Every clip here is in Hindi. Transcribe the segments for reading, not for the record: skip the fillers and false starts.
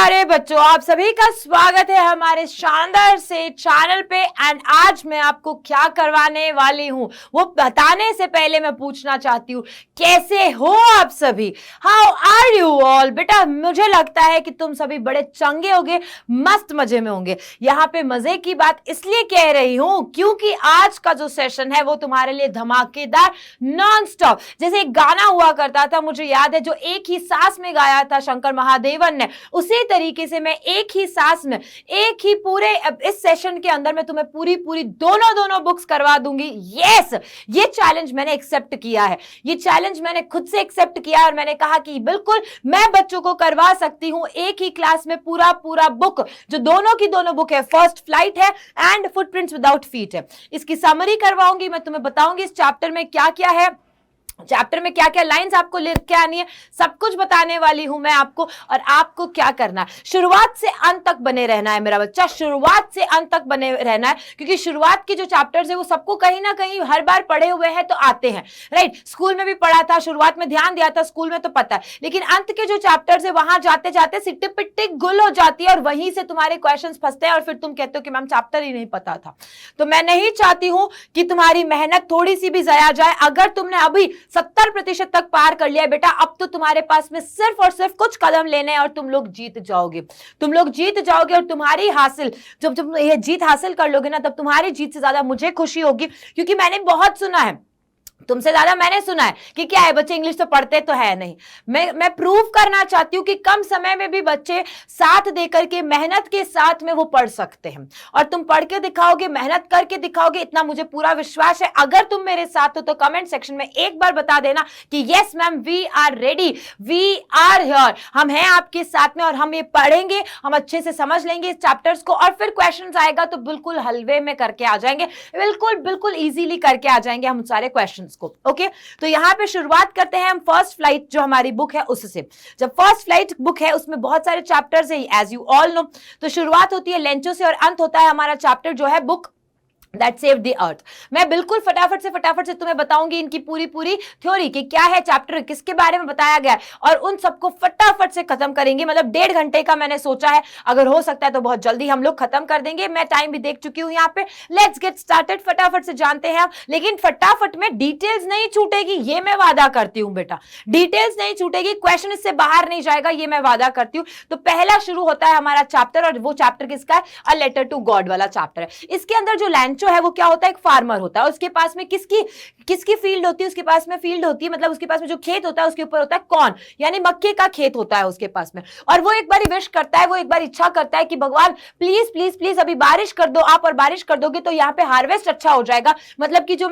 प्यारे बच्चों, आप सभी का स्वागत है हमारे शानदार से चैनल पे। एंड आज मैं आपको क्या करवाने वाली हूं वो बताने से पहले मैं पूछना चाहती हूँ, कैसे हो आप सभी? How are you all? बेटा मुझे लगता है कि तुम सभी बड़े चंगे होंगे, मस्त मजे में होंगे। यहाँ पे मजे की बात इसलिए कह रही हूं क्योंकि आज का जो सेशन है वो तुम्हारे लिए धमाकेदार, नॉन स्टॉप, जैसे एक गाना हुआ करता था, मुझे याद है, जो एक ही सांस में गाया था शंकर महादेवन ने, उसी तरीके से मैं एक ही सांस में, एक ही पूरे इस सेशन के अंदर मैं तुम्हें पूरी दोनों बुक्स करवा दूंगी। यस, ये चैलेंज मैंने एक्सेप्ट किया है, ये चैलेंज मैंने खुद से एक्सेप्ट किया और मैंने कहा कि बिल्कुल मैं बच्चों को करवा सकती हूं एक ही क्लास में पूरा बुक, जो दोनों की दोनों बुक है, फर्स्ट फ्लाइट है एंड फुटप्रिंट्स विदाउट फीट है। इसकी समरी करवाऊंगी, मैं तुम्हें बताऊंगी इस चैप्टर में क्या क्या है, चैप्टर में क्या क्या लाइंस आपको लिख के आनी है, सब कुछ बताने वाली हूं मैं आपको। और आपको क्या करना है, शुरुआत से अंत तक बने रहना है मेरा बच्चा, शुरुआत से अंत तक बने रहना है, क्योंकि शुरुआत की जो चैप्टर्स है वो सबको कहीं ना कहीं हर बार पढ़े हुए हैं तो आते हैं, राइट? स्कूल में भी पढ़ा था, शुरुआत में ध्यान दिया था, स्कूल में तो पता है, लेकिन अंत के जो चैप्टर्स है वहां जाते जाते सिट्टी पिट्टी गुल हो जाती है और वहीं से तुम्हारे क्वेश्चन फंसते हैं और फिर तुम कहते हो कि मैम चैप्टर ही नहीं पता था। तो मैं नहीं चाहती हूं कि तुम्हारी मेहनत थोड़ी सी भी जाया जाए। अगर तुमने अभी 70% तक पार कर लिया बेटा, अब तो तुम्हारे पास में सिर्फ और सिर्फ कुछ कदम लेने हैं और तुम लोग जीत जाओगे, तुम लोग जीत जाओगे। और तुम्हारी हासिल, जब तुम ये जीत हासिल कर लोगे ना, तब तुम्हारी जीत से ज्यादा मुझे खुशी होगी, क्योंकि मैंने बहुत सुना है, तुमसे ज्यादा मैंने सुना है कि क्या है बच्चे इंग्लिश तो पढ़ते तो है नहीं। मैं प्रूव करना चाहती हूं कि कम समय में भी बच्चे साथ देकर के, मेहनत के साथ में वो पढ़ सकते हैं, और तुम पढ़ के दिखाओगे, मेहनत करके दिखाओगे, इतना मुझे पूरा विश्वास है। अगर तुम मेरे साथ हो तो कमेंट सेक्शन में एक बार बता देना कि yes ma'am, we are ready, we are here, हम हैं आपके साथ में और हम ये पढ़ेंगे, हम अच्छे से समझ लेंगे इस चैप्टर्स को, और फिर क्वेश्चन आएगा तो बिल्कुल हलवे में करके आ जाएंगे, बिल्कुल इजीली करके आ जाएंगे हम सारे क्वेश्चन को। ओके, तो यहां पे शुरुआत करते हैं हम फर्स्ट फ्लाइट जो हमारी बुक है उससे। जब फर्स्ट फ्लाइट बुक है उसमें बहुत सारे चैप्टर्स है, एज यू ऑल नो। तो शुरुआत होती है लेंचो से और अंत होता है हमारा चैप्टर जो है book that save the earth. मैं बिल्कुल फटाफट से तुम्हें बताऊंगी इनकी पूरी थ्योरी कि क्या है चैप्टर, किसके बारे में बताया गया है, और उन सबको फटाफट से खत्म करेंगे। मतलब 1.5 घंटे का मैंने सोचा है, अगर हो सकता है तो बहुत जल्दी हम लोग खत्म कर देंगे। मैं टाइम भी देख चुकी हूं यहाँ पे। लेट्स गेट स्टार्टेड, फटाफट से जानते हैं, लेकिन फटाफट में डिटेल्स नहीं छूटेगी, ये मैं वादा करती हूँ बेटा, डिटेल्स नहीं छूटेगी, क्वेश्चन इससे बाहर नहीं जाएगा, ये मैं वादा करती हूँ। तो पहला शुरू होता है हमारा चैप्टर, और वो चैप्टर किसका है? अ लेटर टू गॉड वाला चैप्टर है। इसके अंदर जो लैंचो है वो क्या होता है? एक फार्मर होता है, उसके पास में किसकी फील्ड होती है? उसके पास में फील्ड होती है, मतलब उसके पास में जो खेत होता है उसके ऊपर होता है कॉर्न, यानी मक्के का खेत होता है उसके पास में। और वो एक बार विश करता है, वो एक बार इच्छा करता है कि भगवान प्लीज अभी बारिश कर दो आप, और बारिश कर दोगे तो यहाँ पे हार्वेस्ट अच्छा हो जाएगा, मतलब कि जो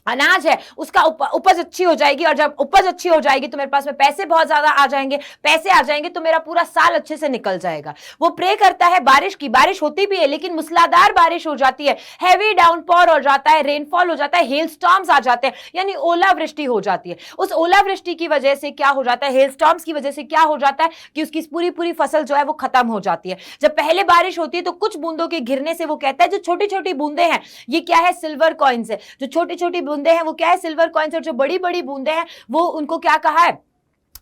अनाज है उसका उपज अच्छी हो जाएगी, और जब उपज अच्छी हो जाएगी तो मेरे पास में पैसे बहुत ज्यादा आ जाएंगे, पैसे आ जाएंगे तो मेरा पूरा साल अच्छे से निकल जाएगा। वो प्रे करता है बारिश की, बारिश होती भी है लेकिन मूसलाधार बारिश हो जाती है, हैवी डाउनपॉर हो जाता है, रेनफॉल हो जाता है, हेल स्टॉर्म्स आ जाते हैं, यानी ओलावृष्टि हो जाती है। उस ओलावृष्टि की वजह से क्या हो जाता है, हेल स्टॉर्म्स की वजह से क्या हो जाता है कि उसकी पूरी फसल जो है वो खत्म हो जाती है। जब पहले बारिश होती है तो कुछ बूंदों के गिरने से वो कहता है, जो छोटी छोटी बूंदे हैं ये क्या है? सिल्वर कॉइन्स है। जो छोटी छोटी बूंदे हैं वो क्या है? Silver coins. और जो बड़ी बड़ी बूंदे हैं वो उनको क्या कहा है?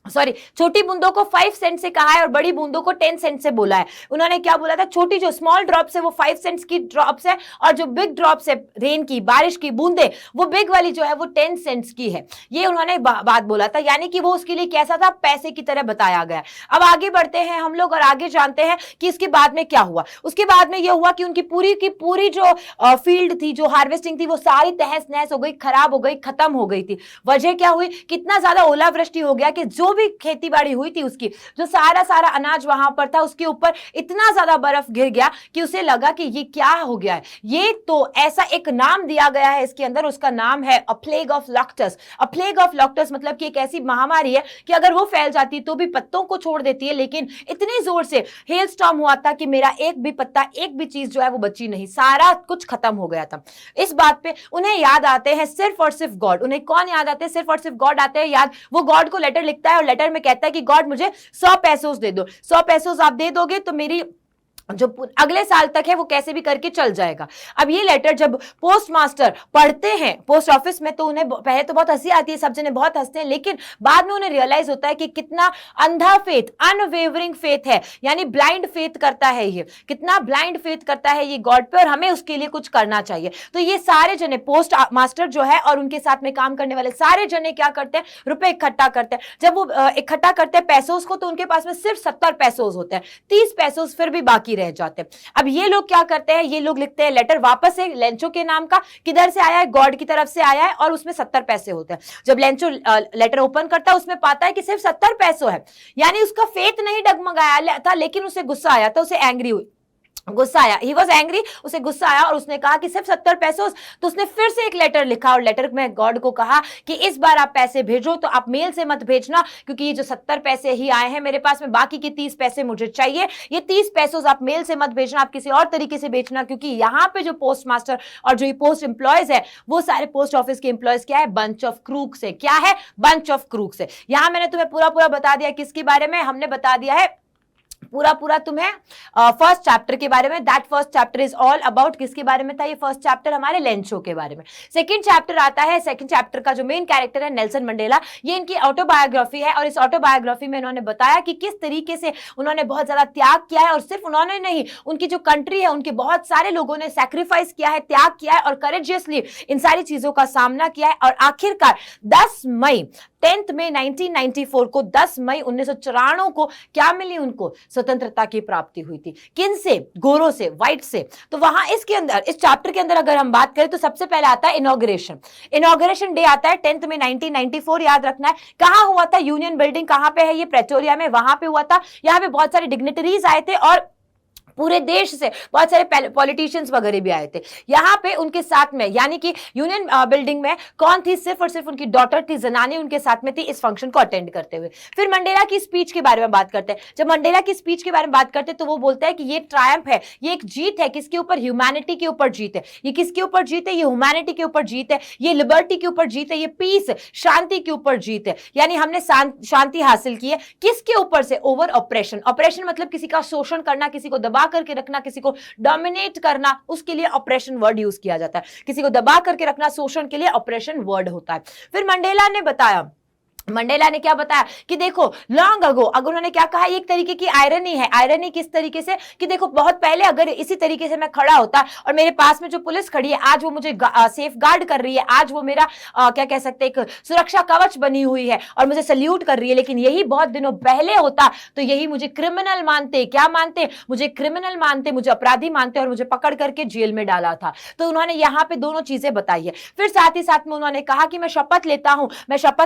सॉरी, छोटी बूंदों को 5 सेंट से कहा है और बड़ी बूंदों को 10 सेंट से बोला है। उन्होंने क्या बोला था? छोटी जो स्मॉल ड्रॉप्स है वो 5 सेंट्स की ड्रॉप्स है, और जो बिग ड्रॉप्स है रेन की, बारिश की बूंदे, वो बिग वाली जो है वो 10 सेंट्स की है। ये उन्होंने बात बोला था, यानी कि वो उसके लिए कैसा था? पैसे की तरह बताया गया। अब आगे बढ़ते हैं हम लोग और आगे जानते हैं कि इसके बाद में क्या हुआ। उसके बाद में यह हुआ कि उनकी पूरी की पूरी जो फील्ड थी, जो हार्वेस्टिंग थी, वो सारी तहस नहस हो गई, खराब हो गई, खत्म हो गई थी। वजह क्या हुई? कितना ज्यादा ओलावृष्टि हो गया कि जो भी खेती बाड़ी हुई थी उसकी, जो सारा अनाज वहां पर था उसके ऊपर इतना ज्यादा बर्फ गिर गया कि उसे लगा कि ये क्या हो गया है। ये तो ऐसा एक नाम दिया गया है इसके अंदर, उसका नाम है a plague of locusts. A plague of locusts मतलब कि एक ऐसी महामारी है कि अगर वो फैल जाती तो भी पत्तों को छोड़ देती है, लेकिन इतनी जोर से हेल स्टॉर्म हुआ था कि मेरा एक भी पत्ता, एक भी चीज जो है वो बची नहीं, सारा कुछ खत्म हो गया था। इस बात पे उन्हें याद आते हैं सिर्फ और सिर्फ गॉड। उन्हें कौन याद आते हैं? सिर्फ और सिर्फ गॉड आते हैं याद। वो गॉड को लेटर लिखता है और लेटर में कहता है कि गॉड मुझे 100 पैसों दे दो, 100 पैसों आप दे दोगे तो मेरी जो अगले साल तक है वो कैसे भी करके चल जाएगा। अब ये लेटर जब पोस्ट मास्टर पढ़ते हैं पोस्ट ऑफिस में, तो उन्हें पहले तो बहुत हंसी आती है, सब जने बहुत हंसते हैं, लेकिन बाद में उन्हें रियलाइज होता है कि कितना अंधा फेथ, अनवेवरिंग फेथ है, यानी ब्लाइंड फेथ करता है, ये कितना ब्लाइंड फेथ करता है ये गॉड पे, और हमें उसके लिए कुछ करना चाहिए। तो ये सारे जने पोस्ट मास्टर जो है और उनके साथ में काम करने वाले सारे जने क्या करते हैं, रुपए इकट्ठा करते हैं। जब वो इकट्ठा करते हैं पैसों को, तो उनके पास में सिर्फ 70 पैसों होते हैं, 30 पैसों फिर भी बाकी रह जाते हैं। अब ये लोग क्या करते हैं, ये लोग लिखते हैं लेटर वापस से लेंचो के नाम का, किधर से आया है, गॉड की तरफ से आया है, और उसमें 70 पैसे होते हैं। जब लेंचो लेटर ओपन करता है, उसमें पाता है कि सिर्फ 70 पैसों है, यानी उसका फेथ नहीं डगमगाया था, लेकिन उसे गुस्सा आया था, उसे एंग्री हुई, गुस्सा आया, ही वॉज एंग्री, उसे गुस्सा आया और उसने कहा कि सिर्फ 70 पैसों। तो उसने फिर से एक लेटर लिखा और लेटर में गॉड को कहा कि इस बार आप पैसे भेजो तो आप मेल से मत भेजना, क्योंकि ये जो 70 पैसे ही आए हैं मेरे पास में, बाकी के 30 पैसे मुझे चाहिए। ये 30 पैसों आप मेल से मत भेजना, आप किसी और तरीके से भेजना, क्योंकि यहाँ पे जो पोस्ट मास्टर और जो ये पोस्ट एम्प्लॉयज है, वो सारे पोस्ट ऑफिस के एम्प्लॉयज क्या है, बंच ऑफ क्रूक्स है। क्या है, बंच ऑफ क्रूक्स है। यहां मैंने तुम्हें पूरा पूरा बता दिया किसके बारे में, हमने बता दिया है पूरा तुम्हें फर्स्ट चैप्टर के बारे में। That first chapter is all about किसके बारे में था, ये फर्स्ट चैप्टर हमारे लेंचो के बारे में। सेकंड चैप्टर आता है, सेकंड चैप्टर का जो मेन कैरेक्टर है नेल्सन मंडेला, ये इनकी ऑटोबायोग्राफी है, और इस ऑटोबायोग्राफी में इन्होंने बताया कि किस तरीके से उन्होंने बहुत ज्यादा त्याग किया है, और सिर्फ उन्होंने नहीं, उनकी जो कंट्री है, उनके बहुत सारे लोगों ने सैक्रिफाइस किया है, त्याग किया है, और करेजियसली इन सारी चीजों का सामना किया है, और आखिरकार 10 मई 10 मई 1994 को, 10 मई 1994 को क्या मिली उनको, स्वतंत्रता की प्राप्ति हुई थी। किन से, गोरों से, व्हाइट से। तो वहां इसके अंदर, इस चैप्टर के अंदर अगर हम बात करें तो सबसे पहले आता है इनॉग्रेशन। इनॉग्रेशन डे आता है 10 मई 1994, याद रखना है। कहां हुआ था, यूनियन बिल्डिंग कहां पे है, ये प्रेटोरिया में, वहां पे हुआ था। यहां पे बहुत सारे डिग्निटरीज आए थे और पूरे देश से बहुत सारे पॉलिटिशियंस वगैरह भी आए थे यहाँ पे उनके साथ में, यानी कि यूनियन बिल्डिंग में कौन थी, सिर्फ और सिर्फ उनकी डॉटर थी, जनानी उनके साथ में थी इस फंक्शन को अटेंड करते हुए। फिर मंडेला की स्पीच के बारे में बात करते हैं। जब मंडेला की स्पीच के बारे में बात करते हैं तो वो बोलता है कि ये ट्रायम्फ है, ये एक जीत है, किसके ऊपर, ह्यूमैनिटी के ऊपर जीत है। ये किसके ऊपर जीत है, ये ह्यूमैनिटी के ऊपर जीत है, ये लिबर्टी के ऊपर जीत है, ये पीस, शांति के ऊपर जीत है, यानी हमने शांति हासिल की है। किसके ऊपर से, ओवर ऑपरेशन। ऑपरेशन मतलब किसी का शोषण करना, किसी को दबा करके रखना, किसी को डोमिनेट करना, उसके लिए ऑपरेशन वर्ड यूज किया जाता है। किसी को दबा करके रखना, शोषण के लिए ऑपरेशन वर्ड होता है। फिर मंडेला ने बताया, मंडेला ने क्या बताया कि देखो लॉन्ग अगो, अगर उन्होंने क्या कहा, एक तरीके की आयरनी है। आयरनी किस तरीके से कि देखो बहुत पहले अगर इसी तरीके से मैं खड़ा होता और मेरे पास में जो पुलिस खड़ी है आज वो मुझे सेफ गार्ड कर रही है, आज वो मेरा क्या कह सकते हैं, एक सुरक्षा कवच बनी हुई है और मुझे सल्यूट कर रही है, लेकिन यही बहुत दिनों पहले होता तो यही मुझे क्रिमिनल मानते। क्या मानते, मुझे क्रिमिनल मानते, मुझे अपराधी मानते और मुझे पकड़ करके जेल में डाला था। तो उन्होंने यहाँ पे दोनों चीजें बताई है। फिर साथ ही साथ में उन्होंने कहा कि मैं शपथ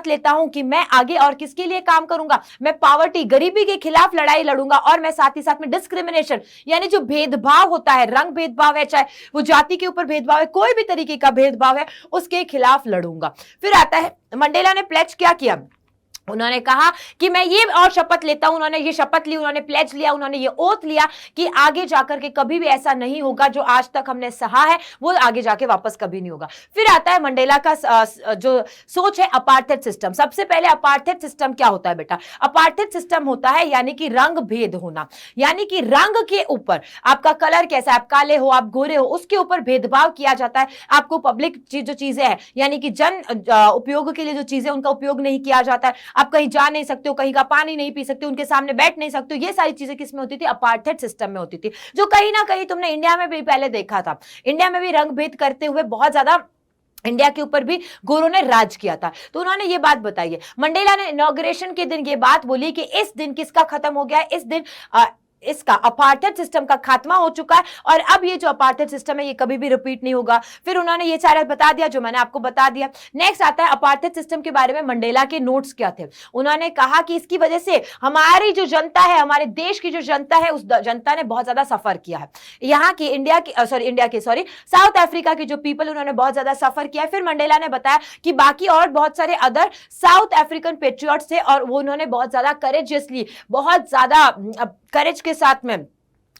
लेता हूं कि मैं आगे और किसके लिए काम करूंगा, मैं पॉवर्टी, गरीबी के खिलाफ लड़ाई लड़ूंगा, और मैं साथ ही साथ में डिस्क्रिमिनेशन, यानी जो भेदभाव होता है, रंग भेदभाव है, चाहे वो जाति के ऊपर भेदभाव है, कोई भी तरीके का भेदभाव है, उसके खिलाफ लड़ूंगा। फिर आता है मंडेला ने प्लेज क्या किया, उन्होंने कहा कि मैं ये और शपथ लेता हूं, उन्होंने ये शपथ ली, उन्होंने प्लेज लिया, उन्होंने ये ओथ लिया कि आगे जाकर के कभी भी ऐसा नहीं होगा जो आज तक हमने सहा है वो आगे जाके वापस कभी नहीं होगा। फिर आता है मंडेला का जो सोच है अपार्थाइड सिस्टम। सबसे पहले अपार्थाइड सिस्टम क्या होता है बेटा, अपार्थाइड सिस्टम होता है यानी कि रंग भेद होना, यानी कि रंग के ऊपर, आपका कलर कैसा है, आप काले हो, आप गोरे हो, उसके ऊपर भेदभाव किया जाता है। आपको पब्लिक जो चीजें हैं, यानी कि जन उपयोग के लिए जो चीजें, उनका उपयोग नहीं किया जाता है। आप कहीं जा नहीं सकते हो, कहीं का पानी नहीं पी सकते, उनके सामने बैठ नहीं सकते हो। ये सारी चीजें किसमें होती थी, अपार्थाइड सिस्टम में होती थी, जो कहीं ना कहीं तुमने इंडिया में भी पहले देखा था। इंडिया में भी रंग भेद करते हुए बहुत ज्यादा इंडिया के ऊपर भी गोरों ने राज किया था। तो उन्होंने ये बात बताई है। मंडेला ने इनॉग्रेशन के दिन ये बात बोली कि इस दिन किसका खत्म हो गया है, इस दिन इसका अपार्थाइड सिस्टम का खात्मा हो चुका है और अब ये जो अपार्थाइड सिस्टम है ये कभी भी रिपीट नहीं होगा। फिर उन्होंने ये सारा बता दिया जो मैंने आपको बता दिया। नेक्स्ट आता है अपार्थाइड सिस्टम के बारे में मंडेला के नोट्स क्या थे। उन्होंने कहा कि इसकी वजह से हमारी जो जनता है, हमारे देश की जो जनता है, उस जनता ने बहुत ज्यादा सफर किया है। यहाँ की साउथ अफ्रीका की जो पीपल, उन्होंने बहुत ज्यादा सफर किया है। फिर मंडेला ने बताया कि बाकी और बहुत सारे अदर साउथ अफ्रीकन पेट्रियट्स थे और वो उन्होंने बहुत ज्यादा करेजियसली, बहुत ज्यादा करेज के साथ में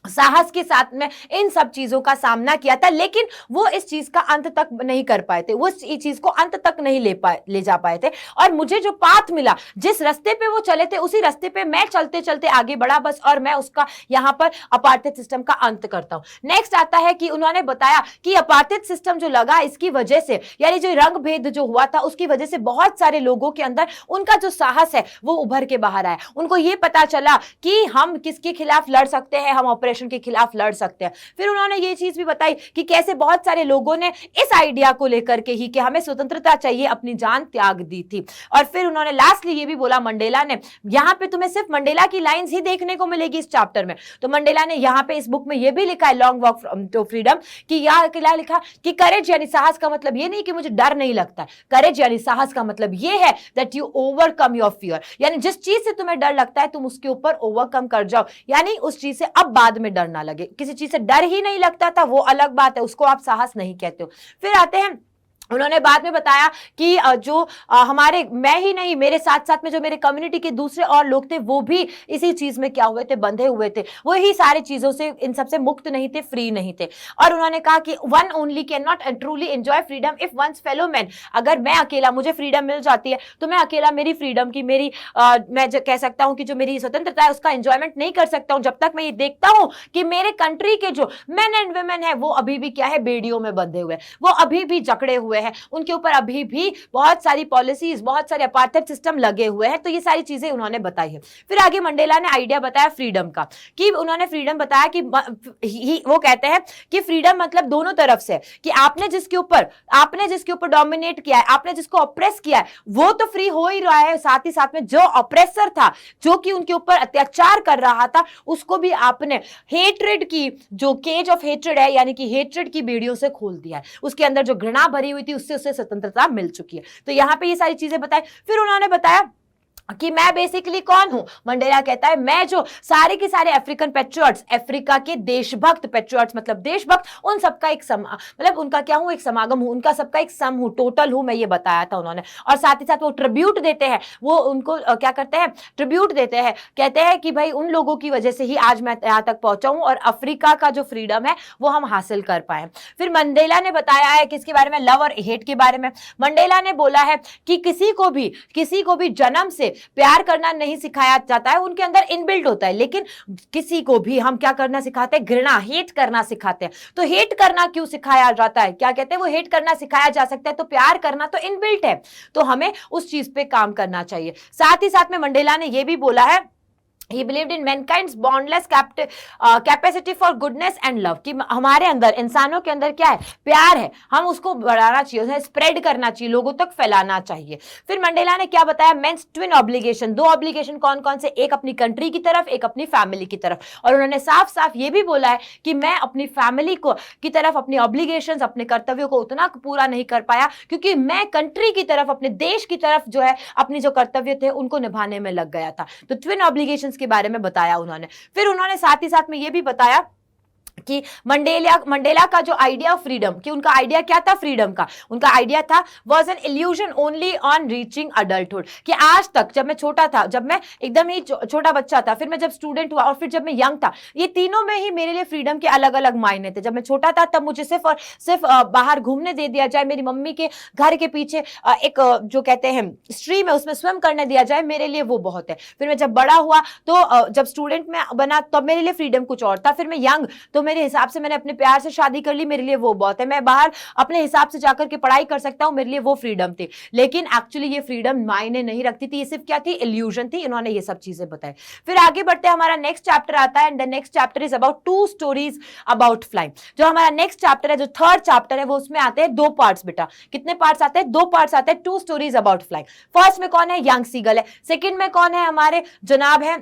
साहस के साथ में इन सब चीजों का सामना किया था, लेकिन वो इस चीज का अंत तक नहीं कर पाए थे, वो इस चीज को अंत तक नहीं ले जा पाए थे। और मुझे जो पाथ मिला, जिस रास्ते पे वो चले थे, उसी रास्ते पे मैं चलते चलते आगे बढ़ा बस, और मैं उसका यहाँ पर अपार्थित सिस्टम का अंत करता हूं। नेक्स्ट आता है कि उन्होंने बताया कि अपार्थित सिस्टम जो लगा, इसकी वजह से, यानी जो रंग भेद जो हुआ था, उसकी वजह से बहुत सारे लोगों के अंदर उनका जो साहस है वो उभर के बाहर आया। उनको ये पता चला कि हम किसके खिलाफ लड़ सकते हैं, हम ऑपरेशन के खिलाफ लड़ सकते हैं। फिर उन्होंने ये चीज भी बताई कि कैसे बहुत सारे लोगों ने इस आइडिया को लेकर के ही कि हमें स्वतंत्रता चाहिए, अपनी जान त्याग दी थी। और फिर उन्होंने लास्टली ये भी बोला मंडेला ने, यहां पे तुम्हें सिर्फ मंडेला की लाइंस ही देखने को मिलेगी इस चैप्टर में। तो मंडेला ने यहां पे इस बुक में ये भी लिखा है, लॉन्ग वॉक टू फ्रीडम, कि यहां क्या लिखा कि करेज यानी साहस का मतलब ये नहीं कि मुझे डर नहीं लगता, करेज यानी साहस का मतलब ये है that you overcome your fear, यानी जिस चीज से तुम्हें डर लगता है तुम उसके ऊपर ओवरकम कर जाओ, यानी उस चीज से अब बाद में डर ना लगे। किसी चीज से डर ही नहीं लगता था वो अलग बात है, उसको आप साहस नहीं कहते हो। फिर आते हैं, उन्होंने बाद में बताया कि जो हमारे, मैं ही नहीं, मेरे साथ साथ में जो मेरे कम्युनिटी के दूसरे और लोग थे वो भी इसी चीज में क्या हुए थे, बंधे हुए थे, वो ही सारी चीजों से, इन सबसे मुक्त नहीं थे, फ्री नहीं थे। और उन्होंने कहा कि one only can not truly enjoy freedom if one's fellow man, अगर मैं अकेला, मुझे फ्रीडम मिल जाती है तो मैं अकेला मेरी फ्रीडम की, मेरी मैं कह सकता हूं कि जो मेरी स्वतंत्रता है उसका एंजॉयमेंट नहीं कर सकता हूं जब तक मैं ये देखता हूं कि मेरे कंट्री के जो मेन एंड वुमेन है वो अभी भी क्या है, बेड़ियों में बंधे हुए, वो अभी भी जकड़े हुए हैं, उनके ऊपर अभी भी बहुत सारी पॉलिसीज, बहुत सारे अपार्थाइड सिस्टम लगे हुए हैं। तो ये सारी चीजें उन्होंने बताई है। फिर आगे मंडेला ने आइडिया बताया फ्रीडम का, कि उन्होंने फ्रीडम बताया कि वो कहते हैं कि फ्रीडम मतलब दोनों तरफ से, कि आपने जिसके ऊपर डोमिनेट किया है, आपने जिसको ऑप्रेस किया है, वो तो फ्री हो ही रहा है, साथ ही साथ में जो ऑप्रेसर था, जो कि उनके ऊपर अत्याचार कर रहा था, उसको भी आपने हेट्रेड की जो केज ऑफ हेट्रेड है, यानी कि हेट्रेड की बेड़ियों से खोल दिया है, उसके अंदर जो घृणा भरी हुई थी उससे उसे स्वतंत्रता मिल चुकी है। तो यहां पे ये सारी चीजें बताई। फिर उन्होंने बताया कि मैं बेसिकली कौन हूं। मंडेला कहता है मैं जो सारे के सारे अफ्रीकन पेट्रियट्स, अफ्रीका के देशभक्त पेट्रियट्स, मतलब देशभक्त, उन सबका एक मतलब उनका क्या हूं, एक समागम हूं, उनका सबका एक सम हूं, टोटल हूं, मैं ये बताया था उन्होंने। और साथ ही साथ वो ट्रिब्यूट देते हैं, वो उनको क्या करते हैं, ट्रिब्यूट देते हैं, कहते हैं कि भाई उन लोगों की वजह से ही आज मैं यहां तक पहुंचा हूं और अफ्रीका का जो फ्रीडम है वो हम हासिल कर पाए। फिर मंडेला ने बताया है किसके बारे में, लव और हेट के बारे में। मंडेला ने बोला है कि किसी को भी जन्म से प्यार करना नहीं सिखाया जाता है, उनके अंदर इनबिल्ट होता है, लेकिन किसी को भी हम क्या करना सिखाते हैं, घृणा, हेट करना सिखाते हैं। तो हेट करना क्यों सिखाया जाता है, क्या कहते हैं, वो हेट करना सिखाया जा सकता है, तो प्यार करना तो इनबिल्ट है, तो हमें उस चीज पे काम करना चाहिए। साथ ही साथ में मंडेला ने यह भी बोला है, He believed in mankind's boundless capacity for goodness and love, कि हमारे अंदर, इंसानों के अंदर क्या है, प्यार है, हम उसको बढ़ाना चाहिए, उसे स्प्रेड करना चाहिए, लोगों तक फैलाना चाहिए। फिर मंडेला ने क्या बताया, मेंस ट्विन ऑब्लिगेशन, दो ऑब्लिगेशन कौन कौन से, एक अपनी कंट्री की तरफ, एक अपनी फैमिली की तरफ। और उन्होंने साफ साफ ये भी बोला है कि मैं अपनी फैमिली को की तरफ अपनी ऑब्लिगेशन, अपने कर्तव्यों को उतना पूरा नहीं कर पाया क्योंकि मैं कंट्री की तरफ, अपने देश की तरफ जो है अपनी जो कर्तव्य थे उनको निभाने में लग गया था। तो ट्विन ऑब्लिगेशंस के बारे में बताया उन्होंने। फिर उन्होंने साथ ही साथ में यह भी बताया कि मंडेला का जो आइडिया ऑफ फ्रीडम, कि उनका आइडिया क्या था फ्रीडम का, उनका आइडिया था was an illusion only on reaching adulthood, कि आज तक जब मैं छोटा था, जब मैं एकदम ही छोटा बच्चा था, फिर मैं जब स्टूडेंट हुआ और फिर जब मैं यंग था, ये तीनों में ही मेरे लिए फ्रीडम के अलग अलग मायने थे। जब मैं छोटा था तब मुझे सिर्फ और सिर्फ बाहर घूमने दे दिया जाए, मेरी मम्मी के घर के पीछे एक जो कहते हैं स्ट्रीम है उसमें स्विम करने दिया जाए, मेरे लिए वो बहुत है। फिर मैं जब बड़ा हुआ तो जब स्टूडेंट में बना तब मेरे लिए फ्रीडम कुछ और था। फिर मैं यंग, तो मेरे हिसाब से मैंने अपने प्यार से शादी कर ली, मेरे लिए वो बहुत है। मैं बाहर अपने हिसाब से जाकर के पढ़ाई कर सकता हूं, मेरे लिए वो फ्रीडम थी। लेकिन एक्चुअली ये फ्रीडम मायने नहीं रखती थी, ये सिर्फ क्या थी, इल्यूजन थी। इन्होंने ये सब चीजें बताई। फिर आगे बढ़ते हैं, हमारा नेक्स्ट चैप्टर आता है, and the next chapter is about 2 stories about flying. जो हमारा नेक्स्ट चैप्टर है, जो थर्ड चैप्टर है, वो उसमें आते हैं 2 पार्ट्स। बेटा कितने पार्ट्स आते हैं, 2 पार्ट्स आते हैं, 2 स्टोरीज अबाउट फ्लाइंग। फर्स्ट में कौन है, यंग सीगल है। सेकंड में कौन है, हमारे जनाब है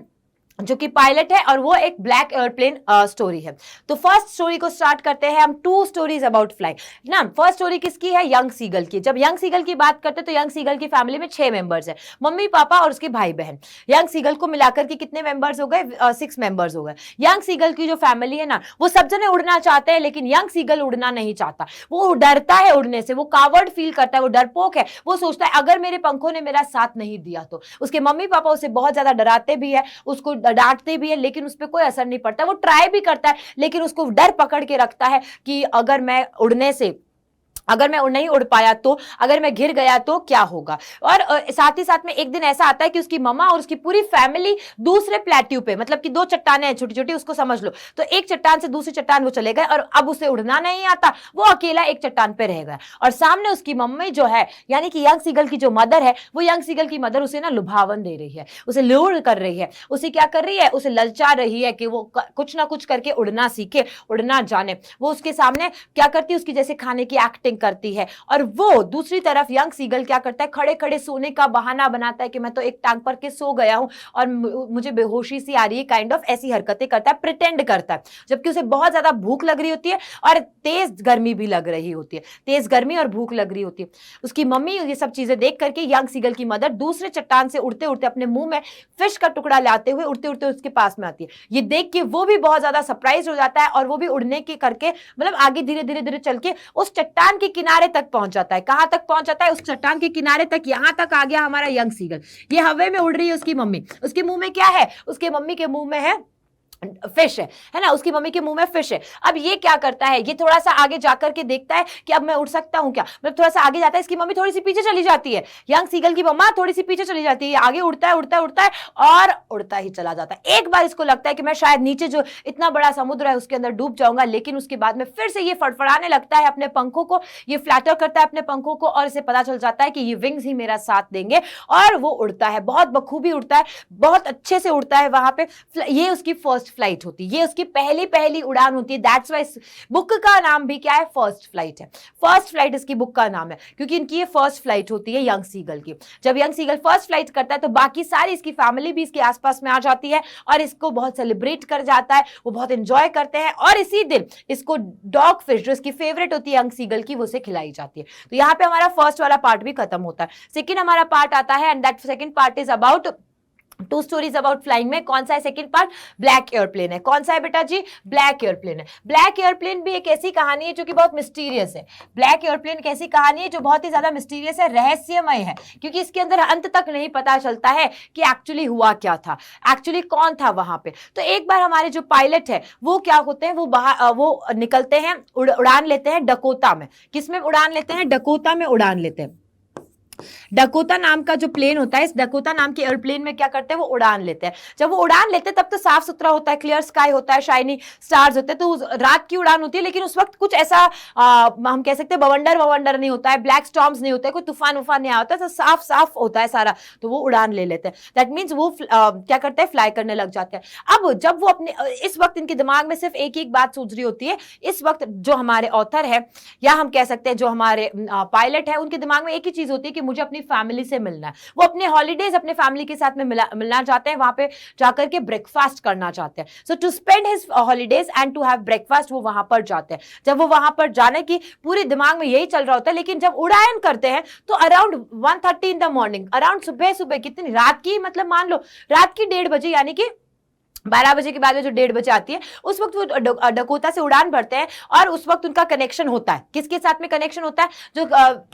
जो कि पायलट है, और वो एक ब्लैक एयरप्लेन स्टोरी है। तो फर्स्ट स्टोरी को स्टार्ट करते हैं हम, 2 स्टोरीज अबाउट फ्लाइंग ना। फर्स्ट स्टोरी किसकी है, यंग सीगल की। जब यंग सीगल की बात करते हैं तो यंग सीगल की फैमिली में 6 मेंबर्स है, मम्मी पापा और उसके भाई बहन। यंग सीगल को मिलाकर के कितने मेंबर्स हो गए, 6 मेंबर्स हो गए। यंग सीगल की जो फैमिली है ना, वो सब जने उड़ना चाहते हैं, लेकिन यंग सीगल उड़ना नहीं चाहता। वो डरता है उड़ने से, वो कावर्ड फील करता है, वो डरपोक है। वो सोचता है अगर मेरे पंखों ने मेरा साथ नहीं दिया तो। उसके मम्मी पापा उसे बहुत ज्यादा डराते भी है, उसको डांटते भी है लेकिन उस पर कोई असर नहीं पड़ता, वो ट्राई भी करता है लेकिन उसको डर पकड़ के रखता है कि अगर मैं नहीं उड़ पाया तो, अगर मैं गिर गया तो क्या होगा। और साथ ही साथ में एक दिन ऐसा आता है कि उसकी मम्मा और उसकी पूरी फैमिली दूसरे प्लेट्यू पे, मतलब कि दो चट्टानें हैं छोटी छोटी, उसको समझ लो, तो एक चट्टान से दूसरी चट्टान वो चले गए और अब उसे उड़ना नहीं आता, वो अकेला एक चट्टान पे रह गया। और सामने उसकी मम्मी जो है, यानी कि यंग सीगल की जो मदर है, वो यंग सीगल की मदर उसे ना लुभावन दे रही है, उसे लूर कर रही है, उसे क्या कर रही है, उसे ललचा रही है कि वो कुछ ना कुछ करके उड़ना सीखे, उड़ना जाने। वो उसके सामने क्या करती है, उसकी जैसे खाने की एक्टिंग करती है। और वो दूसरी तरफ यंग सीगल क्या करता है, खड़े खड़े सोने का बहाना बनाता है कि मैं तो एक टांग पर के सो गया हूं और मुझे बेहोशी सी आ रही है, काइंड ऑफ ऐसी हरकतें करता है, प्रिटेंड करता है, जबकि उसे बहुत ज्यादा भूख लग रही होती है और तेज गर्मी भी लग रही होती है, तेज गर्मी और भूख लग रही होती है। उसकी मम्मी ये सब चीजें देख करके यंग सीगल की मदर दूसरे चट्टान से उड़ते उड़ते अपने मुंह में फिश का टुकड़ा लाते हुए उड़ते उड़ते उसके पास में आती है। ये देख के वो भी बहुत ज्यादा सरप्राइज हो जाता है और वो भी उड़ने के करके, मतलब आगे धीरे धीरे धीरे चल के उस चट्टान के किनारे तक पहुंच जाता है। कहां तक पहुंच जाता है, उस चट्टान के किनारे तक, यहां तक आ गया हमारा यंग सीगल। ये हवा में उड़ रही है उसकी मम्मी, उसके मुंह में क्या है, उसके मम्मी के मुंह में है फिश है ना, उसकी मम्मी के मुंह में फिश है। अब ये क्या करता है, ये थोड़ा सा आगे जाकर के देखता है कि अब मैं उड़ सकता हूं क्या, मतलब थोड़ा सा आगे जाता है, इसकी मम्मी थोड़ी सी पीछे चली जाती है, यंग सीगल की मम्मा थोड़ी सी पीछे चली जाती है, आगे उड़ता है उड़ता है उड़ता है और उड़ता ही चला जाता है। एक बार इसको लगता है कि मैं शायद नीचे जो इतना बड़ा समुद्र है उसके अंदर डूब जाऊंगा, लेकिन उसके बाद में फिर से ये फड़फड़ाने लगता है अपने पंखों को, ये फ्लैटर करता है अपने पंखों को और इसे पता चल जाता है कि ये विंग्स ही मेरा साथ देंगे और वो उड़ता है, बहुत बखूबी उड़ता है, बहुत अच्छे से उड़ता है वहां पे। ये उसकी फर्स्ट फ्लाइट होती है, उसकी पहली उड़ान होती है। दैट्स वाई बुक का नाम भी क्या है, फर्स्ट फ्लाइट है। फर्स्ट फ्लाइट इसकी बुक का नाम है क्योंकि इनकी ये फर्स्ट फ्लाइट होती है यंग सीगल की। जब यंग सीगल फर्स्ट फ्लाइट करता है तो बाकी सारी इसकी फैमिली भी इसके आसपास में आ जाती है और इसको बहुत सेलिब्रेट कर जाता है, वो बहुत एंजॉय करते हैं और इसी दिन इसको डॉग फिश जो इसकी फेवरेट होती है यंग सीगल की, वो से खिलाई जाती है। तो यहाँ पे हमारा फर्स्ट वाला पार्ट भी खत्म होता है। सेकेंड हमारा पार्ट आता है and that second part is about two stories about flying में। कौन सा है सेकंड पार्ट, ब्लैक एयरप्लेन है। कौन सा है बेटा जी, ब्लैक एयरप्लेन है। ब्लैक एयरप्लेन भी एक ऐसी कहानी है जो कि बहुत मिस्टीरियस है। ब्लैक एयरप्लेन एक ऐसी कहानी है जो बहुत ही ज्यादा मिस्टीरियस है, रहस्यमय है, क्योंकि इसके अंदर अंत तक नहीं पता चलता है कि एक्चुअली हुआ क्या था, एक्चुअली कौन था वहां पे। तो एक बार हमारे जो पायलट है वो क्या होते हैं, वो निकलते हैं, उड़ान लेते हैं डकोटा में। किसमें उड़ान लेते हैं, डकोटा में उड़ान लेते हैं। डकोटा नाम का जो प्लेन होता है, इस डकोटा नाम के एयरप्लेन में क्या करते हैं, वो उड़ान लेते हैं। जब वो उड़ान लेते हैं तब तो साफ सुथरा होता है, क्लियर स्काई होता है, शाइनी स्टार्स होते हैं, तो रात की उड़ान होती है, लेकिन उस वक्त कुछ ऐसा हम कह सकते हैं बवंडर नहीं होता है, ब्लैक स्टॉर्म्स नहीं होते हैं, कोई तूफान उफान नहीं आता है, तो साफ साफ होता है सारा, तो वो उड़ान ले लेते हैं। दैट मीन्स वो क्या करते हैं, फ्लाई करने लग जाते हैं। अब जब वो अपने इस वक्त इनके दिमाग में सिर्फ एक एक बात सूझ रही होती है। इस वक्त जो हमारे ऑथर है या हम कह सकते हैं जो हमारे पायलट है, उनके दिमाग में एक ही चीज होती है कि मुझे अपनी फैमिली से मिलना है। वो अपने हॉलीडेज अपने फैमिली के साथ में मिलना चाहते हैं, वहां पे जाकर के ब्रेकफास्ट करना चाहते हैं। So to spend his holidays and to have breakfast, वो वहां पर जाते हैं। जब वो वहां पर जाने की पूरे दिमाग में यही चल रहा होता है, लेकिन जब उड़ान करते हैं तो around 1:30 in the morning, around सुबह कितनी रात की, मतलब मान लो रात की 1:30 बजे, यानी कि 12 बजे के बाद में जो 1:30 बजे आती है, उस वक्त वो डकोटा से उड़ान भरते हैं और उस वक्त उनका कनेक्शन होता है। किसके साथ में कनेक्शन होता है, जो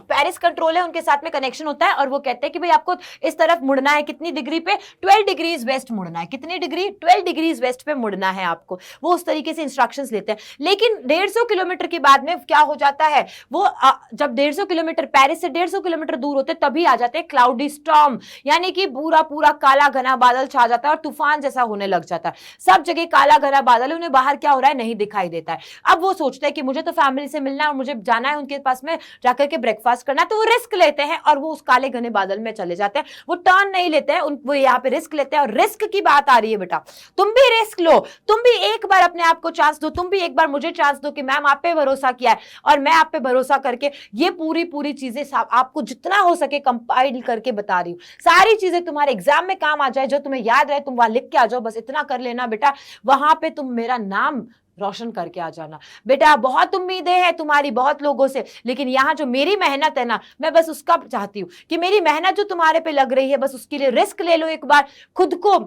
पेरिस कंट्रोल है उनके साथ में कनेक्शन होता है, और वो कहते हैं कि भाई आपको इस तरफ मुड़ना है, कितनी डिग्री पे, 12 डिग्रीज वेस्ट मुड़ना है। कितनी डिग्री, 12 डिग्रीज वेस्ट पे मुड़ना है आपको। वो उस तरीके से इंस्ट्रक्शंस लेते हैं। लेकिन 150 किलोमीटर के बाद में क्या हो जाता है, वो जब 150 किलोमीटर, पेरिस से 150 किलोमीटर दूर होते तभी आ जाते हैं क्लाउडी स्टॉर्म, यानी कि पूरा काला घना बादल छा जाता है और तूफान जैसा होने लग जाता है। सब जगह काला घना बादल है, उन्हें बाहर क्या हो रहा है नहीं दिखाई देता है। अब वो सोचते हैं कि मुझे तो फैमिली से मिलना है और मुझे जाना है उनके पास में जाकर के ब्रेकफास्ट करना है, तो वो रिस्क लेते हैं और वो उस काले घने बादल में चले जाते हैं। वो टर्न नहीं लेते हैं, वो यहाँ पे रिस्क लेते हैं। और रिस्क की बात आ रही है बेटा, तुम भी रिस्क लो, तुम भी एक बार अपने आप को चांस दो, तुम भी एक बार मुझे चांस दो कि मैम आप पे भरोसा किया है और मैं आप पे भरोसा करके ये पूरी चीजें आपको जितना हो सके कंपाइल करके बता रही हूँ। सारी चीजें तुम्हारे एग्जाम में काम आ जाए, जो तुम्हें याद रहे तुम वहां लिख के आ जाओ, बस इतना कर लेना बेटा, वहां पे तुम मेरा नाम रोशन करके आ जाना। बेटा बहुत उम्मीदें हैं तुम्हारी बहुत लोगों से, लेकिन यहाँ जो मेरी मेहनत है ना, मैं बस उसका चाहती हूँ कि मेरी मेहनत जो तुम्हारे पे लग रही है, बस उसके लिए रिस्क ले लो एक बार, खुद को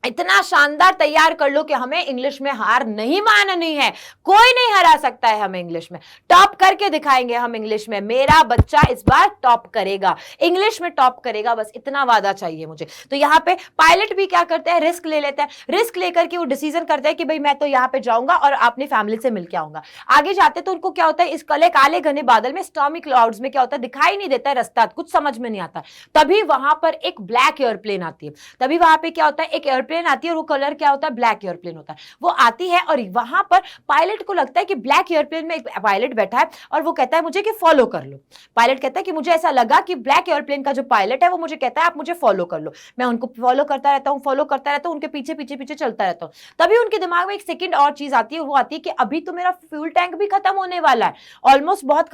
इतना शानदार तैयार कर लो कि हमें इंग्लिश में हार नहीं माननी है, कोई नहीं हरा सकता है हमें इंग्लिश में, टॉप करके दिखाएंगे हम इंग्लिश में, मेरा बच्चा इस बार टॉप करेगा, इंग्लिश में टॉप करेगा, बस इतना वादा चाहिए मुझे। तो यहाँ पे पायलट भी क्या करते हैं, रिस्क ले लेते हैं, रिस्क लेकर के वो डिसीजन करते हैं कि भाई मैं तो यहाँ पे जाऊंगा और अपनी फैमिली से मिलकर आऊंगा। आगे जाते तो उनको क्या होता है, इस काले घने बादल में, स्टॉर्मी क्लाउड्स में क्या होता है, दिखाई नहीं देता है रास्ता, कुछ समझ में नहीं आता। तभी वहां पर एक ब्लैक एयरप्लेन आती है, तभी वहां पे क्या होता है, एक एयरप्लेन आती है और वो कलर क्या होता है, ब्लैक एयरप्लेन होता है। वो आती है और वहां पर पायलट को लगता है कि ब्लैक एयरप्लेन में एक पायलट बैठा है और वो कहता है मुझे कि फॉलो कर लो। पायलट कहता है कि मुझे ऐसा लगा कि ब्लैक एयरप्लेन का जो पायलट है वो मुझे कहता है आप मुझे फॉलो कर लो। मैं उनको फॉलो करता रहता हूँ, फॉलो करता रहता हूँ, उनके पीछे पीछे पीछे चलता रहता हूँ। तभी उनके दिमाग में एक सेकंड और चीज आती है, वो आती है कि अभी तो मेरा फ्यूल टैंक भी खत्म होने वाला है, ऑलमोस्ट बहुत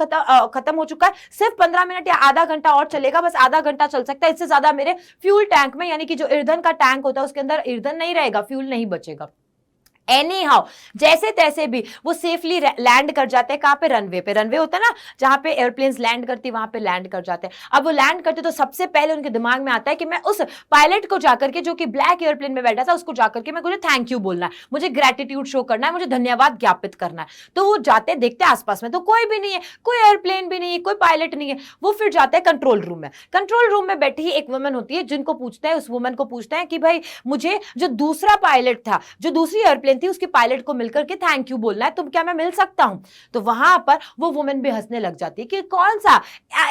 खत्म हो चुका है, सिर्फ 15 मिनट या आधा घंटा और चलेगा, बस आधा घंटा चल सकता है, इससे ज्यादा मेरे फ्यूल टैंक में, यानी कि जो ईंधन का टैंक होता है उसके अंदर ईंधन नहीं रहेगा, फ्यूल नहीं बचेगा। एनी हाउ जैसे तैसे भी वो सेफली लैंड कर जाते हैं। कहां पे, रनवे पे, रनवे होता है ना जहां पे एयरप्लेन्स लैंड करती है, वहां पे लैंड कर जाते हैं। अब वो लैंड करते तो सबसे पहले उनके दिमाग में आता है कि मैं उस पायलट को जाकर के, जो कि ब्लैक एयरप्लेन में बैठा था, उसको जाकर के मैं मुझे थैंक यू बोलना है, मुझे ग्रेटिट्यूड शो करना है, मुझे धन्यवाद ज्ञापित करना है। तो वो जाते देखते आसपास में तो कोई भी नहीं है, कोई एयरप्लेन भी नहीं है, कोई पायलट नहीं है। वो फिर जाते हैं कंट्रोल रूम में। कंट्रोल रूम में बैठी ही एक वुमन होती है, जिनको पूछते हैं, उस वुमन को पूछते हैं कि भाई मुझे जो दूसरा पायलट था, जो दूसरी एयरप्लेन थी, उसके पायलट को मिलकर के थैंक यू बोलना है, तो क्या मैं मिल सकता हूं? तो वहां पर वो वुमेन भी हंसने लग जाती है कि कौन सा,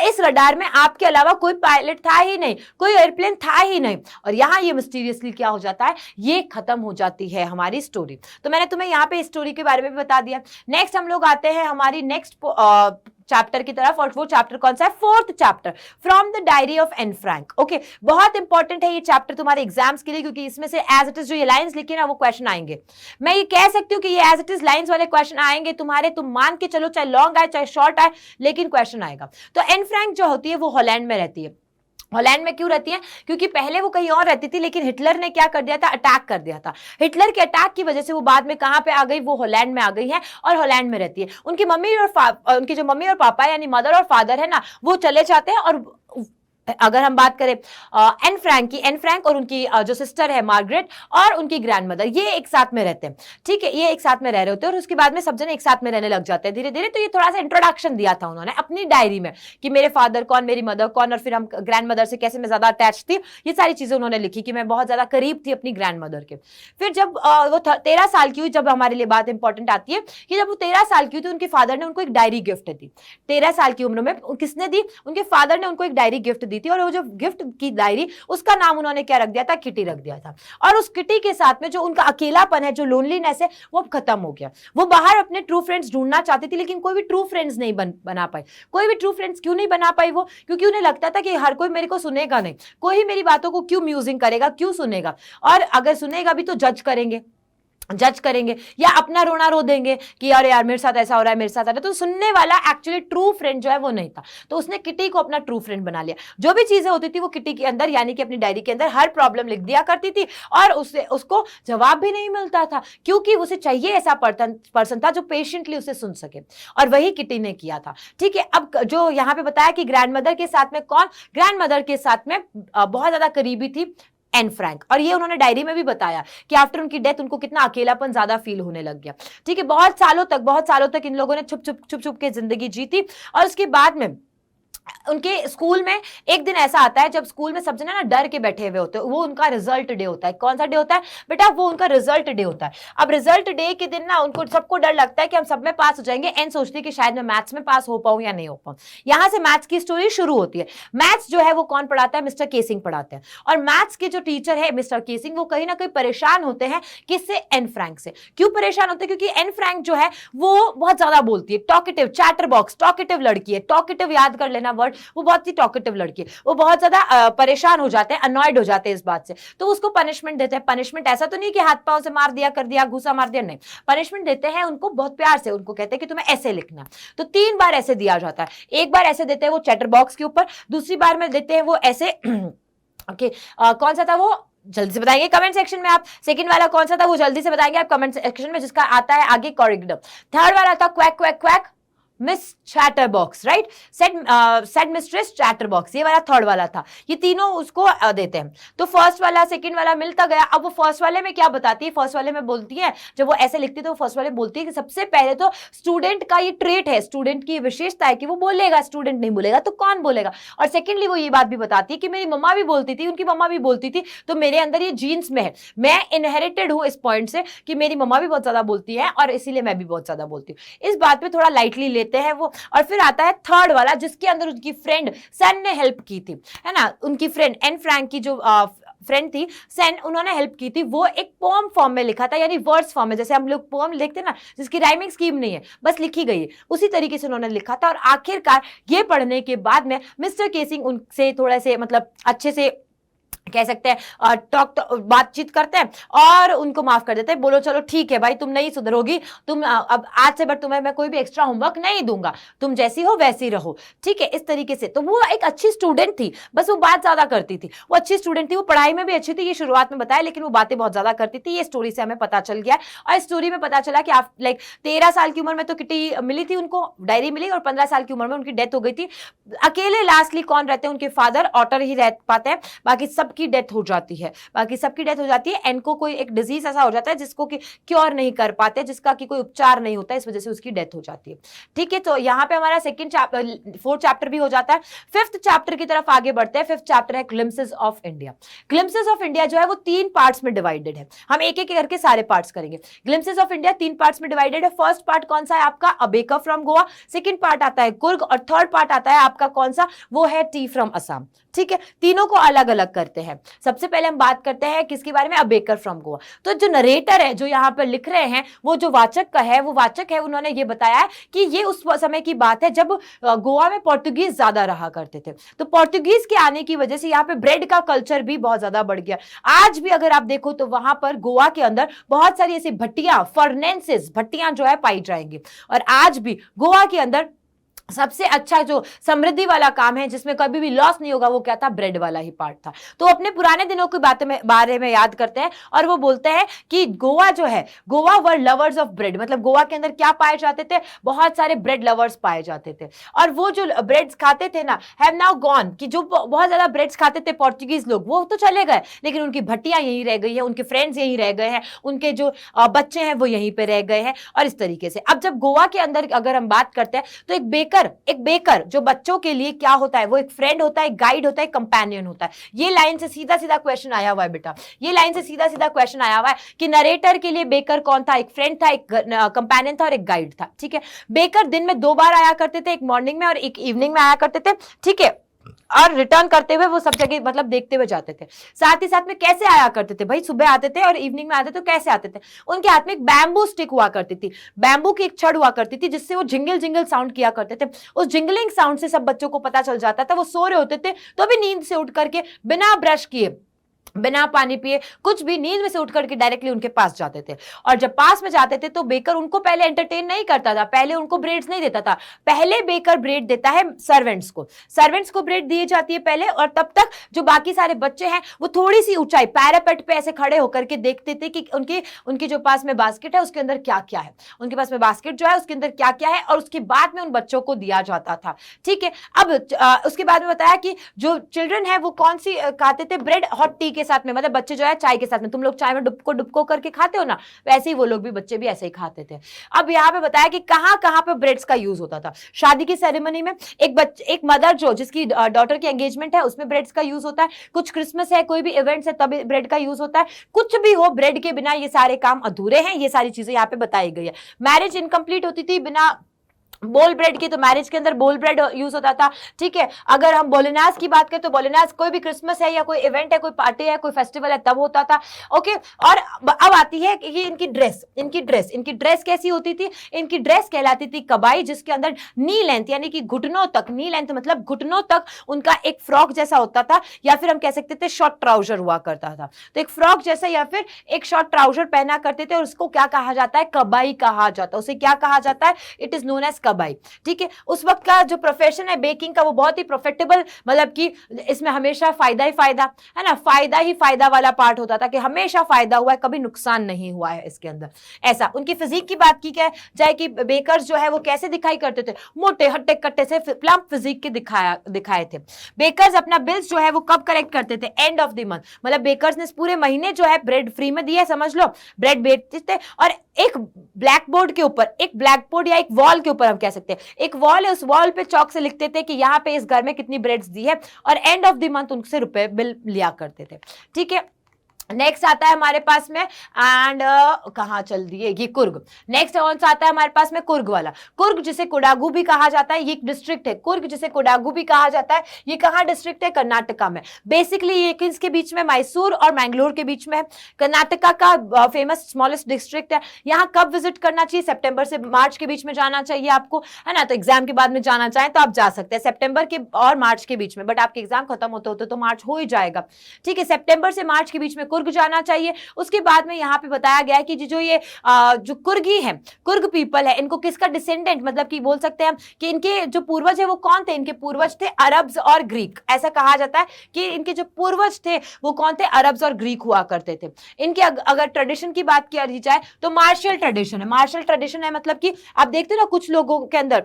इस रडार में आपके अलावा कोई पायलट था ही नहीं, कोई एयरप्लेन था ही नहीं। और यहां ये मिस्टीरियसली क्या हो जाता है, ये खत्म हो जाती है हमारी स्टोरी। तो मैंने तुम्हें यहां पे स्टोरी के बारे में भी बता दिया। नेक्स्ट हम लोग आते हैं हमारी नेक्स्ट चैप्टर की तरफ, और वो चैप्टर कौन सा है, fourth chapter, from the diary of Anne Frank. Okay, बहुत इंपॉर्टेंट है ये चैप्टर तुम्हारे एग्जाम्स के लिए, क्योंकि इसमें से एज इट इज जो ये लाइंस लिखी ना वो क्वेश्चन आएंगे। मैं ये कह सकती हूँ कि ये एज इट इज लाइंस वाले क्वेश्चन आएंगे तुम्हारे, तुम मान के चलो, चाहे लॉन्ग आए चाहे शॉर्ट आए, लेकिन क्वेश्चन आएगा। तो एन फ्रैंक जो होती है वो हॉलैंड में रहती है। हॉलैंड में क्यों रहती है, क्योंकि पहले वो कहीं और रहती थी, लेकिन हिटलर ने क्या कर दिया था, अटैक कर दिया था। हिटलर के अटैक की वजह से वो बाद में कहां पे आ गई, वो हॉलैंड में आ गई है और हॉलैंड में रहती है। उनकी मम्मी और उनकी जो मम्मी और पापा यानी मदर और फादर है ना, वो चले जाते हैं। और अगर हम बात करें एन फ्रैंक की, एन फ्रैंक और उनकी जो सिस्टर है मार्गरेट और उनकी ग्रैंड मदर, ये एक साथ में रहते हैं। ठीक है, ये एक साथ में रह रहे होते हैं और उसके बाद में सब जने एक साथ में रहने लग जाते हैं धीरे धीरे। तो ये थोड़ा सा इंट्रोडक्शन दिया था उन्होंने अपनी डायरी में कि मेरे फादर कौन, मेरी मदर कौन, और फिर हम ग्रैंड मदर से कैसे मैं ज्यादा अटैच थी, ये सारी चीजें उन्होंने लिखी कि मैं बहुत ज्यादा करीब थी अपनी ग्रैंड मदर के। फिर जब वो 13 साल की हुई, जब हमारे लिए बात इंपॉर्टेंट आती है कि जब वो 13 साल की हुई तो उनके फादर ने उनको एक डायरी गिफ्ट दी। 13 साल की उम्र में किसने दी, उनके फादर ने उनको एक डायरी गिफ्ट दी थी, और वो जो गिफ्ट की डायरी, उसका नाम उन्होंने क्या रख दिया था, किटी रख दिया था। और उस किटी के साथ में जो उनका अकेलापन है, जो लोनलीनेस है, वो अब खत्म हो गया। वो बाहर अपने ट्रू फ्रेंड्स ढूंढना चाहती थी, लेकिन कोई भी ट्रू फ्रेंड्स नहीं बना पाई। कोई भी ट्रू फ्रेंड्स क्यों नहीं बना पाई वो, क्योंकि उन्हें लगता था कि हर कोई मेरे को सुनेगा नहीं, कोई मेरी बातों को क्यों म्यूजिंग करेगा, क्यों सुनेगा, और अगर सुनेगा भी तो जज करेंगे या अपना रोना रो देंगे कि अरे यार मेरे साथ ऐसा हो रहा है, मेरे साथ आ रहा है। तो सुनने वाला एक्चुअली ट्रू फ्रेंड जो है वो नहीं था। तो उसने किटी को अपना ट्रू फ्रेंड बना लिया। जो भी चीजें होती थी वो किटी के अंदर, यानी कि अपनी डायरी के अंदर हर प्रॉब्लम लिख दिया करती थी, और उसको जवाब भी नहीं मिलता था, क्योंकि उसे चाहिए ऐसा पर्सन था जो पेशेंटली उसे सुन सके, और वही किटी ने किया था। ठीक है, अब जो यहाँ पे बताया कि ग्रैंड मदर के साथ में कौन, ग्रैंड मदर के साथ में बहुत ज्यादा करीबी थी एन फ्रैंक, और ये उन्होंने डायरी में भी बताया कि आफ्टर उनकी डेथ उनको कितना अकेलापन ज्यादा फील होने लग गया। ठीक है, बहुत सालों तक इन लोगों ने छुप के जिंदगी जीती। और उसके बाद में उनके स्कूल में एक दिन ऐसा आता है जब स्कूल में सब जने ना डर के बैठे हुए होते हैं। वो उनका रिजल्ट डे होता है। कौन सा डे होता है बेटा, वो उनका रिजल्ट डे होता है। अब रिजल्ट डे के दिन ना उनको सबको डर लगता है कि हम सब में पास हो जाएंगे। एन सोचती है कि शायद मैं मैथ्स में पास हो पाऊं या नहीं हो पाऊं। यहां से मैथ्स की स्टोरी शुरू होती है। मैथ्स जो है वो कौन पढ़ाता है, मिस्टर केसिंग पढ़ाते हैं। और मैथ्स के जो टीचर है मिस्टर केसिंग, वो कहीं ना कहीं परेशान होते हैं किससे, एन फ्रैंक से। क्यों परेशान होते हैं, क्योंकि एन फ्रैंक जो है वो बहुत ज्यादा बोलती है, टॉकेटिव, चैटर बॉक्स, टॉकेटिव लड़की है। टॉकेटिव याद कर लेना वर्ड, वो बहुत ही टॉकेटिव लड़की है। वो बहुत ज्यादा परेशान हो जाते हैं, अनॉयड हो जाते हैं इस बात से। तो उसको पनिशमेंट देते हैं। पनिशमेंट ऐसा तो नहीं कि हाथ पांव से मार दिया, कर दिया, घूसा मार दिया, नहीं। पनिशमेंट देते हैं उनको बहुत प्यार से। उनको कहते हैं कि तुम्हें ऐसे लिखना। तो 3 बार ऐसे दिया जाता है। एक बार ऐसे देते हैं वो चैटर बॉक्स के ऊपर, दूसरी बार में देते हैं वो ऐसे ओके कौन सा था वो जल्दी से बताएंगे कमेंट सेक्शन में आप। सेकंड वाला कौन सा था वो जल्दी से बताएंगे आप कमेंट सेक्शन में, जिसका आता है आगे कॉरिगडम। थर्ड वाला था quack quack quack, miss chatterbox, right, said mistress chatterbox, ये वाला थर्ड वाला था, ये तीनों उसको देते हैं। तो फर्स्ट वाला सेकंड वाला मिलता गया। अब वो फर्स्ट वाले में क्या बताती है, फर्स्ट वाले में बोलती है, जब वो ऐसे लिखती है तो फर्स्ट वाले बोलती है कि सबसे पहले तो स्टूडेंट का ये ट्रेट है, स्टूडेंट की विशेषता है कि वो बोलेगा, स्टूडेंट नहीं बोलेगा तो कौन बोलेगा। और सेकेंडली वो ये बात भी बताती है कि मेरी मम्मा भी बोलती थी, उनकी मम्मा भी बोलती थी, तो मेरे अंदर ये जीन्स में है, मैं इनहेरिटेड हूं इस पॉइंट से कि मेरी मम्मा भी बहुत ज्यादा बोलती है और इसीलिए मैं भी बहुत ज्यादा बोलती हूँ। इस बात पे थोड़ा लाइटली लेते हैं वो। और फिर आता है थर्ड वाला, जिसके अंदर उनकी फ्रेंड सन ने हेल्प की थी, है ना, उनकी फ्रेंड एन फ्रैंक की जो फ्रेंड थी सेन, उन्होंने हेल्प की थी। वो एक पोम फॉर्म में लिखा था, यानी वर्ड्स फॉर्म में, जैसे हम लोग पोम लिखते हैं ना, जिसकी राइमिंग स्कीम नहीं है, बस लिखी गई है, उसी तरीके से उन्होंने लिखा था। और आखिरकार ये पढ़ने के बाद में मिस्टर केसिंग उनसे थोड़ा से मतलब अच्छे से कह सकते हैं बातचीत करते हैं और उनको माफ कर देते हैं, बोलो चलो ठीक है भाई, तुम नहीं सुधरोगी, तुम अब आज से बट तुम्हें मैं कोई भी एक्स्ट्रा होमवर्क नहीं दूंगा, तुम जैसी हो वैसी रहो, ठीक है, इस तरीके से। तो वो एक अच्छी स्टूडेंट थी, बस वो बात ज्यादा करती थी, वो अच्छी स्टूडेंट थी, वो पढ़ाई में भी अच्छी थी, ये शुरुआत में बताया, लेकिन वो बातें बहुत ज्यादा करती थी, ये स्टोरी से हमें पता चल गया। और स्टोरी में पता चला कि आप लाइक 13 साल की उम्र में तो किटी मिली थी उनको, डायरी मिली, और 15 साल की उम्र में उनकी डेथ हो गई थी। अकेले लास्टली कौन रहते हैं, उनके फादर ऑटर ही रह पाते हैं, बाकी सबकी डेथ हो जाती है, बाकी सबकी डेथ हो जाती है। एन को कोई एक डिजीज ऐसा हो जाता है जिसको कि क्योर नहीं कर पाते, जिसका कि कोई उपचार नहीं होता, इस वजह से उसकी डेथ हो जाती है, ठीक है। तो यहाँ पे हमारा सेकंड चैप्टर, फोर्थ चैप्टर भी हो जाता है। फिफ्थ चैप्टर की तरफ आगे बढ़ते हैं। फिफ्थ चैप्टर है glimpses of India. Glimpses of India जो है वो 3 पार्ट्स में डिवाइडेड है, हम एक एक करके सारे पार्ट्स करेंगे। ग्लिम्पसेस ऑफ इंडिया 3 पार्ट्स में डिवाइडेड है। फर्स्ट पार्ट कौन सा है आपका, a baker from Goa, second part आता है कुर्ग, और थर्ड पार्ट आता है आपका कौन सा, वो है टी फ्रॉम असम, ठीक है। तीनों को अलग अलग करते हैं। सबसे पहले हम बात करते हैं किसके बारे में, अ बेकर फ्रॉम गोवा। तो जो नरेटर है, जो यहाँ पर लिख रहे हैं, वो जो वाचक का है, वो वाचक है, उन्होंने ये बताया है कि ये उस समय की बात है जब गोवा में पोर्तुगीज ज्यादा रहा करते थे। तो पोर्तुगीज के आने की वजह से यहाँ पे ब्रेड का कल्चर भी बहुत ज्यादा बढ़ गया। आज भी अगर आप देखो तो वहां पर गोवा के अंदर बहुत सारी ऐसी भट्टियां, फर्नेंसेस भट्टियां जो है पाई जाएंगी। और आज भी गोवा के अंदर सबसे अच्छा जो समृद्धि वाला काम है, जिसमें कभी भी लॉस नहीं होगा, वो क्या था, ब्रेड वाला ही पार्ट था। तो अपने पुराने दिनों की बारे में याद करते हैं, और वो बोलते हैं कि गोवा जो है, गोवा वर लवर्स ऑफ ब्रेड, मतलब गोवा के अंदर क्या पाए जाते थे, बहुत सारे ब्रेड लवर्स पाए जाते थे। और वो जो ब्रेड्स खाते थे ना, हैव नाउ गॉन, कि जो बहुत ज्यादा ब्रेड्स खाते थे पोर्चुगीज लोग, वो तो चले गए, लेकिन उनकी भट्टियां यहीं रह गई है, उनके फ्रेंड्स यहीं रह गए हैं, उनके जो बच्चे हैं वो यहीं पे रह गए हैं। और इस तरीके से अब जब गोवा के अंदर अगर हम बात करते हैं, तो एक बेकर जो बच्चों के लिए क्या होता है, वो एक फ्रेंड होता है, एक गाइड होता है, कंपेनियन होता है। ये लाइन से सीधा सीधा क्वेश्चन आया हुआ है बेटा, ये लाइन से सीधा सीधा क्वेश्चन आया हुआ है कि नरेटर के लिए बेकर कौन था, एक फ्रेंड था, एक कंपेनियन था और एक गाइड था, ठीक है। बेकर दिन में 2 बार आया करते थे, एक मॉर्निंग में और एक इवनिंग में आया करते थे, ठीक है। और रिटर्न करते हुए वो सब जगह मतलब देखते हुए जाते थे। साथ ही साथ में कैसे आया करते थे भाई, सुबह आते थे और इवनिंग में आते थे, तो कैसे आते थे, उनके हाथ में एक बैम्बू स्टिक हुआ करती थी, बैम्बू की एक छड़ हुआ करती थी, जिससे वो जिंगल जिंगल साउंड किया करते थे। उस जिंगलिंग साउंड से सब बच्चों को पता चल जाता था, वो सो रहे होते थे तो भी नींद से उठ करके बिना ब्रश किए, बिना पानी पिए, कुछ भी, नींद में से उठ करके डायरेक्टली उनके पास जाते थे। और जब पास में जाते थे तो बेकर उनको पहले एंटरटेन नहीं करता था, पहले उनको ब्रेड्स नहीं देता था, पहले बेकर ब्रेड देता है सर्वेंट्स को ब्रेड दी जाती है पहले। और तब तक जो बाकी सारे बच्चे हैं वो थोड़ी सी ऊंचाई पैरापेट पे ऐसे खड़े होकर के देखते थे कि उनके जो पास में बास्केट है उसके अंदर क्या क्या है, उनके पास में बास्केट जो है उसके अंदर क्या क्या है, और उसके बाद में उन बच्चों को दिया जाता था, ठीक है। अब उसके बाद में बताया कि जो चिल्ड्रन है वो कौन सी खाते थे, ब्रेड हॉट टी के साथ में, मतलब बच्चे जो है चाय के साथ में, तुम लोग चाय में डुबको करके खाते हो ना, वैसे ही वो लोग भी, बच्चे भी ऐसे ही खाते थे। अब यहाँ पे बताया कि कहां कहां पे ब्रेड्स का यूज होता था। शादी की सेरेमनी में एक मदर जो जिसकी डॉटर की एंगेजमेंट है उसमें ब्रेड्स का यूज होता है, कुछ क्रिसमस है, कोई भी इवेंट्स है तब ब्रेड का यूज होता है, कुछ भी हो ब्रेड के बिना ये सारे काम अधूरे हैं। ये सारी चीजें यहाँ पे बताई गई है। मैरिज इनकम्प्लीट होती थी बिना बोल ब्रेड की, तो मैरिज के अंदर बोल ब्रेड यूज होता था, ठीक है। अगर हम बोलेनास की बात करें तो बोलेनास कोई भी क्रिसमस है या कोई इवेंट है, कोई पार्टी है, कोई फेस्टिवल है, तब होता था, ओके। और अब आती है कि इनकी ड्रेस कैसी होती थी, इनकी ड्रेस कहलाती थी कबाई, जिसके अंदर नी लेंथ यानी कि घुटनों तक, नी लेंथ मतलब घुटनों तक उनका एक फ्रॉक जैसा होता था, या फिर हम कह सकते थे शॉर्ट ट्राउजर हुआ करता था। तो एक फ्रॉक जैसा या फिर एक शॉर्ट ट्राउजर पहना करते थे, और उसको क्या कहा जाता है, कबाई कहा जाता है। उसे क्या कहा जाता है, इट इज नोन एज कब आई, ठीक है। उस वक्त का जो प्रोफेशन है बेकिंग का वो बहुत ही प्रॉफिटेबल, मतलब कि इसमें हमेशा फायदा ही फायदा है ना, फायदा ही फायदा वाला पार्ट होता था कि हमेशा फायदा हुआ है, कभी नुकसान नहीं हुआ है इसके अंदर। ऐसा उनकी फिजिक की बात की जाए कि बेकर्स जो है वो कैसे दिखाई करते थे, मोटे हट्टे कट्टे से प्लम्प फिजिक के दिखाए थे। बेकर्स अपना बिल्स जो है वो कब कलेक्ट करते थे, एंड ऑफ द मंथ, मतलब बेकर्स ने पूरे महीने जो है ब्रेड फ्री में दिया है, समझ लो, ब्रेड बेचते थे। और एक ब्लैक बोर्ड के ऊपर, एक ब्लैक बोर्ड या एक वॉल के ऊपर हम कह सकते हैं, एक वॉल है, उस वॉल पे चौक से लिखते थे कि यहाँ पे इस घर में कितनी ब्रेड्स दी है, और एंड ऑफ द मंथ उनसे रुपए बिल लिया करते थे, ठीक है। नेक्स्ट आता है हमारे पास में एंड कहाँ चल दिए ये कुर्ग। नेक्स्ट कौन सा आता है हमारे पास में, कुर्ग वाला। कुर्ग जिसे कोडागु भी कहा जाता है, ये एक डिस्ट्रिक्ट है। कुर्ग जिसे कोडागु भी कहा जाता है, ये कहाँ डिस्ट्रिक्ट है, कर्नाटका में। बेसिकली ये किसके बीच में, मैसूर और मैंगलोर के बीच में है। कर्नाटका का फेमस स्मॉलेस्ट डिस्ट्रिक्ट है। यहाँ कब विजिट करना चाहिए, सितंबर से मार्च के बीच में जाना चाहिए आपको, है ना। तो एग्जाम के बाद में जाना चाहें तो आप जा सकते हैं सितंबर के और मार्च के बीच में, बट आपके एग्जाम खत्म होते होते तो मार्च हो ही जाएगा, ठीक है। सितंबर से मार्च के बीच में कुर्ग जाना चाहिए। उसके बाद में यहाँ पे बताया गया है कि जो ये जो कुर्गी है, कुर्ग पीपल है, इनको किसका डिसेंडेंट, मतलब कि बोल सकते हैं कि इनके जो पूर्वज है वो कौन थे, इनके पूर्वज थे अरब्स और ग्रीक। ऐसा कहा जाता है कि इनके जो पूर्वज थे वो कौन थे, अरब्स और ग्रीक हुआ करते थे। इनके अगर ट्रेडिशन की बात की जाए तो मार्शल ट्रेडिशन है। मार्शल ट्रेडिशन है मतलब कि आप देखते हो ना कुछ लोगों के अंदर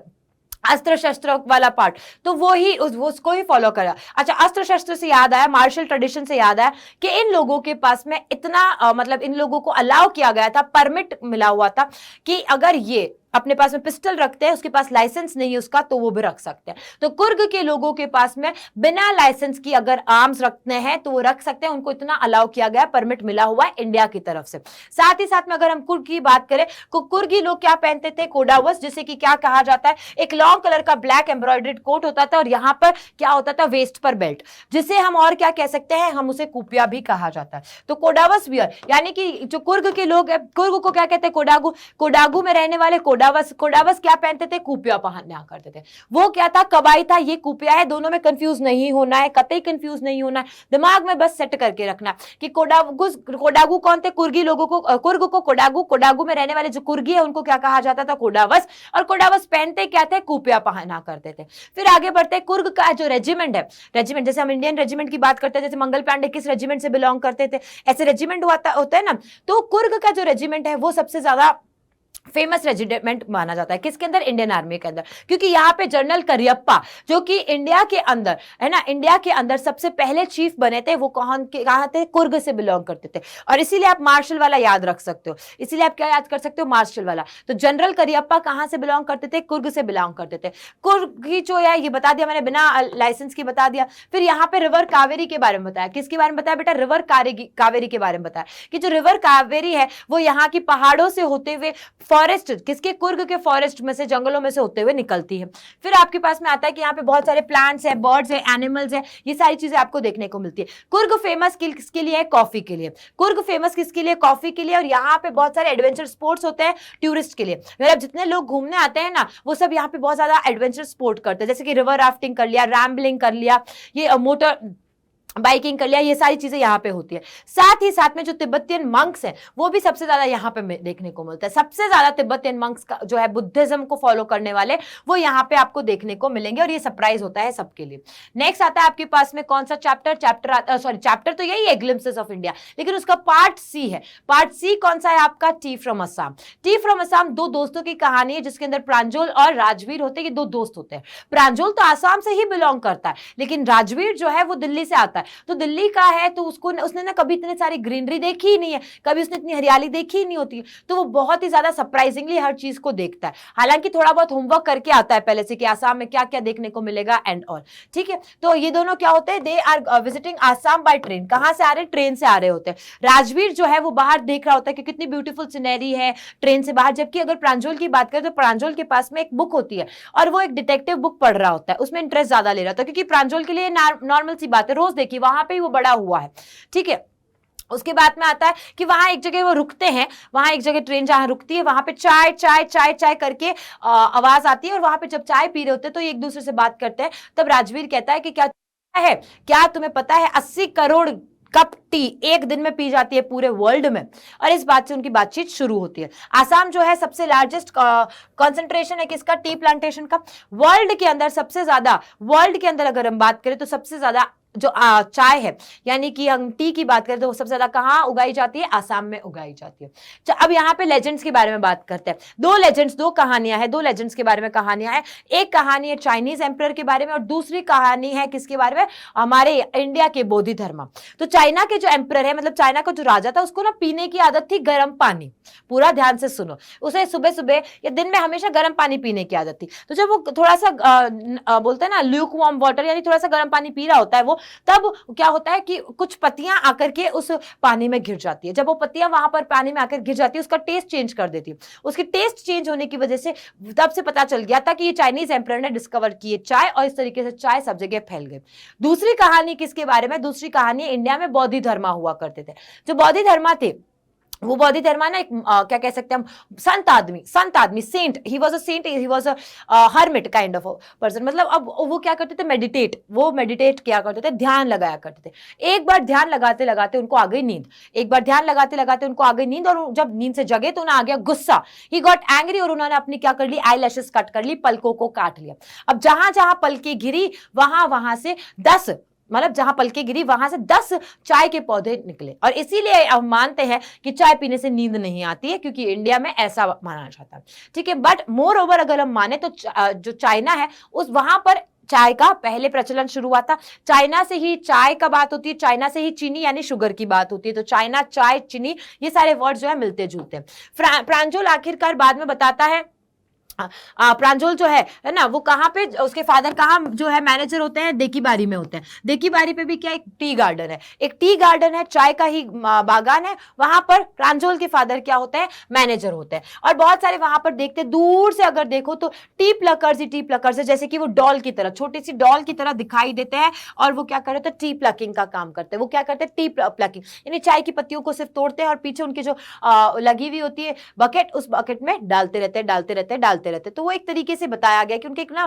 अस्त्र शस्त्र वाला पार्ट, तो वो ही उसको ही फॉलो करा। अच्छा, अस्त्र शस्त्र से याद आया, मार्शल ट्रेडिशन से याद आया कि इन लोगों के पास में इतना मतलब इन लोगों को अलाउ किया गया था, परमिट मिला हुआ था कि अगर ये अपने पास में पिस्टल रखते हैं, उसके पास लाइसेंस नहीं है उसका, तो वो भी रख सकते हैं। तो कुर्ग के लोगों के पास में बिना लाइसेंस की अगर आर्म्स रखने हैं तो वो रख सकते हैं, उनको इतना अलाउ किया गया, परमिट मिला हुआ है इंडिया की तरफ से। साथ ही साथ में अगर हम कुर्ग की बात करें तो कुर्गी लोग क्या पहनते थे, कोडावस, जिसे कि क्या कहा जाता है, एक लॉन्ग कलर का ब्लैक एम्ब्रॉयडर्ड कोट होता था और यहाँ पर क्या होता था, वेस्ट पर बेल्ट, जिसे हम और क्या कह सकते हैं, हम उसे कुपिया भी कहा जाता है। तो कोडावस वियर, यानी कि जो कुर्ग के लोग है, कुर्ग को क्या कहते हैं, कोडागु। कोडागु में रहने वाले कोडावस क्या पहनते थे, कुपिया पहनना करते थे। वो क्या था, कबाई था, ये कुपिया है। दोनों में कंफ्यूज नहीं होना है, कतई कंफ्यूज नहीं होना है, दिमाग में बस सेट करके रखना कि कोडागु कौन थे, कुर्गी लोगों को, कुर्ग को कोडागु, कोडागु में रहने वाले जो कुर्गी है उनको क्या कहा जाता था, कोडावस। और कोडावस पहनते क्या थे, कुपिया पहना करते थे। फिर आगे बढ़ते, कुर्ग का जो रेजिमेंट है, रेजिमेंट जैसे हम इंडियन रेजिमेंट की बात करते हैं, जैसे मंगल पांडे किस रेजिमेंट से बिलोंग करते थे, ऐसे रेजिमेंट होता है ना। तो कुर्ग का जो रेजिमेंट है वो सबसे ज्यादा फेमस रेजिमेंट माना जाता है, किसके अंदर, इंडियन आर्मी के अंदर, क्योंकि यहाँ पे जनरल करियप्पा जो कि इंडिया के अंदर है ना, इंडिया के अंदर सबसे पहले चीफ बने थे, वो कहाँ थे, कुर्ग से बिलोंग करते थे। और इसीलिए आप मार्शल वाला याद रख सकते हो, इसीलिए आप क्या याद कर सकते हो, मार्शल वाला। तो जनरल करियप्पा कहाँ से बिलोंग करते थे, कुर्ग से बिलोंग करते थे। कुर्ग की जो है ये बता दिया मैंने, बिना लाइसेंस की बता दिया। फिर यहाँ पे रिवर कावेरी के बारे में बताया, किसके बारे में बताया बेटा, रिवर कावेरी के बारे में बताया कि जो रिवर कावेरी है वो यहाँ की पहाड़ों से होते हुए फॉरेस्ट, किसके, कुर्ग के फॉरेस्ट में से, जंगलों में से होते हुए निकलती है। फिर आपके पास में आता है कि यहाँ पे बहुत सारे प्लांट्स है, बर्ड्स है, एनिमल्स है, ये सारी चीजें आपको देखने को मिलती है। कुर्ग फेमस किसके लिए है, कॉफी के लिए। कुर्ग फेमस किसके लिए, कॉफी के लिए। और यहाँ पे बहुत सारे एडवेंचर स्पोर्ट्स होते हैं टूरिस्ट के लिए, मतलब जितने लोग घूमने आते हैं ना वो सब यहाँ पे बहुत ज्यादा एडवेंचर स्पोर्ट करते हैं, जैसे कि रिवर राफ्टिंग कर लिया, रैम्बलिंग कर लिया, ये मोटर बाइकिंग कर लिया, ये सारी चीजें यहाँ पे होती है। साथ ही साथ में जो तिब्बतियन मंक्स हैं वो भी सबसे ज्यादा यहाँ पे देखने को मिलता है। सबसे ज्यादा तिब्बतियन मंक्स का जो है बुद्धिज्म को फॉलो करने वाले वो यहाँ पे आपको देखने को मिलेंगे, और ये सरप्राइज होता है सबके लिए। नेक्स्ट आता है आपके पास में कौन सा चैप्टर, चैप्टर तो यही है, ग्लिम्पसेस ऑफ इंडिया, लेकिन उसका पार्ट सी है। पार्ट सी कौन सा है आपका, T from Assam. T from Assam दो दोस्तों की कहानी है जिसके अंदर प्रांजल और राजवीर होते हैं, ये दो दोस्त होते हैं। प्रांजल तो आसाम से ही बिलोंग करता है, लेकिन राजवीर जो है वो दिल्ली से आता है। तो दिल्ली का है तो उसने ना कभी इतने सारी ग्रीनरी देखी ही नहीं है, कभी उसने इतनी हरियाली देखी ही नहीं होती, तो वो बहुत ही ज्यादा सरप्राइजिंगली हर चीज को देखता है। हालांकि थोड़ा बहुत होमवर्क करके आता है पहले से कि आसाम में क्या क्या देखने को मिलेगा एंड ऑल, ठीक है। तो ये दोनों क्या होते हैं, they are visiting Assam by train. कहां से आ रहे हैं, ट्रेन से आ रहे होते हैं। राजवीर जो है वो बाहर देख रहा होता है कि कितनी ब्यूटीफुल सिनेरी है ट्रेन से बाहर, जबकि अगर प्रांजल की बात करें तो प्रांजल के पास में एक बुक होती है और वो एक डिटेक्टिव बुक पढ़ रहा होता है, उसमें इंटरेस्ट ज्यादा ले रहा था, क्योंकि प्रांजल के लिए नॉर्मल सी बात है, रोज देखी, वहां पे ही वो बड़ा हुआ है, ठीक है। उसके बाद में आता है कि वहां एक जगह वो रुकते हैं, वहां एक जगह ट्रेन जहां रुकती है वहां पे चाय चाय चाय चाय करके आवाज आती है, और वहां पे जब चाय पी रहे होते हैं तो एक दूसरे से बात करते हैं। तब राजवीर कहता है कि क्या है, क्या तुम्हें पता है 80 करोड़ कप टी एक दिन में पी जाती है पूरे वर्ल्ड में, और इस बात से उनकी बातचीत शुरू होती है। आसाम जो है सबसे लार्जेस्ट कंसंट्रेशन है किसका, टी प्लांटेशन का। वर्ल्ड के अंदर सबसे ज्यादा, वर्ल्ड के अंदर अगर हम बात करें तो सबसे ज्यादा जो चाय है यानी कि हम टी की बात करें तो वो सबसे ज्यादा कहाँ उगाई जाती है, आसाम में उगाई जाती है। अब यहाँ पे लेजेंड्स के बारे में बात करते हैं। दो लेजेंड्स, दो कहानियां हैं, दो लेजेंड्स के बारे में कहानियां हैं। एक कहानी है चाइनीज एम्परर के बारे में और दूसरी कहानी है किसके बारे में, हमारे इंडिया के बोधि धर्मा। तो चाइना के जो एम्परर है, मतलब चाइना का जो राजा था, उसको ना पीने की आदत थी गर्म पानी। पूरा ध्यान से सुनो, उसे सुबह सुबह या दिन में हमेशा गर्म पानी पीने की आदत थी। तो जब वो थोड़ा सा बोलते हैं ना ल्यूक वार्म वाटर, यानी थोड़ा सा गर्म पानी पी रहा होता है वो, तब क्या होता है कि कुछ पत्तियां आकर के उस पानी में गिर जाती है। जब वो पत्तियां वहां पर पानी में आकर गिर जाती है, उसका टेस्ट चेंज कर देती है। उसकी टेस्ट चेंज होने की वजह से तब से पता चल गया था कि ये चाइनीज एम्परर ने डिस्कवर की है चाय, और इस तरीके से चाय सब जगह फैल गई। दूसरी कहानी किसके बारे में, दूसरी कहानी इंडिया में बोधि धर्मा हुआ करते थे। जो बोधि धर्मा थे, वो बोधि धर्मा ना एक क्या कह सकते हैं हम, संत आदमी, saint, he was a saint, he was a hermit kind of person. मतलब अब वो क्या करते थे, मेडिटेट किया करते थे, ध्यान लगाया करते थे। एक बार ध्यान लगाते लगाते उनको आ गई नींद, और जब नींद से जगे तो उन्हें आ गया गुस्सा, ही गॉट एंग्री, और उन्होंने अपनी क्या कर ली, आई लैशेस कट कर ली, पलकों को काट लिया। अब जहां जहां पलकें गिरी वहां से 10, मतलब जहां पलके गिरी वहां से 10 चाय के पौधे निकले। और इसीलिए हम मानते हैं कि चाय पीने से नींद नहीं आती है, क्योंकि इंडिया में ऐसा माना जाता है। ठीक है, बट मोर ओवर अगर हम माने तो जो चाइना है उस वहां पर चाय का पहले प्रचलन शुरू हुआ था। चाइना से ही चाय का बात होती है, चाइना से ही चीनी यानी शुगर की बात होती है। तो चाइना, चाय, चीनी, ये सारे वर्ड जो है मिलते जुलते हैं। प्रांजल आखिरकार बाद में बताता है, प्रांजल जो है ना, वो कहां पे, उसके फादर कहां जो है मैनेजर होते हैं, देकीबारी में होते हैं। देकीबारी पे भी क्या एक टी गार्डन है, चाय का ही बागान है, वहां पर प्रांजल के फादर क्या होते हैं, मैनेजर होते हैं। और बहुत सारे वहां पर देखते, दूर से अगर देखो तो टी प्लकर्स है, जैसे कि वो डॉल की तरह, छोटी सी डॉल की तरह दिखाई देते हैं, और वो क्या करते हैं, टी प्लकिंग का काम करते हैं। वो क्या करते हैं, टी प्लकिंग, यानी चाय की पत्तियों को सिर्फ तोड़ते हैं और पीछे उनकी जो लगी हुई होती है बकेट, उस बकेट में डालते रहते। तो वो एक तरीके से बताया गया कि उनके एक ना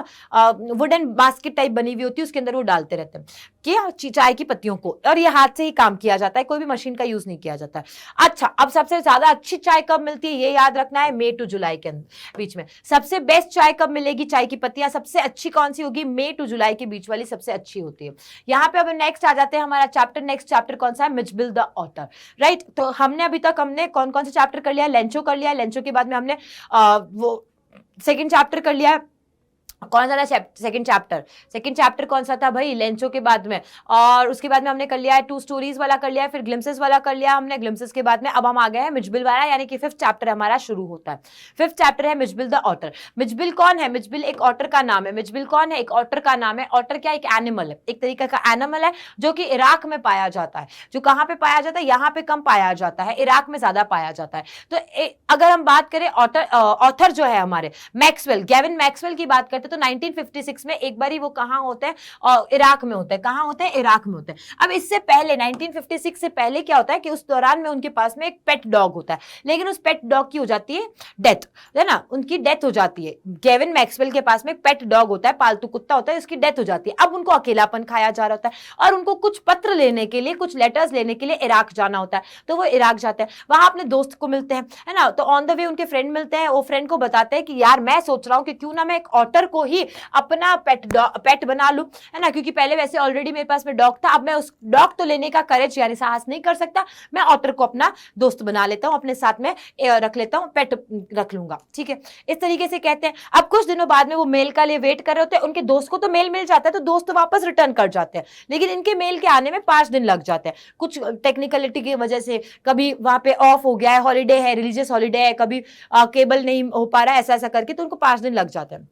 वुडन बास्केट टाइप बनी हुई होती है, उसके अंदर वो डालते रहते हैं क्या, चाय की पत्तियों को, और ये हाथ से ही काम किया जाता है, कोई भी मशीन का यूज नहीं किया जाता है। अच्छा, अब सबसे ज्यादा अच्छी चाय कब मिलती है, ये याद रखना है, मई टू जुलाई के बीच में। सबसे बेस्ट चाय कब मिलेगी, चाय की पत्तियां सबसे अच्छी कौन सी होगी, मई टू जुलाई के बीच वाली सबसे अच्छी होती है। यहाँ पे अब नेक्स्ट आ जाते हैं हमारा चैप्टर, नेक्स्ट चैप्टर कौन सा है, मिचबिल द ऑटर, राइट। तो हमने अभी तक कौन कौन से चैप्टर कर लिया, लेंचो कर लिया, लेंचो के बाद में हमने वो सेकंड चैप्टर कर लिया। कौन सा था सेकंड चैप्टर कौन सा था भाई, लेंचो के बाद में, और उसके बाद में हमने कर लिया है टू स्टोरीज वाला कर लिया है, फिर ग्लिम्सेस वाला कर लिया हमने, ग्लिम्सेस के बाद में अब हम आ गए हैं मिचबिल वाला, यानी कि 5th चैप्टर हमारा शुरू होता है। 5th चैप्टर है मिचबिल द ऑटर। मिचबिल कौन है, मिचबिल एक ऑटर का नाम है। मिचबिल कौन है, एक ऑटर का नाम है। ऑटर क्या, एक एनिमल है, एक तरीका का एनिमल है जो कि इराक में पाया जाता है। जो कहां पे पाया जाता है, यहाँ पे कम पाया जाता है, इराक में ज्यादा पाया जाता है। तो अगर हम बात करें ऑथर जो है हमारे मैक्सवेल, गेविन मैक्सवेल की बात करते तो 1956 में एक बार ही वो कहां होते हैं, और इराक में होते हैं। कहां होते हैं, इराक में होते हैं। अब इससे पहले 1956 से पहले क्या होता है कि उस दौरान में उनके पास में एक पेट डॉग होता है, लेकिन उस पेट डॉग की हो जाती है डेथ, है ना, उनकी डेथ हो जाती है। गेविन मैक्सवेल के पास में पेट डॉग होता है, पालतू कुत्ता होता है, उसकी डेथ हो जाती है। अब उनको अकेलापन खाया जा रहा होता है और उनको कुछ पत्र लेने के लिए, कुछ लेटर्स लेने के लिए इराक जाना होता है। तो वो इराक जाते हैं, वहां अपने दोस्त को मिलते हैं, है ना। तो ऑन द वे उनके फ्रेंड मिलते हैं, वो फ्रेंड को बताते हैं कि यार मैं सोच रहा हूं कि क्यों ना मैं एक ऑटर को ही अपना पेट बना लूं, है ना, क्योंकि पहले वैसे ऑलरेडी मेरे पास में डॉग था, अब मैं उस डॉग तो लेने का करेज यानी साहस नहीं कर सकता, मैं ऑटर को अपना दोस्त बना लेता हूं, अपने साथ में रख लेता हूं, पेट रख लूंगा, ठीक है, इस तरीके से कहते हैं। अब कुछ दिनों बाद में वो मेल का लिए वेट कर रहे होते हैं, उनके दोस्त को तो मेल मिल जाता है, तो दोस्त वापस रिटर्न कर जाते हैं, लेकिन इनके मेल के आने में 5 दिन लग जाते हैं, कुछ टेक्निकलिटी की वजह से। कभी वहां पे ऑफ हो गया है, हॉलीडे है, रिलीजियस हॉलीडे है, कभी केबल नहीं हो पा रहा है, ऐसा करके, तो उनको 5 दिन लग जाते हैं।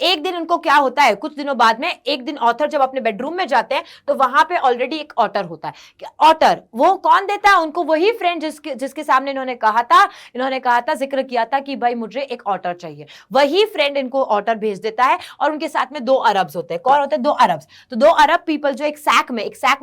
एक दिन उनको क्या होता है, कुछ दिनों बाद में एक दिन ऑथर जब अपने बेडरूम में जाते हैं तो वहां पे ऑलरेडी एक ऑटर होता है। ऑटर वो कौन देता है उनको, वही फ्रेंड जिसके सामने इन्होंने कहा था, जिक्र किया था कि भाई मुझे एक ऑटर चाहिए, वही फ्रेंड इनको ऑटर भेज देता है। और उनके साथ में 2 अरब्स होते हैं। कौन होते हैं, 2 अरब्स। तो 2 अरब पीपल जो एक सैक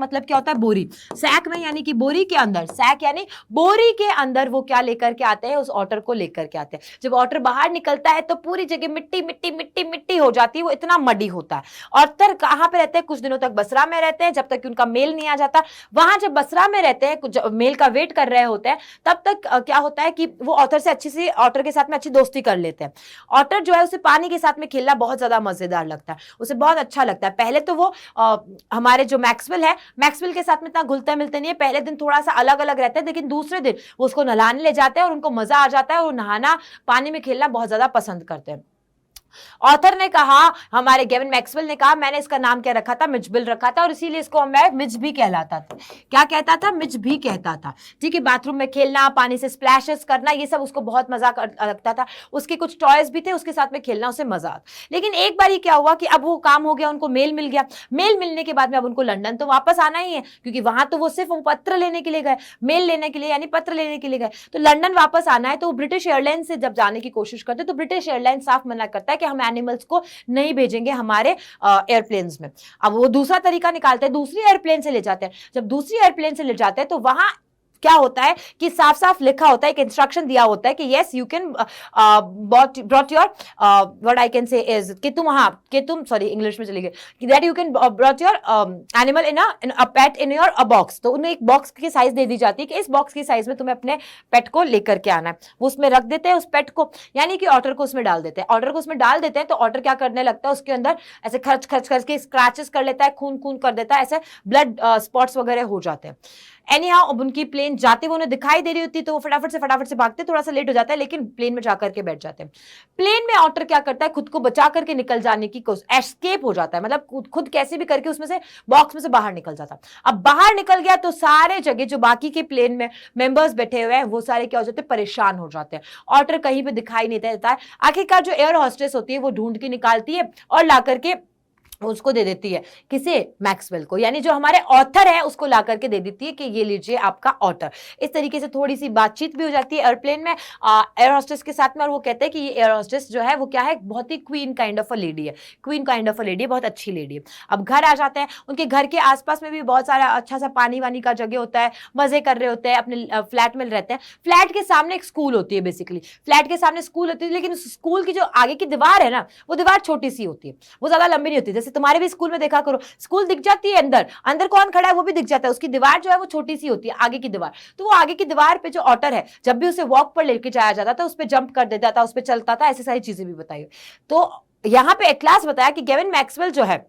मतलब क्या होता है, बोरी, सैक में यानी कि बोरी के अंदर, सैक यानी बोरी के अंदर वो क्या लेकर के आते हैं, उस ऑटर को लेकर के आते हैं। जब ऑटर बाहर निकलता है तो पूरी जगह मिट्टी मिट्टी मिट्टी मिट्टी मिट्टी हो जाती है, वो इतना मडी होता है। ऑथर कहाँ पे रहते हैं? कुछ दिनों तक बसरा में रहते हैं, जब तक कि उनका मेल नहीं आ जाता। वहां जब बसरा में रहते हैं, कुछ मेल का वेट कर रहे होते हैं, तब तक क्या होता है कि वो ऑथर से अच्छी सी ऑथर के साथ में अच्छी दोस्ती कर लेते हैं। ऑटर जो है उसे पानी के साथ में खेलना बहुत ज्यादा मजेदार लगता है, उसे बहुत अच्छा लगता है। पहले तो वो हमारे जो मैक्सवेल है, मैक्सवेल के साथ में इतना घुलते मिलते नहीं है, पहले दिन थोड़ा सा अलग अलग रहते हैं, लेकिन दूसरे दिन वो उसको नहलाने ले जाते हैं और उनको मजा आ जाता है, और नहाना पानी में खेलना बहुत ज्यादा पसंद करते हैं। ऑथर ने कहा, हमारे गेविन मैक्सवेल ने कहा, मैंने इसका नाम क्या रखा था? मिचबिल रखा था, और इसीलिए इसको मैं मिच भी कहलाता था। क्या कहता था? मिच भी कहता था। ठीक है, बाथरूम में खेलना, पानी से स्प्लैशेस करना, ये सब उसको बहुत मजा लगता था। उसके कुछ टॉयज भी थे, उसके साथ में खेलना उसे मजा आता। लेकिन एक बार क्या हुआ कि अब वो काम हो गया, उनको मेल मिल गया। मेल मिलने के बाद में अब उनको लंदन तो वापस आना ही है, क्योंकि वहां तो वो सिर्फ पत्र लेने के लिए गए, मेल लेने के लिए यानी पत्र लेने के लिए गए, तो लंदन वापस आना है। तो ब्रिटिश एयरलाइंस से जब जाने की कोशिश करते, तो ब्रिटिश एयरलाइंस साफ मना करता है कि हम एनिमल्स को नहीं भेजेंगे हमारे एयरप्लेन्स में। अब वो दूसरा तरीका निकालते हैं, दूसरी एयरप्लेन से ले जाते हैं। जब दूसरी एयरप्लेन से ले जाते हैं, तो वहां क्या होता है कि साफ साफ लिखा होता है, एक इंस्ट्रक्शन दिया होता है कि yes you can brought your what I can say is कि तुम, हाँ कि तुम, सॉरी इंग्लिश में चली गई, कि that you can brought your animal in a pet in your a box. तो उन्हें एक बॉक्स की साइज दे दी जाती है कि इस बॉक्स की साइज में तुम्हें अपने पेट को लेकर के आना है। वो उसमें रख देते हैं उस पेट को, यानी कि ऑटर को उसमें डाल देते हैं। ऑटर को उसमें डाल देते हैं तो ऑटर क्या करने लगता है, उसके अंदर ऐसे खर्च खर्च करके स्क्रैचेस कर लेता है, खून खून कर देता है, ऐसे ब्लड स्पॉट्स वगैरह हो जाते हैं। एनी हाउ, अब उनकी प्लेन जाते हुए उन्हें दिखाई दे रही होती है, तो वो फटाफट से भागते, थोड़ा सा लेट हो जाता है, लेकिन प्लेन में जाकर के बैठ जाते हैं। प्लेन में ऑटर क्या करता है, खुद को बचा करके निकल जाने की कोशिश, एस्केप हो जाता है, मतलब खुद कैसे भी करके उसमें से बॉक्स में से बाहर निकल जाता है। अब बाहर निकल गया तो सारे जगह जो बाकी के प्लेन में मेंबर्स बैठे हुए हैं, वो सारे क्या हो जाते हैं, परेशान हो जाते हैं। ऑटर कहीं पे दिखाई नहीं देता है। आखिरकार जो एयर हॉस्टेस होती है वो ढूंढ के निकालती है और ला करके उसको दे देती है, किसे? मैक्सवेल को, यानी जो हमारे ऑथर है उसको ला करके दे देती है कि ये लीजिए आपका ऑथर। इस तरीके से थोड़ी सी बातचीत भी हो जाती है एयरप्लेन में एयर हॉस्टेस के साथ में, और वो कहते हैं कि ये एयर हॉस्टेस जो है वो क्या है, बहुत ही queen kind of a lady है, queen kind of a lady है, बहुत अच्छी लेडी है। अब घर आ जाते हैं, उनके घर के आसपास में भी बहुत सारा अच्छा सा पानी वानी का जगह होता है, मजे कर रहे होते हैं, अपने फ्लैट में रहते हैं। फ्लैट के सामने एक स्कूल होती है, बेसिकली फ्लैट के सामने स्कूल होती है, लेकिन उस स्कूल की जो आगे की दीवार है ना, वो दीवार छोटी सी होती है, वो ज्यादा लंबी नहीं होती। जैसे तुम्हारे भी स्कूल में देखा करो, स्कूल दिख जाती है, अंदर अंदर कौन खड़ा है वो भी दिख जाता है, उसकी दीवार जो है वो छोटी सी होती है, आगे की दीवार। तो वो आगे की दीवार पे जो ऑटर है, जब भी उसे वॉक पर लेके जाया जाता था, उस पर जंप कर देता था, उस पर चलता था, ऐसी सारी चीजें भी बताई। तो यहां पे एटलास बताया कि गेविन मैक्सवेल जो है,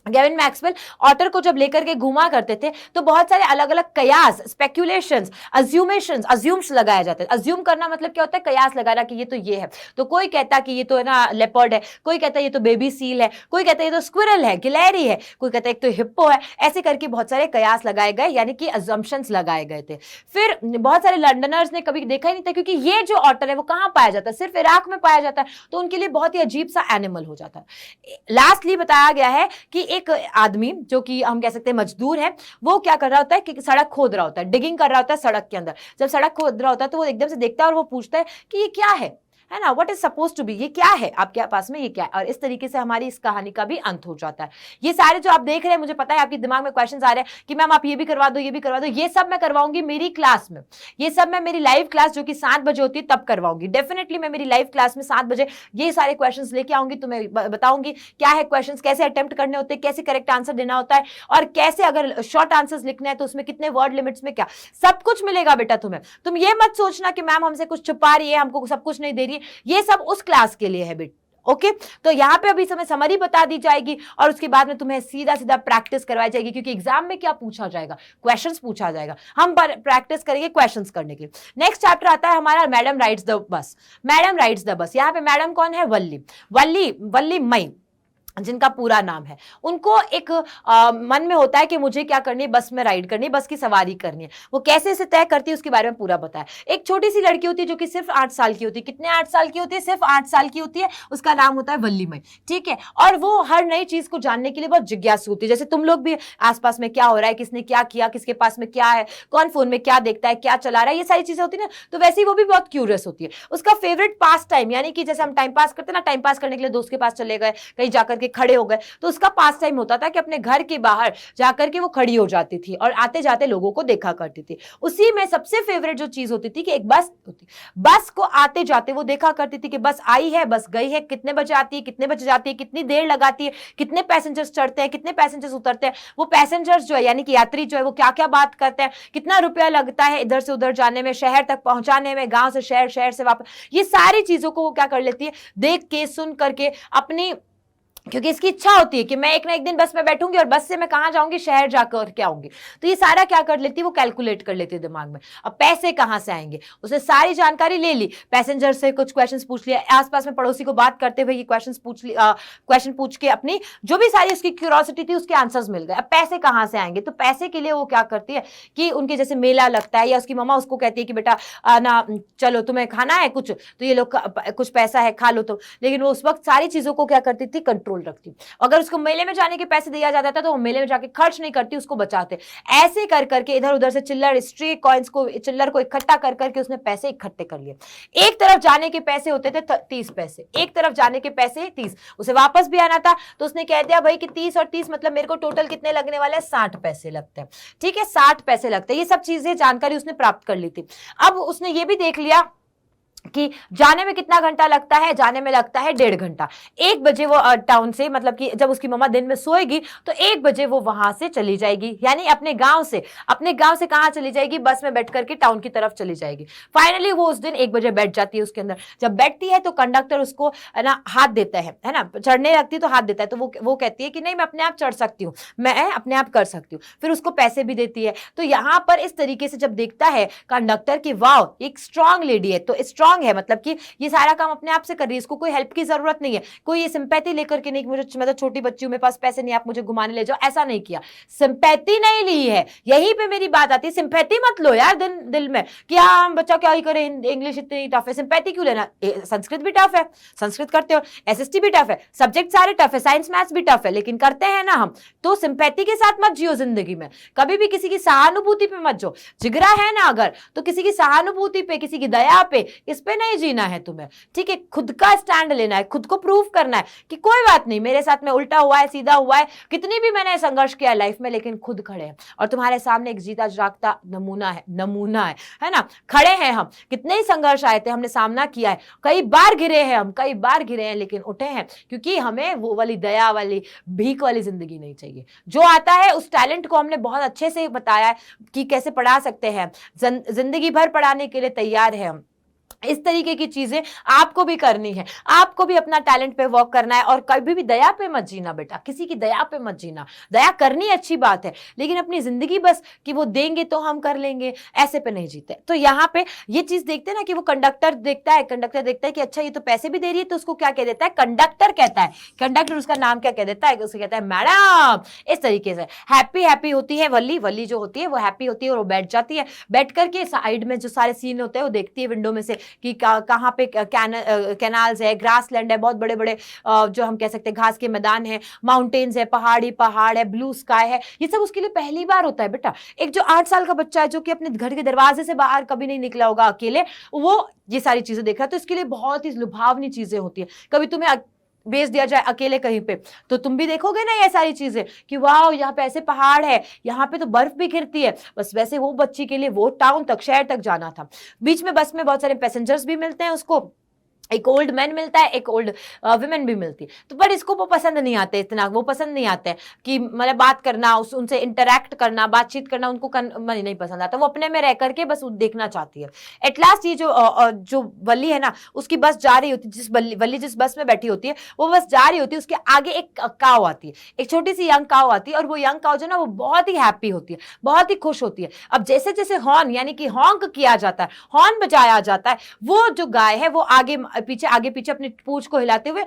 गेविन मैक्सवेल ऑटर को जब लेकर के घुमा करते थे, तो बहुत सारे अलग अलग कयास, स्पेक्यूलेशंस, अज्यूमेशंस, अज्यूम्स लगाए जाते हैं। अज्यूम करना मतलब क्या होता है, कयास लगाना कि ये तो ये है, तो कोई कहता कि ये तो है ना लेपर्ड है, कोई कहता है ये तो बेबी सील है, कोई कहता है ये तो स्क्विरल है, गिलहरी है, कोई कहता है एक तो हिप्पो है। ऐसे करके बहुत सारे कयास लगाए गए, यानी कि अजम्पशंस लगाए गए थे। फिर बहुत सारे लंडनर्स ने कभी देखा ही नहीं था, क्योंकि ये जो ऑटर है वो कहां पाया जाता है, सिर्फ इराक में पाया जाता है, तो उनके लिए बहुत ही अजीब सा एनिमल हो जाता है। लास्टली बताया गया है कि एक आदमी जो कि हम कह सकते हैं मजदूर है, वो क्या कर रहा होता है कि सड़क खोद रहा होता है, डिगिंग कर रहा होता है सड़क के अंदर। जब सड़क खोद रहा होता है तो वो एकदम से देखता है और वो पूछता है कि ये क्या है ना, what is suppose to be, ये क्या है आपके पास में, ये क्या है। और इस तरीके से हमारी इस कहानी का भी अंत हो जाता है। ये सारे जो आप देख रहे हैं, मुझे पता है आपके दिमाग में क्वेश्चंस आ रहे हैं कि मैम आप ये भी करवा दो, ये भी करवा दो, ये सब मैं करवाऊंगी मेरी क्लास में, ये सब मैं मेरी लाइव क्लास जो कि 7 बजे होती है तब करवाऊंगी। डेफिनेटली मैं मेरी लाइव क्लास में 7 बजे ये सारे क्वेश्चंस लेके आऊंगी, तुम्हें बताऊंगी क्या है क्वेश्चंस, कैसे अटेम्प्ट करने होते हैं, कैसे करेक्ट आंसर देना होता है, और कैसे अगर शॉर्ट आंसर्स लिखने हैं तो उसमें कितने वर्ड लिमिट्स में क्या, सब कुछ मिलेगा बेटा तुम्हें। तुम ये मत सोचना कि मैम हमसे कुछ छुपा रही है, हमको सब कुछ नहीं दे रही है, ये सब उस क्लास के लिए है बेटा। ओके, तो यहां पे अभी समय समरी बता दी जाएगी और उसके बाद में तुम्हें सीधा सीधा प्रैक्टिस करवाई जाएगी, क्योंकि एग्जाम में क्या पूछा जाएगा, क्वेश्चंस पूछा जाएगा, हम प्रैक्टिस करेंगे क्वेश्चंस करने के लिए। नेक्स्ट चैप्टर आता है हमारा madam rides the bus. Madam rides the bus, यहां पे मैडम कौन है, वल्ली, वल्ली वल्ली मई जिनका पूरा नाम है। उनको एक मन में होता है कि मुझे क्या करनी है, बस में राइड करनी है, बस की सवारी करनी है। वो कैसे इसे तय करती है उसके बारे में पूरा बताया। एक छोटी सी लड़की होती है जो कि सिर्फ 8 साल की होती है। कितने 8 साल की होती है, सिर्फ 8 साल की होती है। उसका नाम होता है वल्लीमई, ठीक है। और वो हर नई चीज को जानने के लिए बहुत जिज्ञासु होती है। जैसे तुम लोग भी आसपास में क्या हो रहा है, किसने क्या किया, किसके पास में क्या है, कौन फोन में क्या देखता है, क्या चला रहा है, ये सारी चीजें होती है ना, तो वैसे ही वो भी बहुत क्यूरियस होती है। उसका फेवरेट पास टाइम, यानी कि जैसे हम टाइम पास करते हैं ना, टाइम पास करने के लिए दोस्त के पास चले गए, कहीं जाकर करके खड़े हो गए, तो उसका पास टाइम होता था कि अपने घर के बाहर जाकर के वो खड़ी हो जाती थी और आते जाते लोगों को देखा करती थी। उसी में सबसे फेवरेट जो चीज होती थी कि एक बस होती, बस को आते जाते वो देखा करती थी कि बस आई है, बस गई है, कितने बजे आती है, कितने बजे जाती है, कितनी देर लगाती है, कितने पैसेंजर्स चढ़ते हैं, कितने पैसेंजर्स उतरते हैं, वो पैसेंजर्स जो है यानी कि यात्री जो है वो क्या क्या बात करते हैं, कितना रुपया लगता है इधर से उधर जाने में, शहर तक पहुंचाने में, गांव से शहर, शहर से वापस, ये सारी चीजों को वो क्या कर लेती है, देख के सुन करके अपनी, क्योंकि इसकी इच्छा होती है कि मैं एक ना एक दिन बस में बैठूंगी और बस से मैं कहां जाऊंगी, शहर जाकर के आऊंगी। तो ये सारा क्या कर लेती है, वो कैलकुलेट कर लेती है दिमाग में। अब पैसे कहां से आएंगे, उसने सारी जानकारी ले ली, पैसेंजर से कुछ क्वेश्चंस पूछ लिया, आसपास में पड़ोसी को बात करते हुए ये क्वेश्चन पूछ के अपनी जो भी सारी उसकी क्यूरियोसिटी थी उसके आंसर्स मिल गए। अब पैसे कहां से आएंगे, तो पैसे के लिए वो क्या करती है कि उनके जैसे मेला लगता है या उसकी मम्मा उसको कहती है कि बेटा ना चलो तुम्हें खाना है कुछ, तो ये लोग कुछ पैसा है खा लो, तो लेकिन वो उस वक्त सारी चीजों को क्या करती थी, कंट्रोल रखती। अगर उसको मेले में जाने के पैसे दिया जाता था तो वो मेले में जाके खर्च नहीं करती, उसको बचाते। ऐसे कर करके इधर उधर से चिल्लर स्ट्री कॉइन्स को, चिल्लर को इकट्ठा कर करके उसने पैसे इकट्ठे कर लिए। एक तरफ जाने के पैसे होते थे 30 पैसे, एक तरफ जाने के पैसे 30, उसे वापस भी आना था तो उसने कह दिया भाई कि 30 और 30 मतलब मेरे को टोटल कितने लगने वाले हैं, 60 पैसे लगते हैं। ठीक है, 60 पैसे लगते हैं। ये सब चीजें जानकारी उसने प्राप्त कर ली थी। अब उसने ये भी देख लिया कि जाने में कितना घंटा लगता है, जाने में लगता है 1.5 घंटा। 1 बजे वो टाउन से, मतलब कि जब उसकी मम्मा दिन में सोएगी तो 1 बजे वो वहां से चली जाएगी, यानी अपने गांव से कहां चली जाएगी, बस में बैठ करके टाउन की तरफ चली जाएगी। फाइनली वो उस दिन 1 बजे बैठ जाती है उसके अंदर। जब बैठती है तो कंडक्टर उसको ना हाथ देता है ना, चढ़ने लगती है तो हाथ देता है, तो वो कहती है कि नहीं मैं अपने आप चढ़ सकती हूँ, मैं अपने आप कर सकती हूँ, फिर उसको पैसे भी देती है। तो यहां पर इस तरीके से जब देखता है कंडक्टर की वाह एक स्ट्रांग लेडी है, तो स्ट्रांग है मतलब कि ये सारा काम अपने आप से कर रही है, इसको कोई हेल्प की जरूरत नहीं है, कोई ये सिंपैथी लेकर के नहीं, मुझे मतलब छोटी बच्ची हूं, मेरे पास पैसे नहीं, आप मुझे घुमाने ले जाओ, ऐसा नहीं किया, सिंपैथी नहीं ली है। यहीं पे मेरी बात आती है, सिंपैथी मत लो यार दिल में कि हाँ हम बच्चा क्या ही करे, इंग्लिश इतनी टफ है, सिंपैथी क्यों लेना, संस्कृत भी टफ है, संस्कृत करते हो, एसएसटी भी टफ है, सब्जेक्ट सारे टफ है, साइंस मैथ्स भी टफ है, लेकिन करते हैं ना हम। तो सिंपैथी के साथ मत जियो जिंदगी में, कभी भी किसी की सहानुभूति पे मत जो, जिगरा है ना अगर तो किसी की सहानुभूति पे, किसी की दया पे, इस पे नहीं जीना है तुम्हें। ठीक है, खुद का स्टैंड लेना है, खुद को प्रूव करना है कि कोई बात नहीं, मेरे साथ में उल्टा हुआ है, सीधा हुआ है, कितनी भी मैंने संघर्ष किया लाइफ में, लेकिन खुद खड़े हैं और तुम्हारे सामने एक जीता जागता नमूना है ना, खड़े हैं हम। कितने ही संघर्ष आए थे, हमने सामना किया है, कई बार गिरे हैं, लेकिन उठे हैं, क्योंकि हमें वो वाली दया वाली भीख वाली जिंदगी नहीं चाहिए। जो आता है उस टैलेंट को हमने बहुत अच्छे से बताया है कि कैसे पढ़ा सकते हैं, जिंदगी भर पढ़ाने के लिए तैयार है हम। इस तरीके की चीजें आपको भी करनी है, आपको भी अपना टैलेंट पे वर्क करना है, और कभी भी दया पे मत जीना बेटा, किसी की दया पे मत जीना। दया करनी अच्छी बात है, लेकिन अपनी जिंदगी बस कि वो देंगे तो हम कर लेंगे, ऐसे पे नहीं जीते। तो यहाँ पे ये चीज देखते हैं ना कि वो कंडक्टर देखता है कि अच्छा ये तो पैसे भी दे रही है, तो उसको क्या कह देता है, कंडक्टर कहता है। कंडक्टर उसका नाम क्या कह देता है, उसको कहता है मैडम। इस तरीके से हैप्पी होती है वल्ली जो होती है वो हैप्पी होती है, और वो बैठ जाती है, बैठ करके साइड में जो सारे सीन होते हैं वो देखती है विंडो में से कि कहाँ पे कैनाल्स है, ग्रास लैंड है, बहुत बड़े बड़े जो हम कह सकते हैं घास के मैदान है, माउंटेन्स है, पहाड़ है, ब्लू स्काई है। ये सब उसके लिए पहली बार होता है बेटा। एक जो 8 साल का बच्चा है जो कि अपने घर के दरवाजे से बाहर कभी नहीं निकला होगा अकेले, वो ये सारी चीजें देख रहा है, तो इसके लिए बहुत ही लुभावनी चीजें होती है। कभी तुम्हें भेज दिया जाए अकेले कहीं पे, तो तुम भी देखोगे ना ये सारी चीजें कि वाह यहाँ पे ऐसे पहाड़ है, यहाँ पे तो बर्फ भी गिरती है। बस वैसे वो बच्ची के लिए वो टाउन तक, शहर तक जाना था। बीच में बस में बहुत सारे पैसेंजर्स भी मिलते हैं उसको, एक ओल्ड मैन मिलता है, एक ओल्ड वुमेन भी मिलती है। तो पर इसको वो पसंद नहीं आते, इतना वो पसंद नहीं आते कि मतलब बात करना, उनसे इंटरेक्ट करना, बातचीत करना उनको नहीं पसंद आता। वो अपने में रह करके बस देखना चाहती है। एट लास्ट ये जो वल्ली है ना, उसकी बस जा रही होती है, वल्ली जिस बस में बैठी होती है वो बस जा रही होती है, उसके आगे एक काव आती है, एक छोटी सी यंग काव आती है, और वो यंग काव जो ना वो बहुत ही हैप्पी होती है, बहुत ही खुश होती है। अब जैसे जैसे हॉर्न यानी कि हॉन्क किया जाता है, हॉर्न बजाया जाता है, वो जो गाय है वो आगे पीछे अपनी पूंछ को हिलाते हुए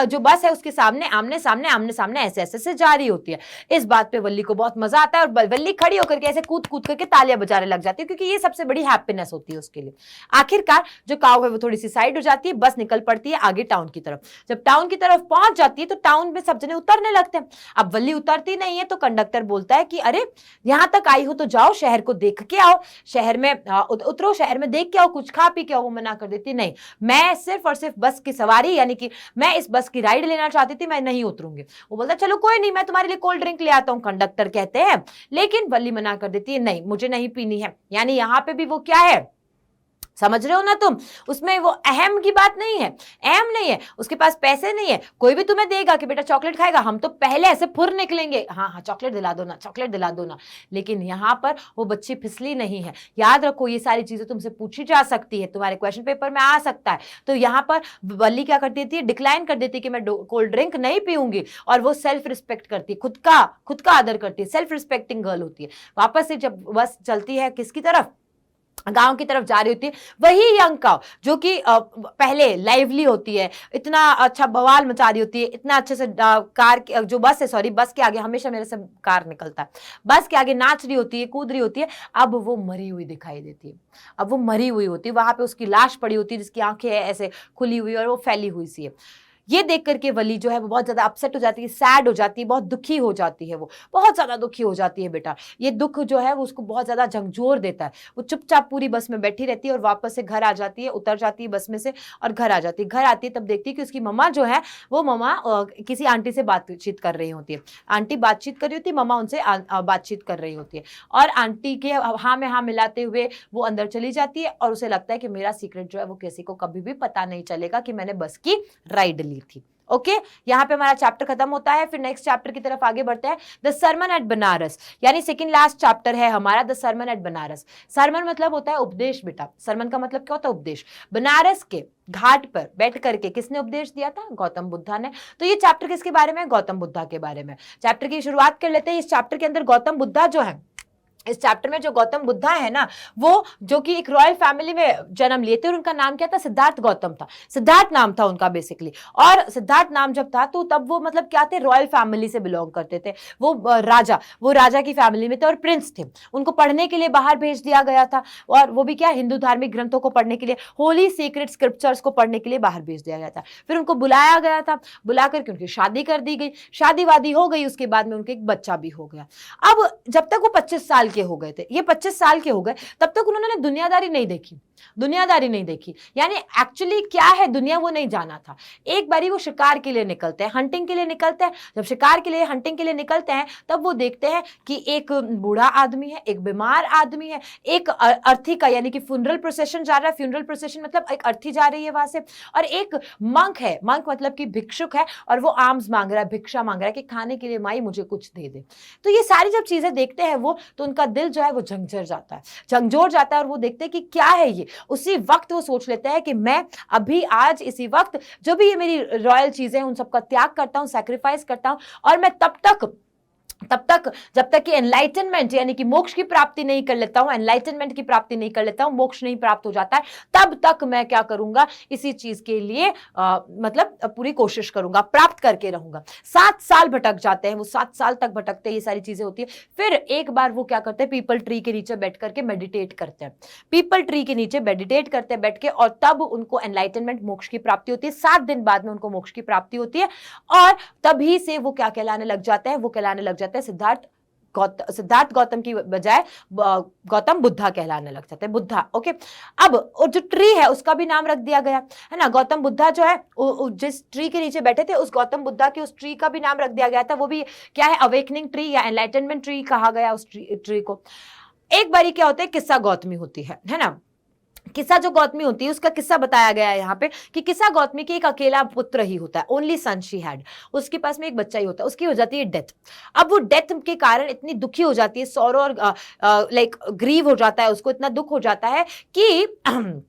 जो बस है उसके सामने आमने सामने ऐसे जा रही होती है। इस बात पे वल्ली को बहुत मजा आता है, और वल्ली खड़ी होकर के ऐसे कूद करके तालियां बजाने लग जाती है, क्योंकि ये सबसे बड़ी हैप्पीनेस होती है उसके लिए। आखिरकार जो काव है वो थोड़ी सी साइड हो जाती है, बस निकल पड़ती है आगे टाउन की तरफ। जब टाउन की तरफ पहुंच जाती है तो टाउन में सब जने उतरने लगते हैं। अब वल्ली उतरती नहीं है तो कंडक्टर बोलता है कि अरे यहां तक आई हो तो जाओ, शहर को देख के आओ, शहर में उतरो, शहर में देख के आओ, कुछ खा पी के आओ। वो मना कर देती, नहीं मैं सिर्फ और सिर्फ बस की सवारी यानी कि मैं इस बस की राइड लेना चाहती थी, मैं नहीं उतरूंगी। वो बोलता चलो कोई नहीं, मैं तुम्हारे लिए कोल्ड ड्रिंक ले आता हूँ, कंडक्टर कहते हैं। लेकिन वल्ली मना कर देती है, नहीं मुझे नहीं पीनी है। यानी यहाँ पे भी वो क्या है, समझ रहे हो ना तुम, उसमें वो अहम की बात नहीं है, अहम नहीं है, उसके पास पैसे नहीं है, कोई भी तुम्हें देगा कि बेटा चॉकलेट खाएगा, हम तो पहले ऐसे फुर निकलेंगे, हाँ हाँ चॉकलेट दिला दो ना, चॉकलेट दिला दो ना। लेकिन यहाँ पर वो बच्ची फिसली नहीं है। याद रखो ये सारी चीजें तुमसे पूछी जा सकती है, तुम्हारे क्वेश्चन पेपर में आ सकता है। तो यहाँ पर वल्ली क्या कर देती है, डिक्लाइन कर देती है कि मैं कोल्ड ड्रिंक नहीं पीऊंगी, और वो सेल्फ रिस्पेक्ट करती है, खुद का आदर करती है, सेल्फ रिस्पेक्टिंग गर्ल होती है। वापस से जब बस चलती है किसकी तरफ, गांव की तरफ जा रही होती है, वही यंग काऊ जो कि पहले लाइवली होती है, इतना अच्छा बवाल मचा रही होती है, इतना अच्छे से कार जो बस है, सॉरी बस के आगे हमेशा मेरे से कार निकलता है, बस के आगे नाच रही होती है, कूद रही होती है। अब वो मरी हुई दिखाई देती है, अब वो मरी हुई होती है, वहां पे उसकी लाश पड़ी होती है जिसकी आंखें ऐसे खुली हुई और वो फैली हुई सी है। ये देख करके वली जो है वो बहुत ज्यादा अपसेट हो जाती है, सैड हो जाती है, बहुत दुखी हो जाती है, वो बहुत ज्यादा दुखी हो जाती है बेटा। ये दुख जो है वो उसको बहुत ज्यादा झकझोर देता है। वो चुपचाप पूरी बस में बैठी रहती है और वापस से घर आ जाती है, उतर जाती है बस में से और घर आ जाती है। घर आती है तब देखती है कि उसकी मम्मा जो है वो मम्मा किसी आंटी से बातचीत कर रही होती है। आंटी बातचीत कर रही होती है, मम्मा उनसे बातचीत कर रही होती है, और आंटी के हाँ में हाँ मिलाते हुए वो अंदर चली जाती है और उसे लगता है कि मेरा सीक्रेट जो है वो किसी को कभी भी पता नहीं चलेगा कि मैंने बस की राइड ली थी। ओके यहाँ पे हमारा चैप्टर खत्म होता है। फिर नेक्स्ट चैप्टर की तरफ आगे बढ़ते हैं, द सरमन एट बनारस, यानी सेकंड लास्ट चैप्टर है हमारा द सरमन एट बनारस। सरमन मतलब होता है उपदेश बेटा, सरमन का मतलब क्या होता है, उपदेश। बनारस के घाट पर बैठ करके किसने उपदेश दिया था, गौतम बुद्धा ने। तो ये चैप्टर किसके बारे में, गौतम बुद्धा के बारे में। चैप्टर की शुरुआत कर लेते हैं। इस चैप्टर के अंदर गौतम बुद्धा जो है, इस चैप्टर में जो गौतम बुद्धा है ना, वो जो कि एक रॉयल फैमिली में जन्म लिए थे और उनका नाम क्या था, सिद्धार्थ गौतम था। सिद्धार्थ नाम था उनका बेसिकली, और सिद्धार्थ नाम जब था तो तब वो मतलब क्या थे, रॉयल फैमिली से बिलोंग करते थे। वो राजा की फैमिली में थे और प्रिंस थे। उनको पढ़ने के लिए बाहर भेज दिया गया था, और वो भी क्या, हिंदू धार्मिक ग्रंथों को पढ़ने के लिए, होली सीक्रेट स्क्रिप्चर्स को पढ़ने के लिए बाहर भेज दिया गया था। फिर उनको बुलाया गया था, बुला करके उनकी शादी कर दी गई, शादी वादी हो गई, उसके बाद में उनके एक बच्चा भी हो गया। अब जब तक वो 25 साल के हो गए थे, ये 25 साल के हो गए, तब तक उन्होंने दुनियादारी नहीं देखी, दुनियादारी नहीं देखी, यानी एक्चुअली क्या है दुनिया वो नहीं जाना था। एक बारी वो शिकार के लिए निकलते हैं, हंटिंग के लिए निकलते हैं। जब शिकार के लिए, हंटिंग के लिए निकलते हैं, तब वो देखते हैं कि एक बूढ़ा आदमी है, एक बीमार आदमी है, एक अर्थी का यानी कि फ्यूनरल प्रोसेशन जा रहा है, फ्यूनरल प्रोसेशन मतलब एक अर्थी जा रही है वहां से, और एक मंक है, मंक मतलब कि भिक्षुक है, और वो आर्म्स मांग रहा है, भिक्षा मांग रहा है कि खाने के लिए माई मुझे कुछ दे दे। तो ये सारी जब चीजें देखते हैं वो, तो उनका दिल जो है वो झंझर जाता है, झंझोर जाता है, और वो देखते हैं कि क्या है ये। उसी वक्त वो सोच लेते हैं कि मैं अभी आज इसी वक्त जो भी ये मेरी रॉयल चीजें हैं उन सबका त्याग करता हूं, सैक्रिफाइस करता हूं, और मैं तब तक जब तक कि एनलाइटनमेंट यानी कि मोक्ष की प्राप्ति नहीं कर लेता हूं, एनलाइटनमेंट की प्राप्ति नहीं कर लेता हूं, मोक्ष नहीं प्राप्त हो जाता है, तब तक मैं क्या करूंगा, इसी चीज के लिए मतलब पूरी कोशिश करूंगा, प्राप्त करके रहूंगा। 7 साल भटक जाते हैं वो, 7 साल तक भटकते हैं, ये सारी चीजें होती है। फिर एक बार वो क्या करते हैं, पीपल ट्री के नीचे बैठ करके मेडिटेट करते हैं, पीपल ट्री के नीचे मेडिटेट करते हैं बैठ के, और तब उनको एनलाइटनमेंट, मोक्ष की प्राप्ति होती है। 7 दिन बाद में उनको मोक्ष की प्राप्ति होती है, और तभी से वो क्या कहलाने लग जाते हैं, वो कहलाने लग जाते हैं सिद्धार्थ गौतम की बजाय गौतम बुद्धा कहलाने लग जाते हैं, बुद्धा। ओके, अब जो ट्री है उसका भी नाम रख दिया गया है ना, गौतम बुद्धा जो है जिस ट्री के नीचे बैठे थे उस गौतम बुद्धा के उस ट्री का भी नाम रख दिया गया था, वो भी क्या है, अवेकनिंग ट्री या एनलाइटनमेंट ट्री कहा गया उस ट्री को। एक बारी क्या होता है, किस्सा गौतमी होती है ना, किस्सा जो गौतमी होती है उसका किस्सा बताया गया है यहाँ पे कि किस्सा गौतमी की एक अकेला पुत्र ही होता है, ओनली सन शी हैड, उसके पास में एक बच्चा ही होता है, उसकी हो जाती है डेथ। अब वो डेथ के कारण इतनी दुखी हो जाती है, सौरो और लाइक ग्रीव हो जाता है, उसको इतना दुख हो जाता है कि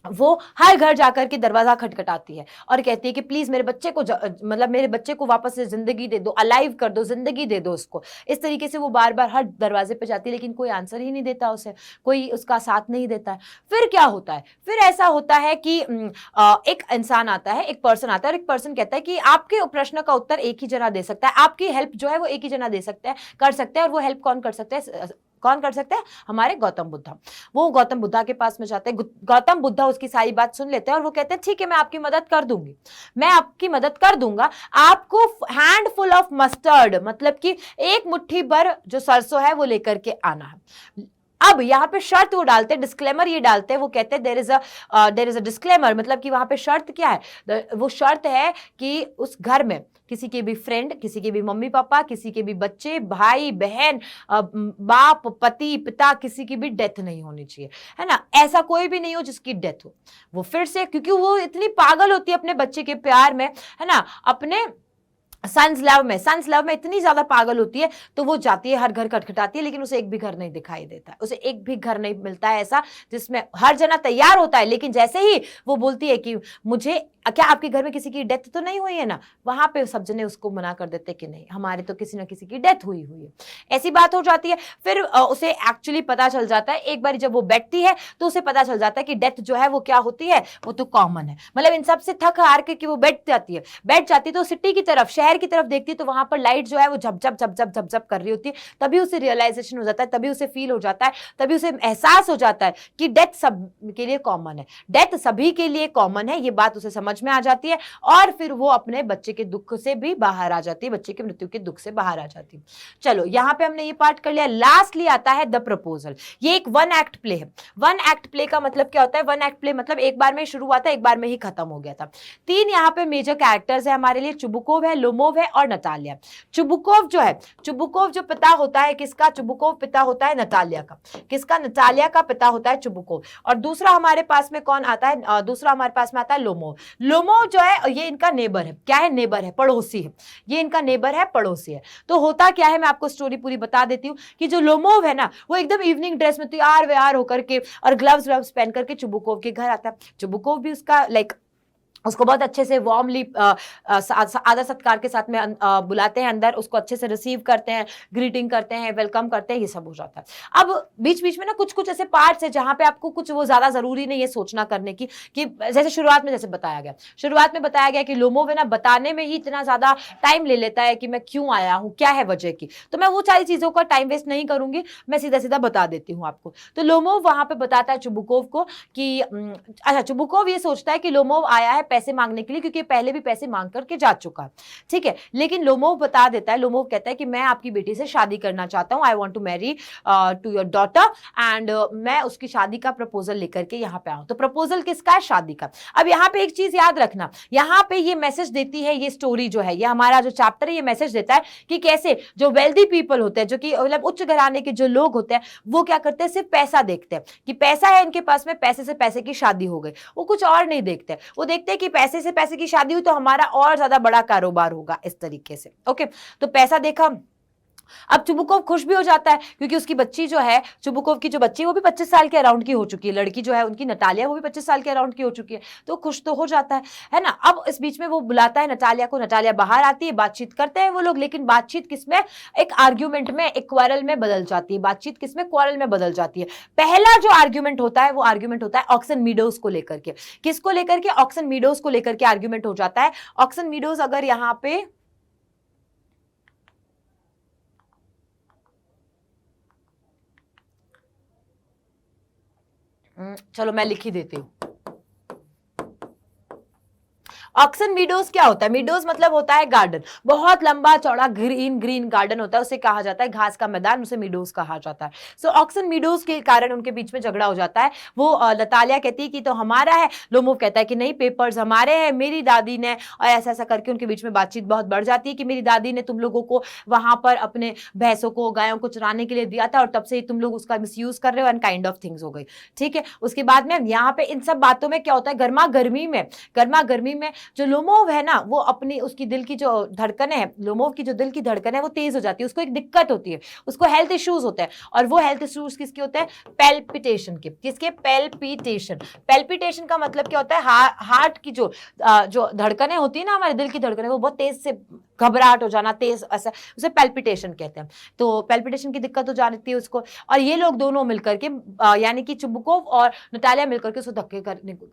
वो हर घर जाकर के दरवाजा खटखटाती है और कहती है कि प्लीज मेरे बच्चे को मतलब मेरे बच्चे को वापस से जिंदगी दे दो, अलाइव कर दो, जिंदगी दे दो उसको। इस तरीके से वो बार बार हर दरवाजे पे जाती है, लेकिन कोई आंसर ही नहीं देता उसे, कोई उसका साथ नहीं देता है। फिर क्या होता है, फिर ऐसा होता है कि एक इंसान आता है, एक पर्सन आता है, और एक पर्सन कहता है कि आपके प्रश्न का उत्तर एक ही जना दे सकता है, आपकी हेल्प जो है वो एक ही जना दे सकता है, कर सकते हैं, और वो हेल्प कौन कर सकता है, कौन कर सकते हैं, हमारे गौतम बुद्धा। वो गौतम बुद्धा के पास में जाते हैं, गौतम बुद्धा उसकी सारी बात सुन लेते हैं और वो कहते हैं ठीक है मैं आपकी मदद कर दूंगी, मैं आपकी मदद कर दूंगा, आपको हैंडफुल ऑफ मस्टर्ड मतलब कि एक मुट्ठी भर जो सरसों है वो लेकर के आना है। अब यहाँ पे शर्त वो डालते हैं, डिस्क्लेमर ये डालते हैं, वो कहते हैं देयर इज अ डिस्क्लेमर, मतलब कि वहां पे शर्त क्या है, वो शर्त है कि उस घर में किसी के भी फ्रेंड, किसी के भी मम्मी पापा, किसी के भी बच्चे, भाई बहन, बाप, पति, पिता, किसी की भी डेथ नहीं होनी चाहिए, है ना। ऐसा कोई भी नहीं हो जिसकी डेथ हो। वो फिर से, क्योंकि वो इतनी पागल होती है अपने बच्चे के प्यार में, है ना, अपने सन्स लव में इतनी ज्यादा पागल होती है, तो वो जाती है, हर घर खटखटाती है, लेकिन उसे एक भी घर नहीं दिखाई देता है, उसे एक भी घर नहीं मिलता है ऐसा जिसमें हर जना तैयार होता है, लेकिन जैसे ही वो बोलती है कि मुझे, क्या आपके घर में किसी की डेथ तो नहीं हुई है ना, वहां पे सब जने उसको मना कर देते कि नहीं, हमारे तो किसी ना किसी की डेथ हुई है, ऐसी बात हो जाती है। फिर उसे एक्चुअली पता चल जाता है, एक बार जब वो बैठती है तो उसे पता चल जाता है कि डेथ जो है वो क्या होती है, वो तो कॉमन है, मतलब इन सब से थक हार के कि वो बैठ जाती है तो सिटी की तरफ, शहर की तरफ देखती है, तो वहां पर लाइट जो है वो झप कर रही होती है, तभी उसे रियलाइजेशन हो जाता है, तभी उसे फील हो जाता है, तभी उसे एहसास हो जाता है कि डेथ सब के लिए कॉमन है, डेथ सभी के लिए कॉमन है, ये बात उसे समझ में आ जाती है, और फिर वो अपने बच्चे के दुख से भी बाहर आ जाती है, बच्चे की मृत्यु के दुख से बाहर आ जाती है। चलो यहां पे हमने ये पार्ट कर लिया। लास्टली आता है द प्रपोजल। ये एक वन एक्ट प्ले है। वन एक्ट प्ले का मतलब क्या होता है, वन एक्ट प्ले मतलब एक बार में शुरू हुआ था, एक बार में ही खत्म हो गया था। तीन यहाँ पे मेजर कैरेक्टर्स है हमारे लिए, चुबुकोव है, लोमोव है और नतालिया। चुबुकोव जो है, चुबुकोव जो पिता होता है किसका, चुबुकोव पिता होता है नतालिया का। किसका, नतालिया का पिता होता है चुबुकोव। और दूसरा हमारे पास में कौन आता है, दूसरा हमारे पास में आता है लोमोव। लोमोव जो है ये इनका नेबर है, क्या है, नेबर है, पड़ोसी है, ये इनका नेबर है, पड़ोसी है। तो होता क्या है, मैं आपको स्टोरी पूरी बता देती हूँ कि जो लोमोव है ना, वो एकदम इवनिंग ड्रेस में तैयार व्यार होकर के और ग्लव्स पहन करके चुबुकोव के घर आता है। चुबुकोव भी उसका उसको बहुत अच्छे से वार्मली आदर सत्कार के साथ में बुलाते हैं अंदर, उसको अच्छे से रिसीव करते हैं, ग्रीटिंग करते हैं, वेलकम करते हैं, ये सब हो जाता है। अब बीच बीच में ना कुछ कुछ ऐसे पार्ट्स है जहां पे आपको कुछ वो ज्यादा जरूरी नहीं है सोचना करने की, कि जैसे शुरुआत में जैसे बताया गया कि लोमोव है ना बताने में ही इतना ज्यादा टाइम ले लेता है कि मैं क्यों आया हूँ, क्या है वजह की, तो मैं वो सारी चीजों का टाइम वेस्ट नहीं करूंगी, मैं सीधा सीधा बता देती हूँ आपको। तो लोमोव वहां पे बताता है चुबुकोव को कि अच्छा, चुबुकोव ये सोचता है कि लोमोव आया है पैसे मांगने के लिए, क्योंकि पहले भी पैसे मांग करके जा चुका है, ठीक है। लेकिन लोमोव बता देता है, लोमोव कहता है कि मैं आपकी बेटी से शादी करना चाहता हूं, I want to marry to your daughter, and मैं उसकी शादी का प्रपोजल लेकर के यहाँ पे आऊं। तो प्रपोजल किसका है, शादी का। अब यहाँ पे एक चीज याद रखना, यहाँ पे ये मैसेज देती है, ये स्टोरी जो है, ये हमारा जो चैप्टर है, ये मैसेज देता है कि कैसे जो वेल्दी पीपल होते हैं, जो कि मतलब उच्च घराने के जो लोग होते हैं, वो क्या करते हैं, सिर्फ पैसा देखते हैं कि पैसा है इनके पास में, पैसे से पैसे की शादी हो गई, वो कुछ और नहीं देखते। वो देखते हैं कि पैसे से पैसे की शादी हुई तो हमारा और ज्यादा बड़ा कारोबार होगा, इस तरीके से। ओके, तो पैसा देखा। अब चुबुकोव खुश भी हो जाता है क्योंकि उसकी बच्ची जो है, चुबुकोव की जो बच्ची है वो भी 25 साल के अराउंड की हो चुकी है, लड़की जो है उनकी नटालिया, वो भी 25 साल के अराउंड की हो चुकी है, तो खुश तो हो जाता है ना। अब इस बीच में वो बुलाता है नटालिया को, नटालिया बाहर आती है, बातचीत करते हैं वो लोग, लेकिन बातचीत किसमें, एक आर्ग्यूमेंट में, एक क्वारल में बदल जाती है। बातचीत किसमें, क्वारल में बदल जाती है। पहला जो आर्ग्यूमेंट होता है वो आर्ग्यूमेंट होता है ऑक्सन मीडोज को लेकर के। किसको लेकर के, ऑक्सन मीडोज को लेकर के आर्ग्यूमेंट हो जाता है। ऑक्सन मीडोज अगर यहां पे चलो मैं लिख ही देती हूं। ऑक्सन मीडोज क्या होता है, मीडोज मतलब होता है गार्डन, बहुत लंबा चौड़ा ग्रीन गार्डन होता है, उसे कहा जाता है घास का मैदान, उसे मीडोज कहा जाता है। सो ऑक्सन मीडोज के कारण उनके बीच में झगड़ा हो जाता है। वो नतालिया कहती है कि तो हमारा है, लोमोव कहता है कि नहीं, पेपर्स हमारे हैं, मेरी दादी ने, और ऐसा ऐसा करके उनके बीच में बातचीत बहुत बढ़ जाती है कि मेरी दादी ने तुम लोगों को वहां पर अपने भैंसों को, गायों को चराने के लिए दिया था, और तब से तुम लोग उसका मिसयूज कर रहे हो, एंड काइंड ऑफ थिंग्स हो गई, ठीक है। उसके बाद में यहाँ पे इन सब बातों में क्या होता है, गर्मा गर्मी में जो लोमोव है ना, वो अपनी, उसकी दिल की जो धड़कन है, लोमोव की जो दिल की धड़कन है वो तेज हो जाती है, उसको एक दिक्कत होती है, उसको हेल्थ इश्यूज होते हैं। और वो हेल्थ इश्यूज किसके होते हैं, पैल्पिटेशन के। किसके, पैल्पिटेशन का मतलब क्या होता है, हार्ट की जो धड़कनें होती है ना, हमारे दिल की धड़कनें, वो बहुत तेज से घबराहट हो जाना, तेज, ऐसा, उसे पैल्पिटेशन कहते हैं। तो पैल्पिटेशन की दिक्कत हो जाती है उसको, और ये लोग दोनों मिलकर के, यानी कि चुबुकोव और नटालिया मिलकर के उसको धक्के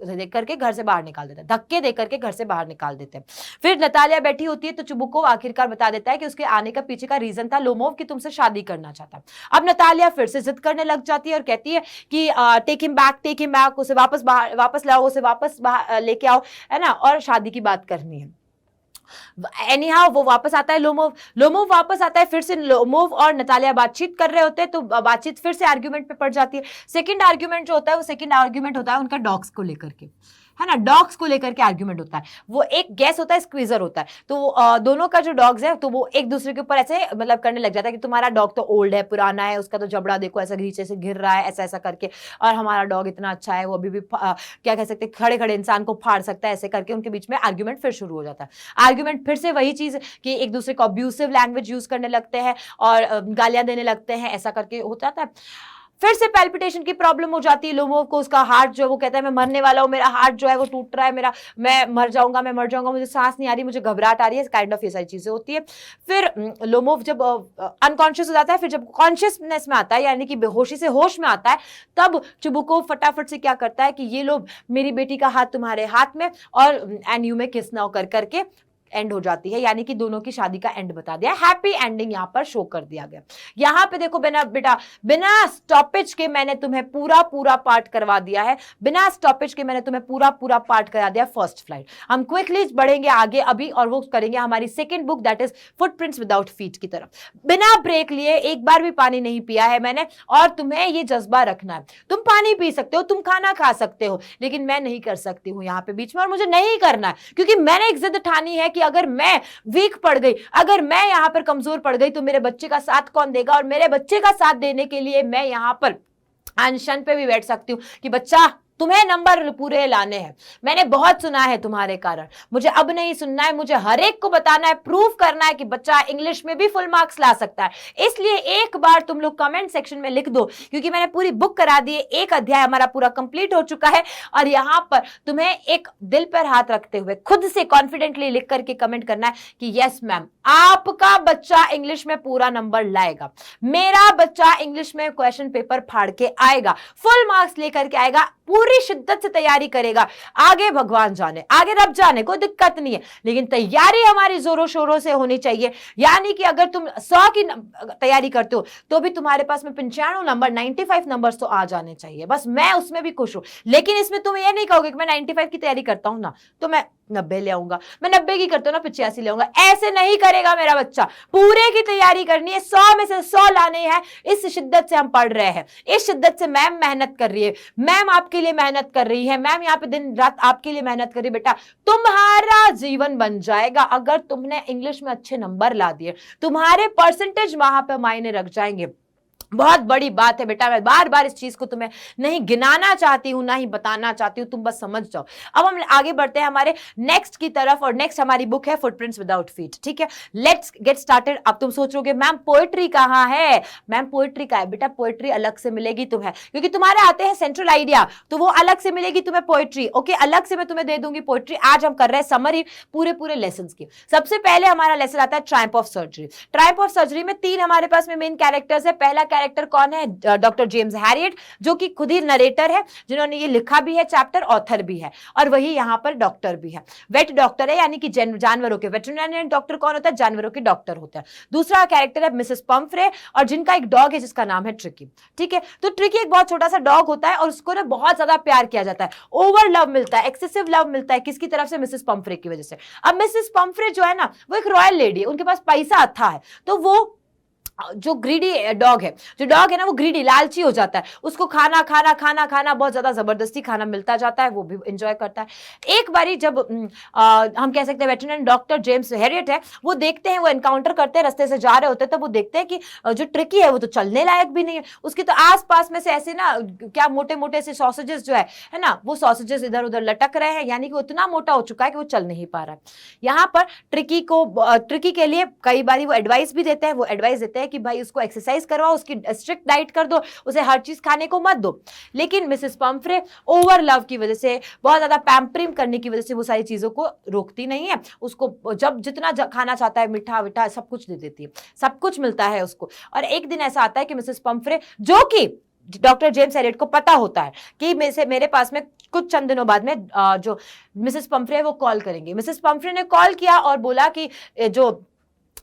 दे करके घर से बाहर निकाल देते हैं, धक्के दे करके घर से बाहर निकाल देते हैं। फिर नतालिया बैठी होती है, तो चुबुकोव आखिरकार बता देता है कि उसके आने का पीछे का रीजन था लोमोव कि तुमसे शादी करना चाहता। अब नतालिया फिर से जिद करने लग जाती है और कहती है कि टेक हिम बैक, उसे वापस लाओ, उसे वापस लेके आओ, है ना, और शादी की बात करनी है। एनी हाउ वो वापस आता है, लोमोव वापस आता है, फिर से लोमोव और नतालिया बातचीत कर रहे होते हैं, तो बातचीत फिर से आर्ग्यूमेंट पे पड़ जाती है। सेकंड आर्ग्यूमेंट जो होता है वो सेकंड आर्ग्यूमेंट होता है उनका डॉग्स को लेकर के, है ना, डॉग्स को लेकर के आर्ग्यूमेंट होता है। वो एक गैस होता है, स्क्वीजर होता है, तो दोनों का जो डॉग्स है तो वो एक दूसरे के ऊपर ऐसे मतलब करने लग जाता है कि तुम्हारा डॉग तो ओल्ड है, पुराना है, उसका तो जबड़ा देखो ऐसा नीचे से गिर रहा है, ऐसा ऐसा करके, और हमारा डॉग इतना अच्छा है, वो अभी भी क्या कह सकते हैं, खड़े खड़े इंसान को फाड़ सकता है, ऐसे करके उनके बीच में आर्ग्यूमेंट फिर शुरू हो जाता है। आर्ग्यूमेंट फिर से वही चीज कि एक दूसरे को अब्यूसिव लैंग्वेज यूज करने लगते हैं और गालियां देने लगते हैं, ऐसा करके हो जाता है। फिर से पैल्पिटेशन की प्रॉब्लम हो जाती है लोमोव को, उसका हार्ट जो है वो कहता है मैं मरने वाला हूं, मेरा हार्ट जो है वो टूट रहा है, मेरा मैं मर जाऊंगा, मुझे सांस नहीं आ रही, मुझे घबराहट आ रही है, काइंड ऑफ ये सारी चीजें होती है। फिर लोमोव जब अनकॉन्शियस हो जाता है, फिर जब कॉन्शियसनेस में आता है यानी कि बेहोशी से होश में आता है, तब चुबुकोव फटाफट से क्या करता है कि ये लो मेरी बेटी का हाथ तुम्हारे हाथ में, और एंड यू में किस ना कर करके एंड हो जाती है, यानी कि दोनों की शादी का एंड बता दिया, हैप्पी एंडिंग यहां पर शो कर दिया गया। यहां पे देखो बिना स्टॉपेज के मैंने तुम्हें पूरा पार्ट करवा दिया है, बिना स्टॉपेज के मैंने तुम्हें पूरा पार्ट करा दिया फर्स्ट फ्लाइट। हम क्विकली बढ़ेंगे आगे अभी और वो करेंगे हमारी second book that is footprints without feet की तरफ। बिना ब्रेक लिए, एक बार भी पानी नहीं पिया है मैंने, और तुम्हें ये जज्बा रखना है, तुम पानी पी सकते हो, तुम खाना खा सकते हो, लेकिन मैं नहीं कर सकती हूं यहां पे बीच में, और मुझे नहीं करना है, क्योंकि मैंने एक जिद ठानी है कि अगर मैं वीक पड़ गई, अगर मैं यहां पर कमजोर पड़ गई, तो मेरे बच्चे का साथ कौन देगा, और मेरे बच्चे का साथ देने के लिए मैं यहां पर अनशन पे भी बैठ सकती हूं कि बच्चा तुम्हें नंबर पूरे लाने हैं, मैंने बहुत सुना है तुम्हारे कारण, मुझे अब नहीं सुनना है, मुझे हर एक को बताना है, प्रूव करना है कि बच्चा इंग्लिश में भी फुल मार्क्स ला सकता है। इसलिए एक बार तुम लोग कमेंट सेक्शन में लिख दो, क्योंकि मैंने पूरी बुक करा दी है, एक अध्याय हमारा पूरा कंप्लीट हो चुका है, और यहां पर तुम्हें एक दिल पर हाथ रखते हुए खुद से कॉन्फिडेंटली लिख करके कमेंट करना है कि यस मैम, आपका बच्चा इंग्लिश में पूरा नंबर लाएगा, मेरा बच्चा इंग्लिश में क्वेश्चन पेपर फाड़ के आएगा, फुल मार्क्स लेकर के आएगा, पूरी शिद्दत से तैयारी करेगा, आगे भगवान जाने, आगे रब जाने, कोई दिक्कत नहीं है, लेकिन तैयारी हमारी जोरों शोरों से होनी चाहिए। यानी कि अगर तुम 100 की तैयारी करते हो तो भी तुम्हारे पास में 95 नंबर, 95 नंबर्स तो आ जाने चाहिए, बस मैं उसमें भी खुश हूं। लेकिन इसमें तुम ये नहीं कहोगे कि मैं 95 की तैयारी करता हूं ना तो मैं 90 ले आऊंगा, मैं 90 की करता हूं ना 85 ले आऊंगा, ऐसे नहीं करेगा मेरा बच्चा, पूरे की तैयारी करनी है, 100 में से 100 लाने हैं, इस शिद्दत से हम पढ़ रहे हैं, इस शिद्दत से मैम मेहनत कर रही है, मैम आपके लिए मेहनत कर रही है, मैम यहाँ पे दिन रात आपके लिए मेहनत कर रही है, बेटा तुम्हारा जीवन बन जाएगा अगर तुमने इंग्लिश में अच्छे नंबर ला दिए, तुम्हारे परसेंटेज वहां पे मायने रख जाएंगे। बहुत बड़ी बात है बेटा, मैं बार बार इस चीज को तुम्हें नहीं गिनाना चाहती हूं, ना ही बताना चाहती हूं, तुम बस समझ जाओ। अब हम आगे बढ़ते हैं हमारे नेक्स्ट की तरफ, और नेक्स्ट हमारी बुक है फुटप्रिंट्स विदाउट फीट। ठीक है, लेट्स गेट स्टार्टेड। अब तुम सोचोगे मैम पोएट्री कहाँ है, मैम पोएट्री का है, बेटा पोएट्री अलग से मिलेगी तुम्हें, क्योंकि तुम्हारे आते हैं सेंट्रल आइडिया, तो वो अलग से मिलेगी तुम्हें पोएट्री। ओके, अलग से मैं तुम्हें दे दूंगी पोएट्री। आज हम कर रहे हैं समरी पूरे लेसन की। सबसे पहले हमारा लेसन आता है Triumph of surgery. Triumph of surgery में 3 हमारे पास में मेन कैरेक्टर्स है। पहला कैरेक्टर कौन है, डॉक्टर जेम्स हैरियट, जो कि खुद ही नरेटर है, जिन्होंने ये लिखा भी है चैप्टर, ऑथर भी है, और वही यहाँ पर डॉक्टर भी है, वेट डॉक्टर है, यानी कि जानवरों के वेटरनरी डॉक्टर कौन होता है, जानवरों के डॉक्टर होता है। दूसरा कैरेक्टर है मिसेस पंफ्रे, और जिनका एक डॉग है जिसका नाम है ट्रिकी। ठीक है, तो ट्रिकी एक बहुत छोटा सा डॉग होता है और उसको ना बहुत ज्यादा प्यार किया जाता है, ओवर लव मिलता है, एक्सेसिव लव मिलता है, किसकी तरफ से, मिसेस पंफ्रे की वजह से। अब मिसेस पंफ्रे जो है ना वो एक रॉयल लेडी है, उनके पास पैसा अच्छा है, तो वो जो ग्रीडी डॉग है, ना वो ग्रीडी लालची हो जाता है, उसको खाना बहुत ज्यादा जबरदस्ती खाना मिलता जाता है, वो भी एंजॉय करता है। एक बारी जब हम कह सकते हैं वेटरनरी डॉक्टर जेम्स हैरियट है, वो देखते हैं, वो एनकाउंटर करते हैं, रास्ते से जा रहे होते हैं, तब वो देखते हैं कि जो ट्रिकी है वो तो चलने लायक भी नहीं है, उसके तो आसपास में से ऐसे ना क्या मोटे से सॉसेजेस जो है ना, वो सॉसेजेस इधर उधर लटक रहे हैं, यानी कि वो इतना मोटा हो चुका है कि वो चल नहीं पा रहा है। यहाँ पर ट्रिकी के लिए कई बार वो एडवाइस भी देते हैं, कि भाई उसको एक्सरसाइज करवाओ, उसकी स्ट्रिक्ट डाइट कर दो, उसे हर चीज खाने को मत दो। लेकिन मिसेस पंफ्रे ओवर लव की वजह से, बहुत ज्यादा पैम्परिंग करने की वजह से वो सारी चीजों को रोकती नहीं है, उसको जब जितना खाना चाहता है, मीठा विठा सब कुछ दे देती है, सब कुछ मिलता है उसको। और एक दिन ऐसा आता है कि मिसेस पंफ्रे, जो कि डॉक्टर जेम्स हैरियट को पता होता है कि मेरे पास में कुछ चंद दिनों बाद में जो मिसेस पंफ्रे है वो कॉल करेंगे। मिसेस पंफ्रे ने कॉल किया और बोला कि जो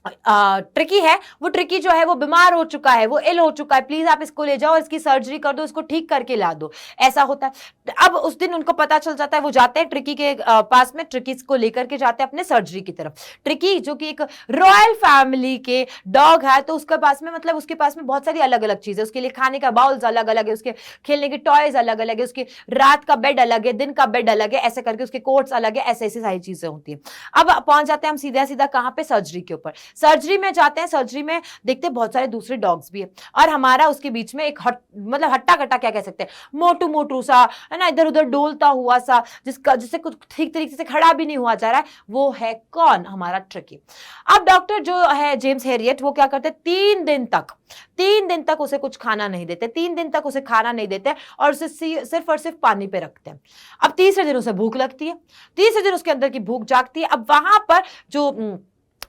ट्रिकी है, वो ट्रिकी जो है वो बीमार हो चुका है, वो इल हो चुका है, प्लीज आप इसको ले जाओ, इसकी सर्जरी कर दो, इसको ठीक करके ला दो, ऐसा होता है। अब उस दिन उनको पता चल जाता है, वो जाते हैं ट्रिकी के पास में, ट्रिकी को लेकर के जाते हैं अपने सर्जरी की तरफ। ट्रिकी जो कि एक रॉयल फैमिली के डॉग है, तो उसके पास में मतलब उसके पास में बहुत सारी अलग अलग चीजें, उसके लिए खाने का बाउल्स अलग अलग है, उसके खेलने के टॉयज अलग अलग है, उसके रात का बेड अलग है, दिन का बेड अलग है, ऐसे करके उसके कोट्स अलग है, ऐसे ऐसी सारी चीजें होती है। अब पहुंच जाते हैं हम सीधा सीधा कहां पे, सर्जरी के ऊपर। सर्जरी में जाते हैं, सर्जरी में देखते हैं बहुत सारे दूसरे डॉग्स भी है, और हमारा उसके बीच में एक मतलब हट्टा कट्टा क्या कह सकते हैं, मोटू मोटू सा है ना, इधर उधर डोलता हुआ सा, जिससे कुछ ठीक तरीके से खड़ा भी नहीं हुआ जा रहा है, वो है कौन, हमारा ट्रिकी। अब डॉक्टर जो है जेम्स हेरियट, वो क्या करते हैं, 3 दिन तक उसे कुछ खाना नहीं देते, 3 दिन तक उसे खाना नहीं देते, और उसे सिर्फ और सिर्फ पानी पे रखते हैं। अब तीसरे दिन उसे भूख लगती है, तीसरे दिन उसके अंदर की भूख जागती है। अब वहां पर जो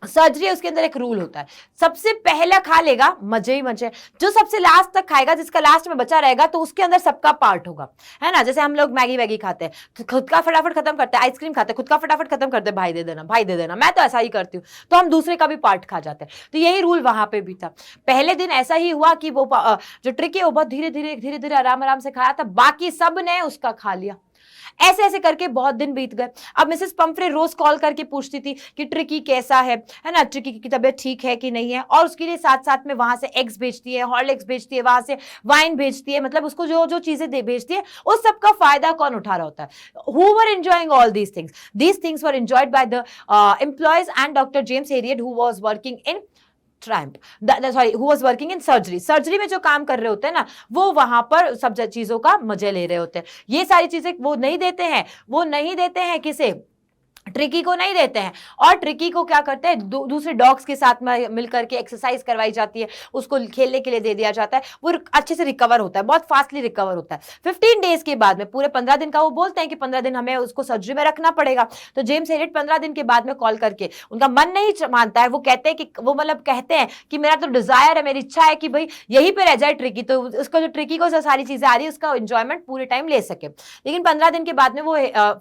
सर्जरी है उसके अंदर एक रूल होता है, सबसे पहला खा लेगा मजे ही मजे, जो सबसे लास्ट तक खाएगा, जिसका लास्ट में बचा रहेगा, तो उसके अंदर सबका पार्ट होगा, है ना। जैसे हम लोग मैगी वैगी खाते हैं, तो खुद का फटाफट खत्म करते हैं, आइसक्रीम खाते हैं, खुद का फटाफट खत्म करते हैं, भाई दे देना, भाई दे देना, मैं तो ऐसा ही करती हूँ, तो हम दूसरे का भी पार्ट खा जाते हैं। तो यही रूल वहां पे भी था। पहले दिन ऐसा ही हुआ कि वो जो ट्रिक है वो बहुत धीरे धीरे आराम आराम से खाया था, बाकी सब ने उसका खा लिया। ऐसे ऐसे करके बहुत दिन बीत गए। अब मिसेस पंफ्रे रोज कॉल करके पूछती थी कि ट्रिकी कैसा है ना, ट्रिकी की तबीयत ठीक है कि नहीं है, और उसके लिए साथ साथ में वहां से एग्स भेजती है, हॉर्लिक्स भेजती है, वहां से वाइन भेजती है, मतलब उसको जो जो चीजें दे भेजती है, उस सबका फायदा कौन उठा रहा होता है, who were enjoying all these things were enjoyed by the employees and doctor James Harriet who was working in who was working in surgery. Surgery में जो काम कर रहे होते हैं ना, वो वहां पर सब चीजों का मजे ले रहे होते हैं। ये सारी चीजें वो नहीं देते हैं, वो नहीं देते हैं किसे, ट्रिकी को नहीं देते हैं। और ट्रिकी को क्या करते हैं, दूसरे डॉग्स के साथ में मिलकर के एक्सरसाइज करवाई जाती है, उसको खेलने के लिए दे दिया जाता है, वो अच्छे से रिकवर होता है, बहुत फास्टली रिकवर होता है। 15 डेज के बाद में, पूरे 15 दिन का वो बोलते हैं कि 15 दिन हमें उसको सर्जरी में रखना पड़ेगा। तो जेम्स हेरियट 15 दिन के बाद में कॉल करके, उनका मन नहीं मानता है, वो कहते हैं कि वो मतलब कहते हैं कि मेरा तो डिजायर है, मेरी इच्छा है कि भाई यहीं पे रह जाए ट्रिकी, तो उसको जो ट्रिकी को सारी चीजें आ रही है उसका एंजॉयमेंट पूरे टाइम ले सके। लेकिन 15 दिन के बाद में वो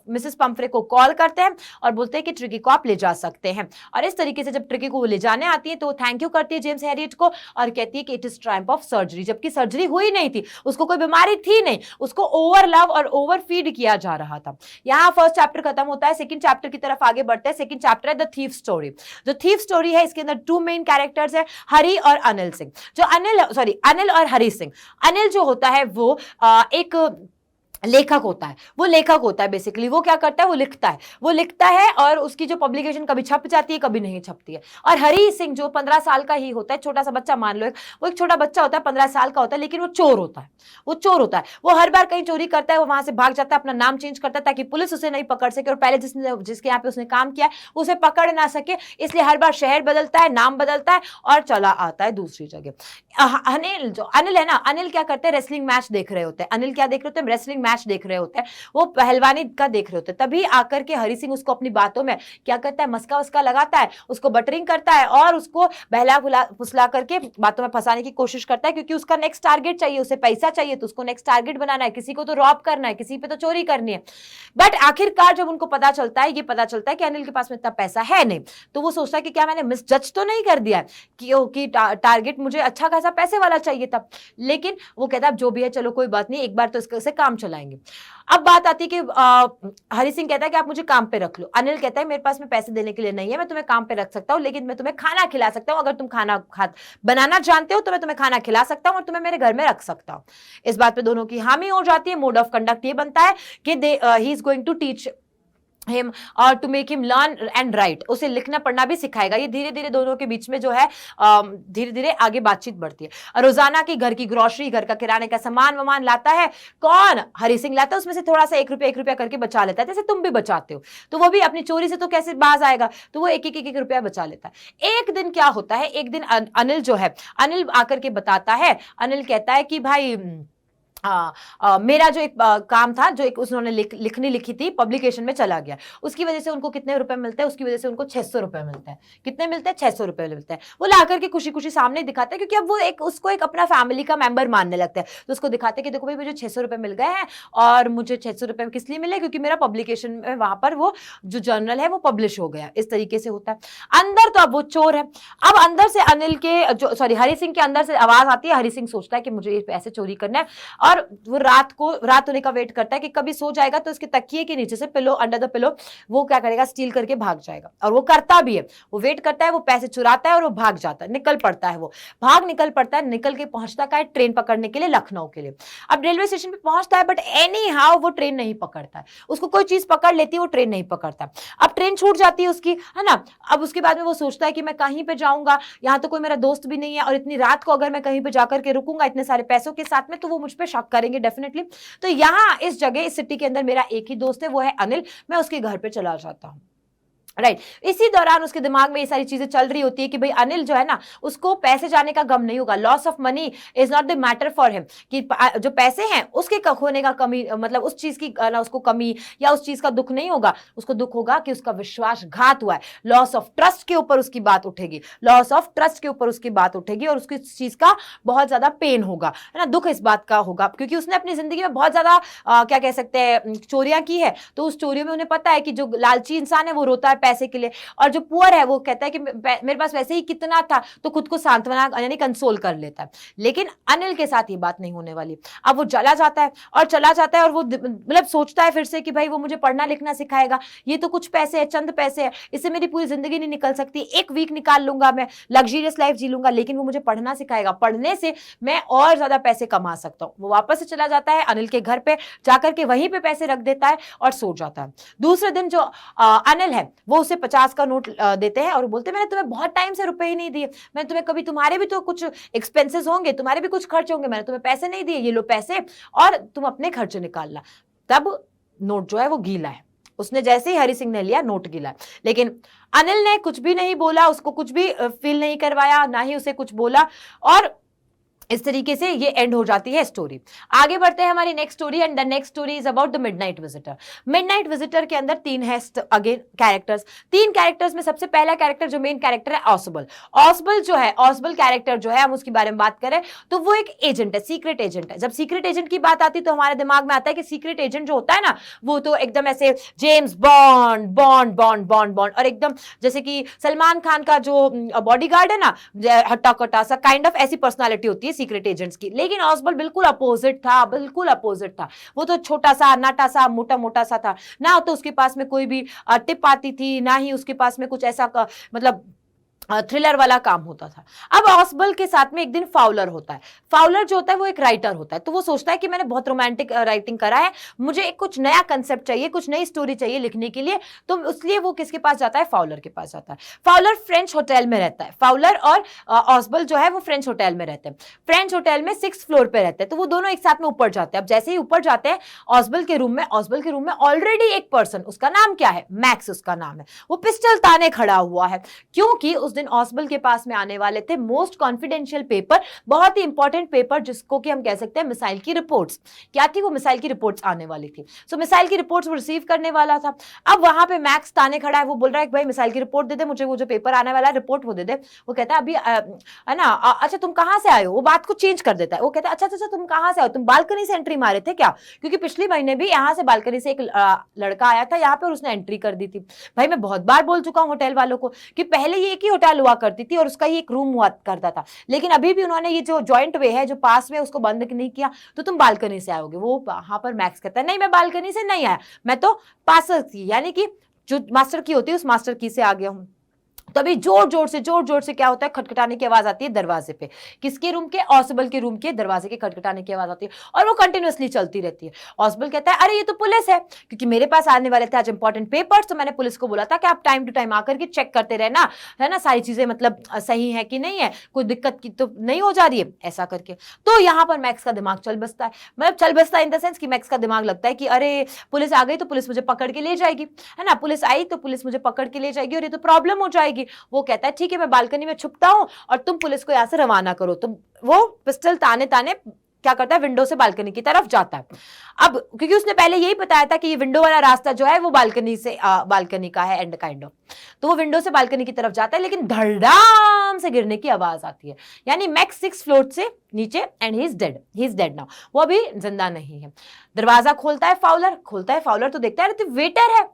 मिसेस पंफ्रे को कॉल करते हैं और बोलते हैं कि ट्रिकी को आप ले जा सकते हैं। और इस तरीके से जब ट्रिकी को ले जाने आती है तो वो थैंक यू करती है जेम्स हेरियट को, और कहती है कि it is Triumph of surgery, जबकि सर्जरी हुई नहीं थी, उसको कोई बीमारी थी नहीं, उसको ओवर लव और ओवर फीड किया जा रहा था। यहां फर्स्ट चैप्टर खत्म होता है, सेकंड चैप्टर की तरफ आगे बढ़ते हैं। सेकंड चैप्टर है द थीफ स्टोरी। जो थीफ स्टोरी है, इसके अंदर 2 मेन कैरेक्टर्स है, हरी और अनिल सिंह। जो अनिल और हरी सिंह। अनिल जो होता है वो एक लेखक होता है, वो लेखक होता है बेसिकली। वो क्या करता है, वो लिखता है और उसकी जो पब्लिकेशन कभी छप जाती है, कभी नहीं छपती है। और हरी सिंह जो 15 साल का ही होता है, छोटा सा बच्चा मान लो, वो एक छोटा बच्चा होता है, 15 साल का होता है, लेकिन वो चोर होता है। वो हर बार कहीं चोरी करता है, वो वहां से भाग जाता है, अपना नाम चेंज करता है ताकि पुलिस उसे नहीं पकड़ सके, और पहले जिसके यहाँ पे उसने काम किया उसे पकड़ ना सके, इसलिए हर बार शहर बदलता है, नाम बदलता है और चला आता है दूसरी जगह। अनिल है ना, अनिल क्या करते हैं, रेसलिंग मैच देख रहे होते हैं। अनिल क्या देख रहे होते हैं, रेसलिंग मैच देख रहे होते हैं, वो पहलवानी का देख रहे होते हैं। तभी आकर के हरी सिंह उसको अपनी बातों में क्या करता है, मस्का उसका लगाता है, उसको बटरिंग करता है और उसको बहला फुसला करके बातों में फंसाने की कोशिश करता है, क्योंकि उसका नेक्स्ट टारगेट चाहिए, उसे पैसा चाहिए, तो उसको नेक्स्ट टारगेट बनाना है, किसी को तो रॉब करना है, किसी पे तो चोरी करनी है। बट आखिरकार जब उनको पता चलता है कि अनिल के पास में इतना पैसा है नहीं, तो वो सोचता है कि क्या मैंने मिस जज तो नहीं कर दिया है, कि टारगेट मुझे अच्छा खासा पैसे वाला चाहिए था। लेकिन वो कहता है जो भी है चलो कोई बात नहीं, एक बार तो इससे काम चलाएंगे। अब बात आती है कि हरी सिंह कहता है कि आप मुझे काम पे रख लो। अनिल कहता है मेरे पास में पैसे देने के लिए नहीं है, मैं तुम्हें काम पे रख सकता हूं, लेकिन मैं तुम्हें खाना खिला सकता हूं, अगर तुम खाना बनाना जानते हो तो मैं तुम्हें खाना खिला सकता हूं और तुम्हें मेरे घर में रख सकता हूं। इस बात पे दोनों की हामी हो जाती है। मोड ऑफ कंडक्ट ये बनता है कि he is going to teach him और to make him learn and write, उसे लिखना पढ़ना भी सिखाएगा। ये धीरे धीरे दोनों के बीच में जो है धीरे धीरे आगे बातचीत बढ़ती है। रोजाना की घर की ग्रोसरी, घर का किराने का सामान वामान लाता है कौन, हरी सिंह लाता है। उसमें से थोड़ा सा 1 रुपया करके बचा लेता है, जैसे तुम भी बचाते हो। तो वो भी अपनी चोरी से तो कैसे बाज आएगा, तो वो एक रुपया बचा लेता है। एक दिन क्या होता है, एक दिन अनिल जो है, अनिल आकर के बताता है, अनिल कहता है कि भाई मेरा जो एक काम था, जो एक उन्होंने लिखनी लिखी थी, पब्लिकेशन में चला गया, उसकी वजह से उनको कितने रुपए मिलते हैं? उसकी वजह से उनको 600 रुपए मिलते हैं। कितने मिलते हैं? 600 रुपए मिलते हैं। वो लाकर के खुशी खुशी सामने दिखाते हैं, क्योंकि अब वो उसको एक अपना फैमिली का मेंबर मानने लगता है। तो उसको दिखाते हैं कि देखो भाई, मुझे 600 रुपए मिल गए हैं, और मुझे 600 रुपए किस लिए मिले? क्योंकि मेरा पब्लिकेशन में वहां पर वो जो जर्नल है वो पब्लिश हो गया। इस तरीके से होता है। अंदर तो अब वो चोर है। अब अंदर से अनिल के हरि सिंह के अंदर से आवाज आती है। हरि सिंह सोचता है कि मुझे ये पैसे चोरी करना है, और वो रात होने का वेट करता है कि कभी सो जाएगा तो उसके तकिए के नीचे से पिलो, अंडर द पिलो, वो क्या करेगा? स्टील करके भाग जाएगा। और वो करता भी है। वो वेट करता है, वो पैसे चुराता है और वो भाग जाता है, निकल पड़ता है। वो निकल पड़ता है, निकल के पहुंचता है ट्रेन पकड़ने के लिए लखनऊ के लिए। अब रेलवे स्टेशन पे पहुंचता है, बट एनी हाउ वो ट्रेन नहीं पकड़ता है। उसको कोई चीज पकड़ लेती है, वो ट्रेन नहीं पकड़ता। अब ट्रेन छूट जाती है उसकी, है ना। अब उसके बाद में वो सोचता है कि मैं कहीं पे जाऊंगा, यहाँ तो कोई मेरा दोस्त भी नहीं है, और इतनी रात को अगर मैं कहीं पे जाकर के रुकूंगा इतने सारे पैसों के साथ में, तो वो मुझ पर शक करेंगे डेफिनेटली। तो यहाँ इस जगह, इस सिटी के अंदर मेरा एक ही दोस्त है, वो है अनिल। मैं उसके घर पे चला जाता हूँ। राइट इसी दौरान उसके दिमाग में ये सारी चीजें चल रही होती है कि भाई अनिल जो है ना, उसको पैसे जाने का गम नहीं होगा। Loss of money is not the matter for him, कि जो पैसे हैं उसके होने का कमी, मतलब उस चीज की ना उसको कमी या उस चीज का दुख नहीं होगा। उसको दुख होगा कि उसका विश्वासघात हुआ है। लॉस ऑफ ट्रस्ट के ऊपर उसकी बात उठेगी, लॉस ऑफ ट्रस्ट के ऊपर उसकी बात उठेगी, और उसकी इस चीज का बहुत ज्यादा पेन होगा, है ना, दुख इस बात का होगा, क्योंकि उसने अपनी जिंदगी में बहुत ज्यादा क्या कह सकते हैं, चोरियां की है। तो उस चोरियों में उन्हें पता है कि जो लालची इंसान है वो रोता है पैसे के लिए, और जो पुअर है वो कहता है कि मेरे पास वैसे ही कितना था, तो खुद को सांत्वना यानी कंसोल कर लेता है। लेकिन अनिल के साथ ये बात नहीं होने वाली। अब वो चला जाता है, और वो मतलब सोचता है फिर से कि भाई वो मुझे पढ़ना लिखना सिखाएगा, ये तो कुछ पैसे है, चंद पैसे है, इससे मेरी पूरी जिंदगी नहीं निकल सकती, एक वीक निकाल लूंगा, मैं लग्जरियस लाइफ जी लूंगा, लेकिन वो मुझे पढ़ना सिखाएगा, पढ़ने से मैं और ज्यादा पैसे कमा सकता हूं। वो वापस से चला जाता है अनिल के घर पे, जाकर के वहीं पे पैसे रख देता है और सो जाता है। दूसरे दिन जो अनिल है वो उसे 50 का नोट देते हैं, और बोलते हैं मैंने तुम्हें बहुत टाइम से रुपए ही नहीं दिए, मैंने तुम्हें कभी, तुम्हारे भी तो कुछ एक्सपेंसेस होंगे, तुम्हारे भी कुछ खर्च होंगे, मैंने तुम्हें पैसे नहीं दिए, ये लो पैसे और तुम अपने खर्चे निकालना। तब नोट जो है वो गीला है। उसने जैसे ही हरि सिंह ने लिया, नोट गीला है। लेकिन अनिल ने कुछ भी नहीं बोला, उसको कुछ भी फील नहीं करवाया, ना ही उसे कुछ बोला, और इस तरीके से ये एंड हो जाती है स्टोरी। आगे बढ़ते हैं हमारी next story, and the next story is about the midnight visitor. Midnight visitor के अंदर 3 है अगेन कैरेक्टर्स। 3 कैरेक्टर्स में सबसे पहला कैरेक्टर जो मेन कैरेक्टर है ऑसबल। ऑसबल जो है, ऑसबल कैरेक्टर जो है, हम उसके बारे में बात करें तो वो एक एजेंट है, सीक्रेट एजेंट है। जब सीक्रेट एजेंट की बात आती है तो हमारे दिमाग में आता है कि सीक्रेट एजेंट जो होता है ना, वो तो एकदम ऐसे James bond bond bond bond bond, और एकदम जैसे कि सलमान खान का जो बॉडीगार्ड है ना, हट्टा कट्टा सा काइंड ऑफ ऐसी पर्सनालिटी होती है सीक्रेट एजेंट्स की। लेकिन ऑसबल बिल्कुल अपोजिट था, बिल्कुल अपोजिट था। वो तो छोटा सा, नाटा सा, मोटा मोटा सा था ना, तो उसके पास में कोई भी टिप आती थी, ना ही उसके पास में कुछ ऐसा मतलब थ्रिलर वाला काम होता था। अब ऑसबल के साथ में एक दिन फाउलर होता है। फाउलर जो होता है वो एक राइटर होता है, तो वो सोचता है कि मैंने बहुत रोमांटिक राइटिंग करा है, मुझे एक कुछ नया कंसेप्ट चाहिए, कुछ नई स्टोरी चाहिए लिखने के लिए। तो इसलिए वो किसके पास जाता है? फाउलर के पास जाता है। फाउलर फ्रेंच होटल में रहता है। फाउलर और ऑसबल जो है वो फ्रेंच होटल में रहते हैं। फ्रेंच होटल में 6th फ्लोर पे रहते हैं, तो वो दोनों एक साथ में ऊपर जाते हैं। अब जैसे ही ऊपर जाते हैं ऑसबल के रूम में ऑलरेडी एक पर्सन, उसका नाम क्या है? मैक्स उसका नाम है। वो पिस्टल ताने खड़ा हुआ है, क्योंकि उस दिन ऑसबल के पास में आने वाले थे मोस्ट कॉन्फिडेंशियल पेपर, बहुत ही इंपॉर्टेंट पेपर, जिसको कि हम कह सकते हैं मिसाइल की रिपोर्ट्स। क्या थी वो? मिसाइल की रिपोर्ट्स आने वाली थी। सो मिसाइल की रिपोर्ट्स वो रिसीव करने वाला था। अब वहां पे मैक्स ताने खड़ा है, वो बोल रहा है कि भाई मिसाइल की रिपोर्ट दे दे मुझे, वो जो पेपर आने वाला है रिपोर्ट वो दे दे। वो कहता है अभी है ना, अच्छा तुम कहां से आए हो? वो बात को चेंज कर देता है। वो कहता है अच्छा तुम कहां से आए हो? तुम बालकनी से एंट्री मारे थे क्या? क्योंकि पिछले महीने भी यहाँ से बालकनी से एक लड़का आया था यहाँ पे और उसने एंट्री कर दी थी। भाई मैं बहुत बार बोल चुका हूँ होटल वालों को कि पहले ये एक ही होटल हुआ करती थी और उसका ही एक रूम हुआ करता था, लेकिन अभी भी उन्होंने ये जो जॉइंट वे है जो पास में उसको बंद नहीं किया, तो तुम बालकनी से आओगे। वो वहां पर मैक्स कहता है नहीं मैं बालकनी से नहीं आया, मैं तो पास की यानी कि जो मास्टर की होती है उस मास्टर की से आ गया हूं। तभी जोर जोर से क्या होता है? खटखटाने की आवाज आती है दरवाजे पे। किसके रूम के? ऑसबल के रूम के दरवाजे के खटखटाने की आवाज आती है, और वो कंटिन्यूअसली चलती रहती है। ऑसबल कहता है अरे ये तो पुलिस है, क्योंकि मेरे पास आने वाले थे आज इंपॉर्टेंट पेपर्स, तो मैंने पुलिस को बोला था कि आप टाइम टू टाइम आकर के चेक करते रहना, है ना, सारी चीजें मतलब सही है कि नहीं है, कोई दिक्कत की तो नहीं हो जा रही है, ऐसा करके। तो यहाँ पर मैक्स का दिमाग चल बसता है, मतलब चल बसता है इन द सेंस कि मैक्स का दिमाग लगता है कि अरे पुलिस आ गई तो पुलिस मुझे पकड़ के ले जाएगी, है ना, पुलिस आई तो पुलिस मुझे पकड़ के ले जाएगी और ये तो प्रॉब्लम हो जाएगी। वो कहता है ठीक है मैं बालकनी में छुपता हूं और तुम पुलिस को यहां से रवाना करो। तो वो पिस्टल ताने ताने क्या करता है, विंडो से बालकनी की तरफ जाता है। अब क्योंकि उसने पहले यही बताया था कि ये विंडो वाला रास्ता जो है वो बालकनी से बालकनी का है एंड काइंड ऑफ, तो वो विंडो से बालकनी की तरफ जाता है, लेकिन धड़ाम से गिरने की आवाज आती है, यानी मैक्स 6 फ्लोर से नीचे, and he is dead now, वो अभी जिंदा नहीं है। दरवाजा खोलता है फाउलर तो देखता है वेटर है।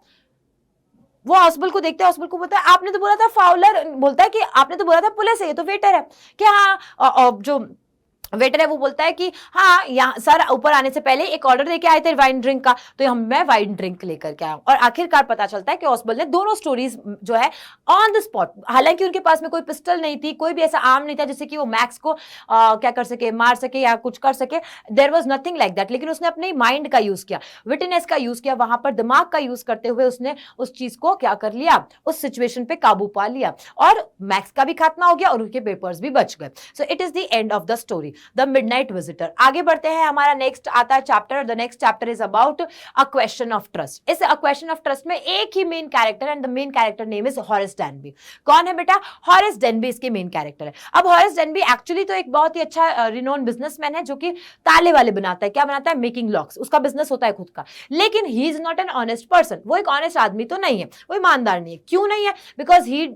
वो हॉस्पिटल को देखता है, हॉस्पिटल को बोलता है आपने तो बोला था, फाउलर बोलता है कि आपने तो बोला था पुलिस है, ये तो वेटर है। कि हाँ, जो वेटर है वो बोलता है कि हाँ यहाँ सर ऊपर आने से पहले एक ऑर्डर देके आए थे वाइन ड्रिंक का, तो मैं वाइन ड्रिंक लेकर के आया। और आखिरकार पता चलता है कि ऑसबल ने दोनों स्टोरीज जो है ऑन द स्पॉट, हालांकि उनके पास में कोई पिस्टल नहीं थी, कोई भी ऐसा आर्म नहीं था जिससे कि वो मैक्स को क्या कर सके, मार सके या कुछ कर सके, there was nothing like that. लेकिन उसने अपने माइंड का यूज किया, विटनेस का यूज किया, वहां पर दिमाग का यूज करते हुए उसने उस चीज को क्या कर लिया, उस सिचुएशन पे काबू पा लिया, और मैक्स का भी खात्मा हो गया और उनके पेपर्स भी बच गए। So it is the end of the story, the midnight visitor. आगे बढ़ते हैं, हमारा नेक्स्ट आता है chapter, the next chapter is about a question of trust. इस अ क्वेश्चन ऑफ ट्रस्ट में एक ही main character, and the main character name is Horace Danby. कौन है बेटा, हॉरेस डेनबी इसके मेन कैरेक्टर है। अब हॉरेस डेनबी एक्चुअली तो एक बहुत ही अच्छा रिनोन बिजनेसमैन है, जो कि ताले वाले बनाता है, क्या बनाता है, मेकिंग लॉक्स, उसका बिजनेस होता है खुद का। लेकिन he is not an honest person, वो एक ऑनेस्ट आदमी तो नहीं है, वो ईमानदार नहीं है। क्यों नहीं है, बिकॉज ही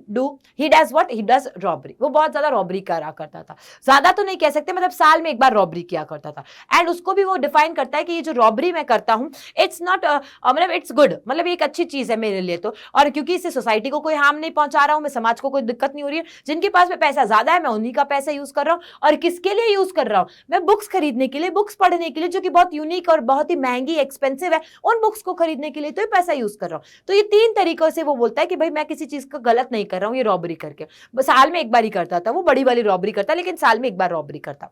डज रॉबरी, वो बहुत ज्यादा रॉबरी करा करता था। ज्यादा तो नहीं कह सकते, मतलब साल में एक बार रॉबरी किया करता था। एंड उसको भी वो डिफाइन करता है कि ये जो रॉबरी मैं करता हूं, इट्स नॉट मतलब इट्स गुड, मतलब एक अच्छी चीज है मेरे लिए तो, और क्योंकि इससे सोसाइटी को कोई हार्म नहीं पहुंचा रहा हूं, मैं समाज को कोई दिक्कत नहीं हो रही है। जिनके पास में पैसा ज्यादा है मैं उन्हीं का पैसा यूज कर रहा हूं, और किसके लिए यूज कर रहा हूं, मैं बुक्स खरीदने के लिए, बुक्स पढ़ने के लिए, जो कि बहुत यूनिक और बहुत ही महंगी एक्सपेंसिव है, उन बुक्स को खरीदने के लिए तो ये पैसा यूज कर रहा हूं। तो ये 3 तरीकों से वो बोलता है कि भाई मैं किसी चीज का गलत नहीं कर रहा हूं, ये रॉबरी करके। साल में एक बार ही करता था, वो बड़ी वाली रॉबरी करता, लेकिन साल में एक बार रॉबरी करता।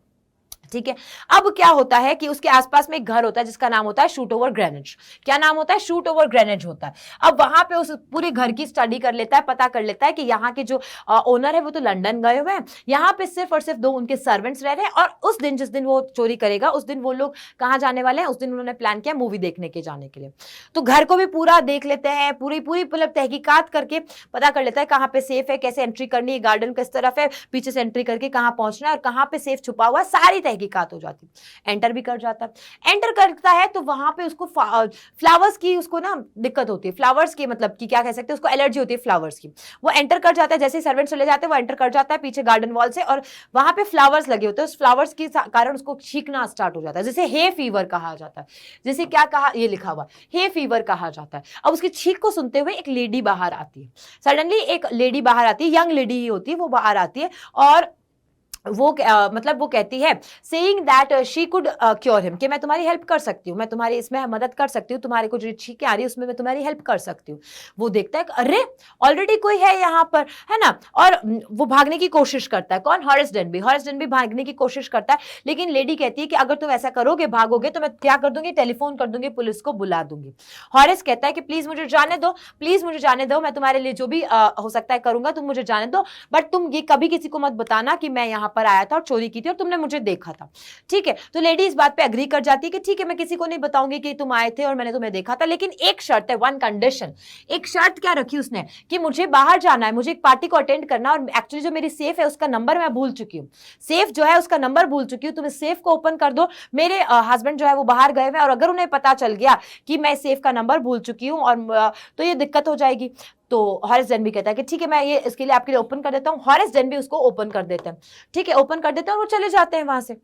ठीक है, अब क्या होता है कि उसके आसपास में एक घर होता है जिसका नाम होता है शूट ओवर ग्रेनेज। क्या नाम होता है, शूट ओवर ग्रेनेज होता है। अब वहां पे उस पूरे घर की स्टडी कर लेता है, पता कर लेता है कि यहाँ के जो ओनर है वो तो लंदन गए हुए हैं, यहाँ पे सिर्फ और सिर्फ 2 उनके सर्वेंट्स रह रहे हैं, और उस दिन जिस दिन वो चोरी करेगा उस दिन वो लोग कहाँ जाने वाले हैं, उस दिन उन्होंने प्लान किया मूवी देखने के जाने के लिए। तो घर को भी पूरा देख लेते हैं, पूरी मतलब तहकीकात करके पता कर लेता है कहाँ पे सेफ है, कैसे एंट्री करनी है, गार्डन किस तरफ है, पीछे से एंट्री करके कहाँ पहुंचना है, और कहाँ पे सेफ छुपा हुआ है, सारी तहकीकात हो जाती है। एंटर भी कर जाता है, एंटर करता है तो वहां पे उसको फ्लावर्स की उसको ना दिक्कत होती है, फ्लावर्स की मतलब कि क्या कह सकते हैं, उसको एलर्जी होती है फ्लावर्स की। वो एंटर कर जाता है, जैसे ही सर्वेंट चले जाते हैं वो एंटर कर जाता है पीछे गार्डन वॉल से, और वहां पे फ्लावर्स लगे होते हैं, उस फ्लावर्स के कारण उसको छींकना स्टार्ट हो जाता है, जैसे हे फीवर कहा जाता है, जैसे क्या कहा, ये लिखा हुआ हे फीवर कहा जाता है। अब उसकी छींक को सुनते हुए एक लेडी बाहर आती है, सडनली एक लेडी बाहर आती है, यंग लेडी ही होती है, वो बाहर आती है, और वो मतलब वो कहती है saying that she could cure him, कि मैं तुम्हारी हेल्प कर सकती हूँ, मैं तुम्हारी इसमें मदद कर सकती हूँ, तुम्हारे को जो छींकें आ रही है उसमें मैं तुम्हारी हेल्प कर सकती हूँ। वो देखता है अरे ऑलरेडी कोई है यहाँ पर, है ना, और वो भागने की कोशिश करता है। कौन, हॉरेस डेनबी भागने की कोशिश करता है, लेकिन लेडी कहती है कि अगर तुम ऐसा करोगे, भागोगे, तो मैं क्या कर दूंगी, टेलीफोन कर दूंगी, पुलिस को बुला दूंगी। हॉरेस कहता है कि प्लीज मुझे जाने दो, प्लीज मुझे जाने दो, मैं तुम्हारे लिए जो भी हो सकता है करूंगा, तुम मुझे जाने दो, बट तुम ये कभी किसी को मत बताना कि मैं यहाँ पर आया था और चोरी की थी और तुमने मुझे देखा था। ठीक है, तो लेडी इस बात पे एग्री कर जाती है कि ठीक है मैं किसी को नहीं बताऊंगी कि तुम आए थे और मैंने तुम्हें देखा था, लेकिन एक शर्त है, 1 कंडीशन। एक शर्त क्या रखी उसने, कि मुझे बाहर जाना है, मुझे एक पार्टी को अटेंड करना, और एक्चुअली जो मेरी सेफ है उसका नंबर मैं भूल चुकी हूँ, सेफ जो है उसका नंबर भूल चुकी हूँ, तुम इस सेफ को ओपन कर दो, मेरे हस्बैंड जो है वो बाहर गए हुए हैं, और अगर उन्हें पता चल गया कि मैं सेफ का नंबर भूल चुकी हूँ और तो ये दिक्कत हो जाएगी। तो हॉरेस डेनबी कहता है कि ठीक है मैं ये इसके लिए आपके लिए ओपन कर देता हूँ। हॉरेस डेनबी उसको ओपन कर देते हैं, ठीक है, ओपन कर देते हैं और वो चले जाते हैं वहां से।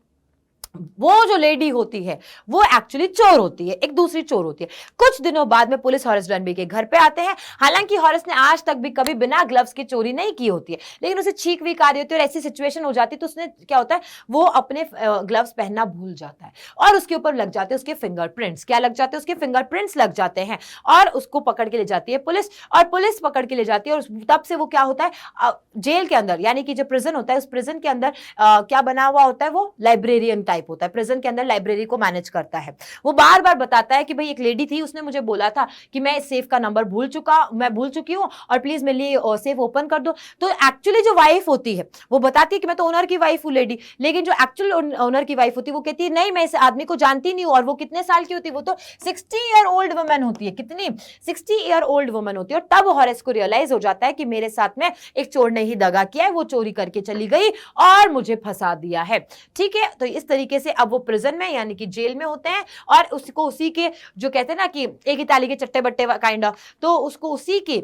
वो जो लेडी होती है वो एक्चुअली चोर होती है, एक दूसरी चोर होती है। कुछ दिनों बाद में पुलिस हॉरेस डेनबी के घर पे आते हैं। हालांकि हॉरेस ने आज तक भी कभी बिना ग्लव्स की चोरी नहीं की होती है, लेकिन उसे छींक वीक आ रही होती है और ऐसी सिचुएशन हो जाती है, तो उसने क्या होता है, वो अपने ग्लव्स पहनना भूल जाता है और उसके ऊपर लग जाते हैं उसके फिंगरप्रिंट्स। क्या लग जाते हैं, उसके फिंगरप्रिंट्स लग जाते हैं, और उसको पकड़ के ले जाती है पुलिस, और पुलिस पकड़ के ले जाती है। और तब से वो क्या होता है, जेल के अंदर, यानी कि जो प्रिजन होता है, उस प्रिजन के अंदर क्या बना हुआ होता है, वो लाइब्रेरियन टाइप होता है, प्रिजन के अंदर लाइब्रेरी को मैनेज करता है। वो बार बार बताता है कि भाई एक लेडी थी, उसने मुझे बोला था कि मैं सेफ का नंबर भूल चुकी हूँ और प्लीज मेरे लिए सेफ ओपन कर दो। तो एक्चुअली जो वाइफ होती है वो बताती है कि मैं तो ओनर की वाइफ हूँ लेडी, लेकिन जो एक्चुअल ओनर की वाइफ होती है वो कहती है नहीं मैं इस आदमी को जानती नहीं हूँ। और वो कितने साल की होती है, वो तो 60 ईयर ओल्ड वुमन होती है। कितनी, 60 ईयर ओल्ड वुमन होती है। और तब हॉरेस को रियलाइज हो जाता है कि मेरे साथ में एक चोर ने ही दगा किया है, वो चोरी करके चली गई और मुझे फंसा दिया है। ठीक है, तो इस तरीके तरीके से अब वो प्रिजन में यानी कि जेल में होते हैं, और उसको उसी के जो कहते हैं ना कि एक ही ताली के चट्टे बट्टे काइंड ऑफ, तो उसको उसी की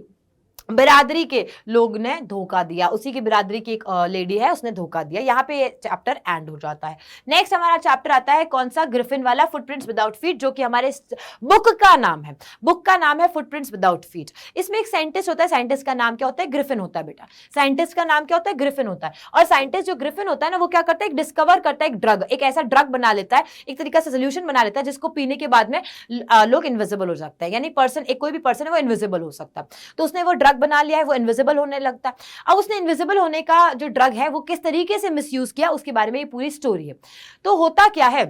बिरादरी के लोग ने धोखा दिया, उसी की बिरादरी की एक लेडी है उसने धोखा दिया। यहाँ पे ये चैप्टर एंड हो जाता है। नेक्स्ट हमारा चैप्टर आता है कौन सा, ग्रिफिन वाला, फुटप्रिंट्स विदाउट फीट, जो कि हमारे बुक का नाम है। बुक का नाम है फुटप्रिंट्स विदाउट फीट। इसमें एक साइंटिस्ट होता है, साइंटिस्ट का नाम क्या होता है, ग्रिफिन होता है बेटा। साइंटिस्ट का नाम क्या होता है, ग्रिफिन होता है। और साइंटिस्ट जो ग्रिफिन होता है ना, वो क्या करता है, एक डिस्कवर करता है एक ड्रग, एक ऐसा ड्रग बना लेता है, एक तरीका से सोल्यूशन बना लेता है जिसको पीने के बाद में लोग इनविजिबल हो जाते हैं, यानी पर्सन, एक कोई भी पर्सन है वो इनविजिबल हो सकता है। तो उसने वो ड्रग बना लिया है, वो इनविजिबल होने लगता है। अब उसने इनविजिबल होने का जो ड्रग है वो किस तरीके से मिसयूज किया उसके बारे में ये पूरी स्टोरी है। तो होता क्या है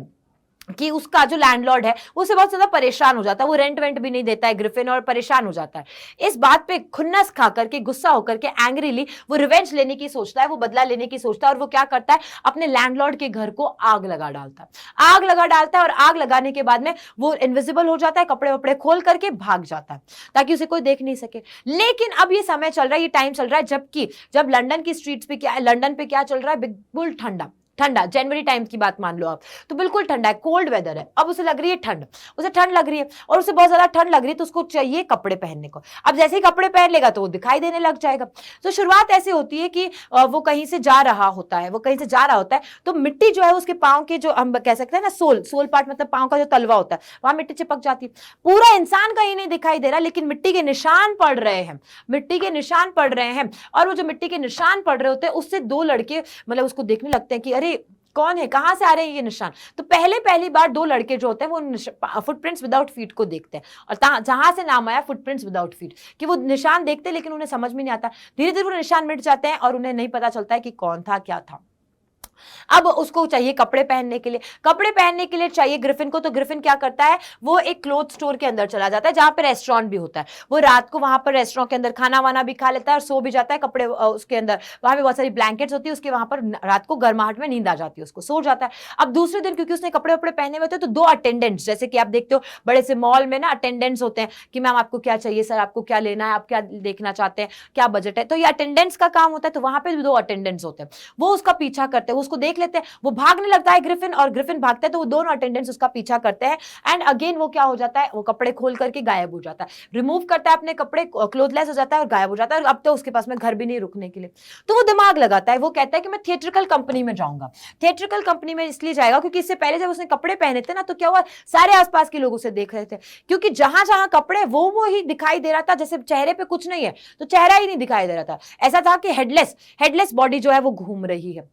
कि उसका जो लैंडलॉर्ड है उससे बहुत ज्यादा परेशान हो जाता है, वो रेंट वेंट भी नहीं देता है ग्रिफिन, और परेशान हो जाता है। इस बात पे खुन्नस खा करके, गुस्सा होकर के, एंग्रीली वो रिवेंज लेने की सोचता है, वो बदला लेने की सोचता है, और वो क्या करता है, अपने लैंडलॉर्ड के घर को आग लगा डालता है। आग लगा डालता है, और आग लगाने के बाद में वो इनविजिबल हो जाता है, कपड़े वपड़े खोल करके भाग जाता है ताकि उसे कोई देख नहीं सके। लेकिन अब ये समय चल रहा है, ये टाइम चल रहा है जब लंदन की स्ट्रीट्स पे क्या, लंदन पे क्या चल रहा है, बिल्कुल ठंडा, जनवरी टाइम की बात मान लो आप, तो बिल्कुल ठंडा है, कोल्ड वेदर है। अब उसे लग रही है ठंड, उसे ठंड लग रही है, और उसे बहुत ज्यादा ठंड लग रही है, तो उसको चाहिए कपड़े पहनने को। अब जैसे ही कपड़े पहन लेगा तो वो दिखाई देने लग जाएगा। तो शुरुआत ऐसे होती है कि वो कहीं से जा रहा होता है, तो मिट्टी जो है उसके पाँव के, जो हम कह सकते हैं ना सोल पार्ट, मतलब पाँव का जो तलवा होता है, वहां मिट्टी चिपक जाती है। पूरा इंसान कहीं नहीं दिखाई दे रहा, लेकिन मिट्टी के निशान पड़ रहे हैं, और वो जो मिट्टी के निशान पड़ रहे होते हैं उससे दो लड़के मतलब उसको देखने लगते हैं कि अरे कौन है, कहां से आ रहे हैं ये निशान। तो पहली बार दो लड़के जो होते हैं वो फुटप्रिंट्स विदाउट फीट को देखते हैं, और जहां से नाम आया फुटप्रिंट्स विदाउट फीट, कि वो निशान देखते हैं लेकिन उन्हें समझ में नहीं आता। धीरे धीरे वो निशान मिट जाते हैं और उन्हें नहीं पता चलता है कि कौन था क्या था। अब उसको चाहिए कपड़े पहनने के लिए चाहिए ग्रिफिन को। तो ग्रिफिन क्या करता है, वो एक क्लोथ स्टोर के अंदर चला जाता है जहां पे रेस्टोरेंट भी होता है। वो रात को वहां पर रेस्टोरेंट के अंदर खाना वाना भी खा लेता है और सो भी जाता है। कपड़े उसके अंदर, वहां पे बहुत सारी ब्लैंकेट्स होती है उसके, वहां पर रात को गर्माहट में नींद आ जाती है, उसको सो जाता है। अब दूसरे दिन क्योंकि उसने कपड़े वपड़े पहने हुए थे, तो दो अटेंडेंट्स, जैसे कि आप देखते हो बड़े से मॉल में ना अटेंडेंट्स होते हैं कि मैम आपको क्या चाहिए, सर आपको क्या लेना है, आप क्या देखना चाहते हैं, क्या बजट है, तो ये अटेंडेंट्स का काम होता है। तो वहां पे भी दो अटेंडेंट्स होते हैं, वो उसका पीछा करते हैं, उसको देख लेते हैं, वो भागने लगता है ग्रिफिन, और ग्रिफिन भागता है तो वो दोनों अटेंडेंट्स उसका पीछा करते हैं। एंड अगेन वो क्या हो जाता है, वो कपड़े खोल करके गायब हो जाता है, रिमूव करता है अपने कपड़े, क्लोथलेस हो जाता है और गायब हो जाता है। और अब तो उसके पास में घर भी नहीं रुकने के लिए, तो वो दिमाग लगाता है, वो कहता है कि मैं थिएट्रिकल कंपनी में जाऊंगा। थिएट्रिकल कंपनी में इसलिए जाएगा क्योंकि इससे पहले जब उसने कपड़े पहने थे ना, तो क्या हुआ, सारे आसपास के लोग उसे देख रहे थे, क्योंकि जहां जहां कपड़े वो ही दिखाई दे रहा था, जैसे चेहरे पे कुछ नहीं है तो चेहरा ही नहीं दिखाई दे रहा था, ऐसा था कि हेडलेस बॉडी जो है वो घूम रही है।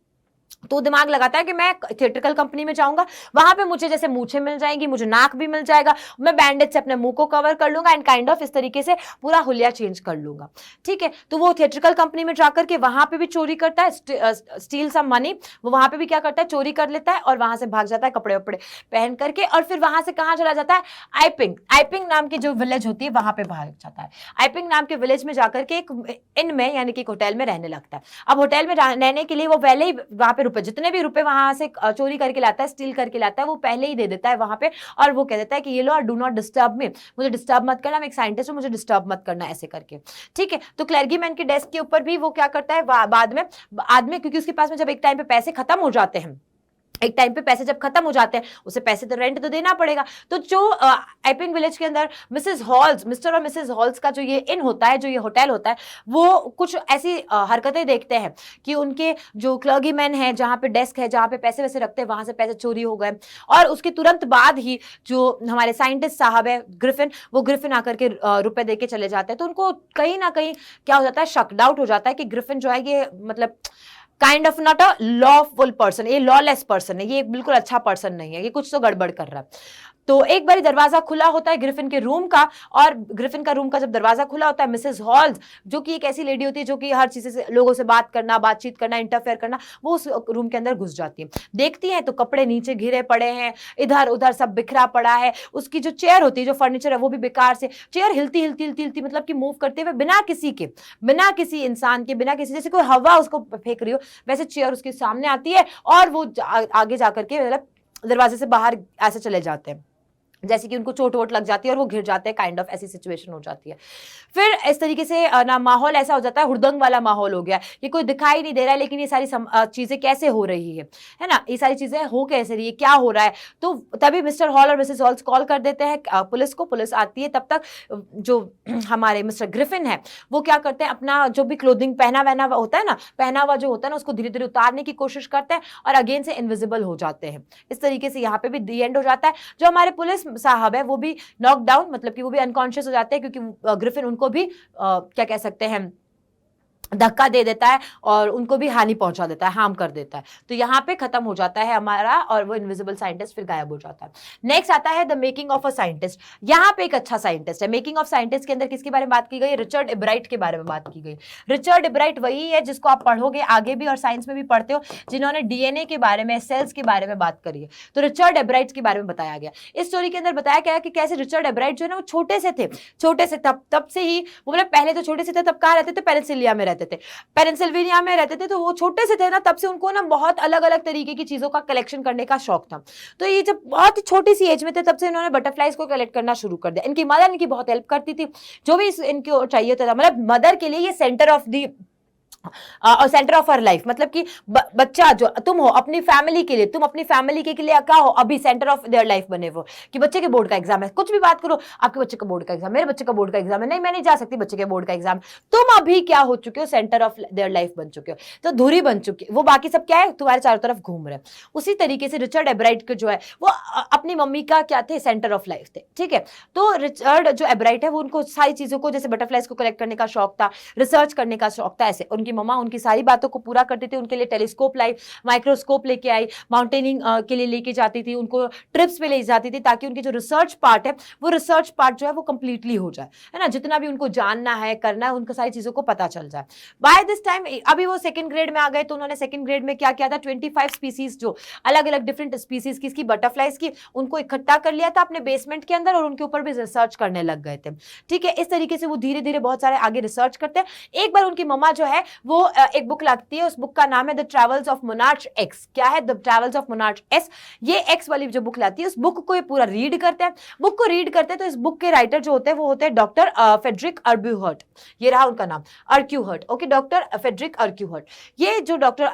तो दिमाग लगाता है कि मैं थिएट्रिकल कंपनी में जाऊंगा, वहां पे मुझे जैसे मूछें मिल जाएंगी, मुझे नाक भी मिल जाएगा, मैं बैंडेज से अपने मुंह को कवर कर लूंगा, एंड काइंड ऑफ इस तरीके से पूरा हुलिया चेंज कर लूंगा। ठीक है, तो वो थिएट्रिकल कंपनी में जाकर के वहां पे भी चोरी करता है, स्टील सम मनी, वो वहां पे भी क्या करता है, चोरी कर लेता है और वहां से भाग जाता है कपड़े वपड़े पहन करके। और फिर वहां से कहां चला जाता है, आइपिंग नाम की जो विलेज होती है वहां पे भाग जाता है। आइपिंग नाम के विलेज में जाकर के एक इन में यानी कि एक होटल में रहने लगता है। अब होटल में रहने के लिए वो पहले ही वहां पे जितने भी रुपए वहां से चोरी करके लाता है, स्टील करके लाता है, वो पहले ही दे देता है वहां पे, और वो कह देता है कि ये लो, डू नॉट डिस्टर्ब मी, मुझे डिस्टर्ब मत करना, मैं एक साइंटिस्ट हूं, मुझे डिस्टर्ब मत करना, ऐसे करके। ठीक है, तो क्लर्गीमैन के डेस्क के ऊपर भी वो क्या करता है, बाद में आदमी, क्योंकि उसके पास में जब एक टाइम पे पैसे खत्म हो जाते हैं, एक टाइम पे पैसे जब खत्म हो जाते हैं, उसे पैसे तो रेंट तो देना पड़ेगा। तो जो आइपिंग विलेज के अंदर मिस्टर और मिसेस हॉल्स का जो ये इन होता है, जो ये होटल होता है, वो कुछ ऐसी हरकतें देखते हैं कि उनके जो क्लर्गीमैन है, जहाँ पे डेस्क है, जहाँ पे पैसे वैसे रखते हैं, वहां से पैसे चोरी हो गए। और उसके तुरंत बाद ही जो हमारे साइंटिस्ट साहब है ग्रिफिन आकर के रुपए दे के चले जाते हैं। तो उनको कहीं ना कहीं क्या हो जाता है, शक डाउट हो जाता है कि ग्रिफिन जो है ये मतलब kind of not a lawful person, ये लॉलेस पर्सन है, ये बिल्कुल अच्छा पर्सन नहीं है, ये कुछ तो गड़बड़ कर रहा है। तो एक बार दरवाजा खुला होता है ग्रिफिन के रूम का, और ग्रिफिन का रूम का जब दरवाजा खुला होता है, मिसेस हॉल्स, जो कि एक ऐसी लेडी होती है जो कि हर चीज से लोगों से बातचीत करना, इंटरफेयर करना, वो उस रूम के अंदर घुस जाती है। देखती है तो कपड़े नीचे घिरे पड़े हैं, इधर उधर सब बिखरा पड़ा है, उसकी जो चेयर होती है, जो फर्नीचर है, वो भी बेकार से, चेयर हिलती मतलब कि मूव करते हुए बिना किसी इंसान के, बिना किसी, जैसे कोई हवा उसको फेंक रही हो, वैसे चेयर उसके सामने आती है, और वो आगे जाकर के मतलब दरवाजे से बाहर ऐसे चले जाते हैं। जैसे कि उनको चोट वोट लग जाती है और वो गिर जाते हैं, काइंड ऑफ ऐसी सिचुएशन हो जाती है। फिर इस तरीके से ना माहौल ऐसा हो जाता है, हुड़दंग वाला माहौल हो गया कि कोई दिखाई नहीं दे रहा है, लेकिन ये सारी चीजें कैसे हो रही है ना, ये सारी चीजें हो कैसे रही है, क्या हो रहा है। तो तभी मिस्टर हॉल और मिसेस हॉल्स कॉल कर देते हैं पुलिस को। पुलिस आती है, तब तक जो हमारे मिस्टर ग्रिफिन है वो क्या करते हैं, अपना जो भी क्लोथिंग पहना वहना होता है ना, पहनावा जो होता है ना, उसको धीरे धीरे उतारने की कोशिश करते हैं और अगेन से इनविजिबल हो जाते हैं। इस तरीके से यहाँ पे भी दी एंड हो जाता है। जो हमारे पुलिस साहब है वो भी नॉक डाउन, मतलब कि वो भी अनकॉन्शियस हो जाते हैं, क्योंकि ग्रिफिन उनको भी क्या कह सकते हैं, धक्का दे देता है और उनको भी हानि पहुंचा देता है, हार्म कर देता है। तो यहाँ पे खत्म हो जाता है हमारा, और वो इनविजिबल साइंटिस्ट फिर गायब हो जाता है। नेक्स्ट आता है the making of a scientist. यहाँ पे एक अच्छा साइंटिस्ट है। मेकिंग ऑफ साइंटिस्ट के अंदर किसके बारे में बात की गई? रिचर्ड एब्राइट के बारे में बात की गई। रिचर्ड एब्राइट वही है जिसको आप पढ़ोगे आगे भी और साइंस में भी पढ़ते हो, जिन्होंने डीएनए के बारे में, सेल्स के बारे में बात करी है। तो रिचर्ड एब्राइट के बारे में बताया गया। इस स्टोरी के अंदर बताया गया कि कैसे रिचर्ड एब्राइट जो है ना, वो छोटे से थे, छोटे से तब से ही वो, मतलब पहले तो छोटे से थे, तब कहाँ रहते थे? पेनिसिलिया में रहते थे। पेनिसिल्वेनिया में रहते थे, तो वो छोटे से थे ना, तब से उनको ना बहुत अलग अलग तरीके की चीजों का कलेक्शन करने का शौक था। तो ये जब बहुत ही छोटी सी एज में थे, तब से इन्होंने बटरफ्लाइज को कलेक्ट करना शुरू कर दिया। इनकी मदर इनकी बहुत हेल्प करती थी, जो भी इनको चाहिए था, मतलब मदर के लिए ये सेंटर ऑफ दी और सेंटर ऑफ हर लाइफ, मतलब कि बच्चा जो तुम हो अपनी फैमिली के लिए, तुम अपनी फैमिली के लिए क्या हो, अभी सेंटर ऑफ देयर लाइफ बने वो, कि बच्चे के बोर्ड का एग्जाम है, कुछ भी बात करो, आपके बच्चे का बोर्ड का एग्जाम, मेरे बच्चे का बोर्ड का एग्जाम है, नहीं मैं नहीं जा सकती, बच्चे के बोर्ड का एग्जाम, तुम अभी क्या हो चुके हो? सेंटर ऑफ देयर लाइफ बन चुके हो। तो धुरी बन चुकी, वो बाकी सब क्या है, तुम्हारे चारों तरफ घूम रहे। उसी तरीके से रिचर्ड एब्राइट के जो है वो अपनी मम्मी का क्या थे, सेंटर ऑफ लाइफ थे। ठीक है, तो रिचर्ड जो एब्राइट है वो उनको सारी चीजों को, जैसे बटरफ्लाइज को कलेक्ट करने का शौक था, रिसर्च करने का शौक था, ऐसे उनकी मम्मा उनकी सारी बातों को पूरा करती थी। उनके लिए टेलीस्कोप लाई, माइक्रोस्कोप लेके आई, माउंटेनिंग के लिए लेके जाती थी, उनको ट्रिप्स पे ले जाती थी, ताकि उनकी जो रिसर्च पार्ट है, वो रिसर्च पार्ट जो है वो कंप्लीटली हो जाए, है ना, जितना भी उनको जानना है, करना है, उनको सारी चीजों को पता चल जाए। बाय दिस टाइम अभी वो सेकंड ग्रेड में आ गए, तो उन्होंने सेकंड ग्रेड में क्या किया था, 25 स्पीसीज, जो अलग अलग डिफरेंट स्पीसीज किसकी, बटरफ्लाइज की, उनको इकट्ठा कर लिया था अपने बेसमेंट के अंदर और उनके ऊपर भी रिसर्च करने लग गए थे। ठीक है, इस तरीके से वो धीरे धीरे बहुत सारे आगे रिसर्च करते हैं। एक बार उनकी मम्मा जो है वो एक बुक लाती है, उस बुक का नाम है the travels of monarch x. क्या है? The travels of monarch S. ये एक्स वाली जो बुक लाती है, उस बुक को ये पूरा रीड करते हैं। बुक को रीड करते हैं तो इस बुक के राइटर जो होते हैं वो होते हैं डॉक्टर फेडरिक अर्क्यूहर्ट। ये रहा उनका नाम, Urquhart. Okay, doctor Frederick Urquhart. ये जो डॉक्टर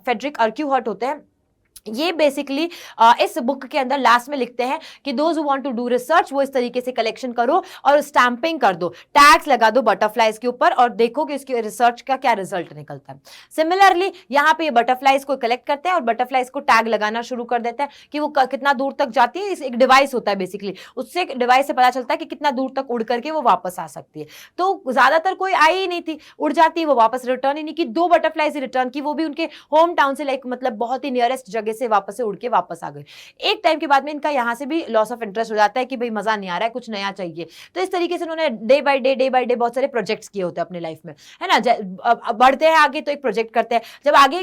फेडरिक अर्क्यूहर्ट होते हैं, ये बेसिकली इस बुक के अंदर लास्ट में लिखते हैं कि those who want to do research, वो इस तरीके से कलेक्शन करो और स्टैंपिंग कर दो, टैग्स लगा दो बटरफ्लाइज के ऊपर और देखो कि इसके रिसर्च का क्या रिजल्ट निकलता है। सिमिलरली यहाँ पे ये बटरफ्लाइज को कलेक्ट करते हैं और बटरफ्लाइज को टैग लगाना शुरू कर देते हैं कि वो कितना दूर तक जाती है। एक डिवाइस होता है बेसिकली, उससे डिवाइस से पता चलता है कि कितना दूर तक उड़ करके वो वापस आ सकती है। तो ज्यादातर कोई आई ही नहीं थी, उड़ जाती है वो, वापस रिटर्न ही नहीं की। 2 बटरफ्लाइज रिटर्न की, वो भी उनके होम टाउन से, लाइक मतलब बहुत ही नियरेस्ट जगह से वापस से उड़ के वापस आ गए। एक टाइम के बाद में इनका यहां से भी लॉस ऑफ इंटरेस्ट हो जाता है कि भाई मजा नहीं आ रहा है, कुछ नया चाहिए। तो इस तरीके से उन्होंने डे बाय डे बहुत सारे प्रोजेक्ट्स किए होते हैं अपने लाइफ में, है ना। बढ़ते हैं आगे तो एक प्रोजेक्ट करते हैं, जब आगे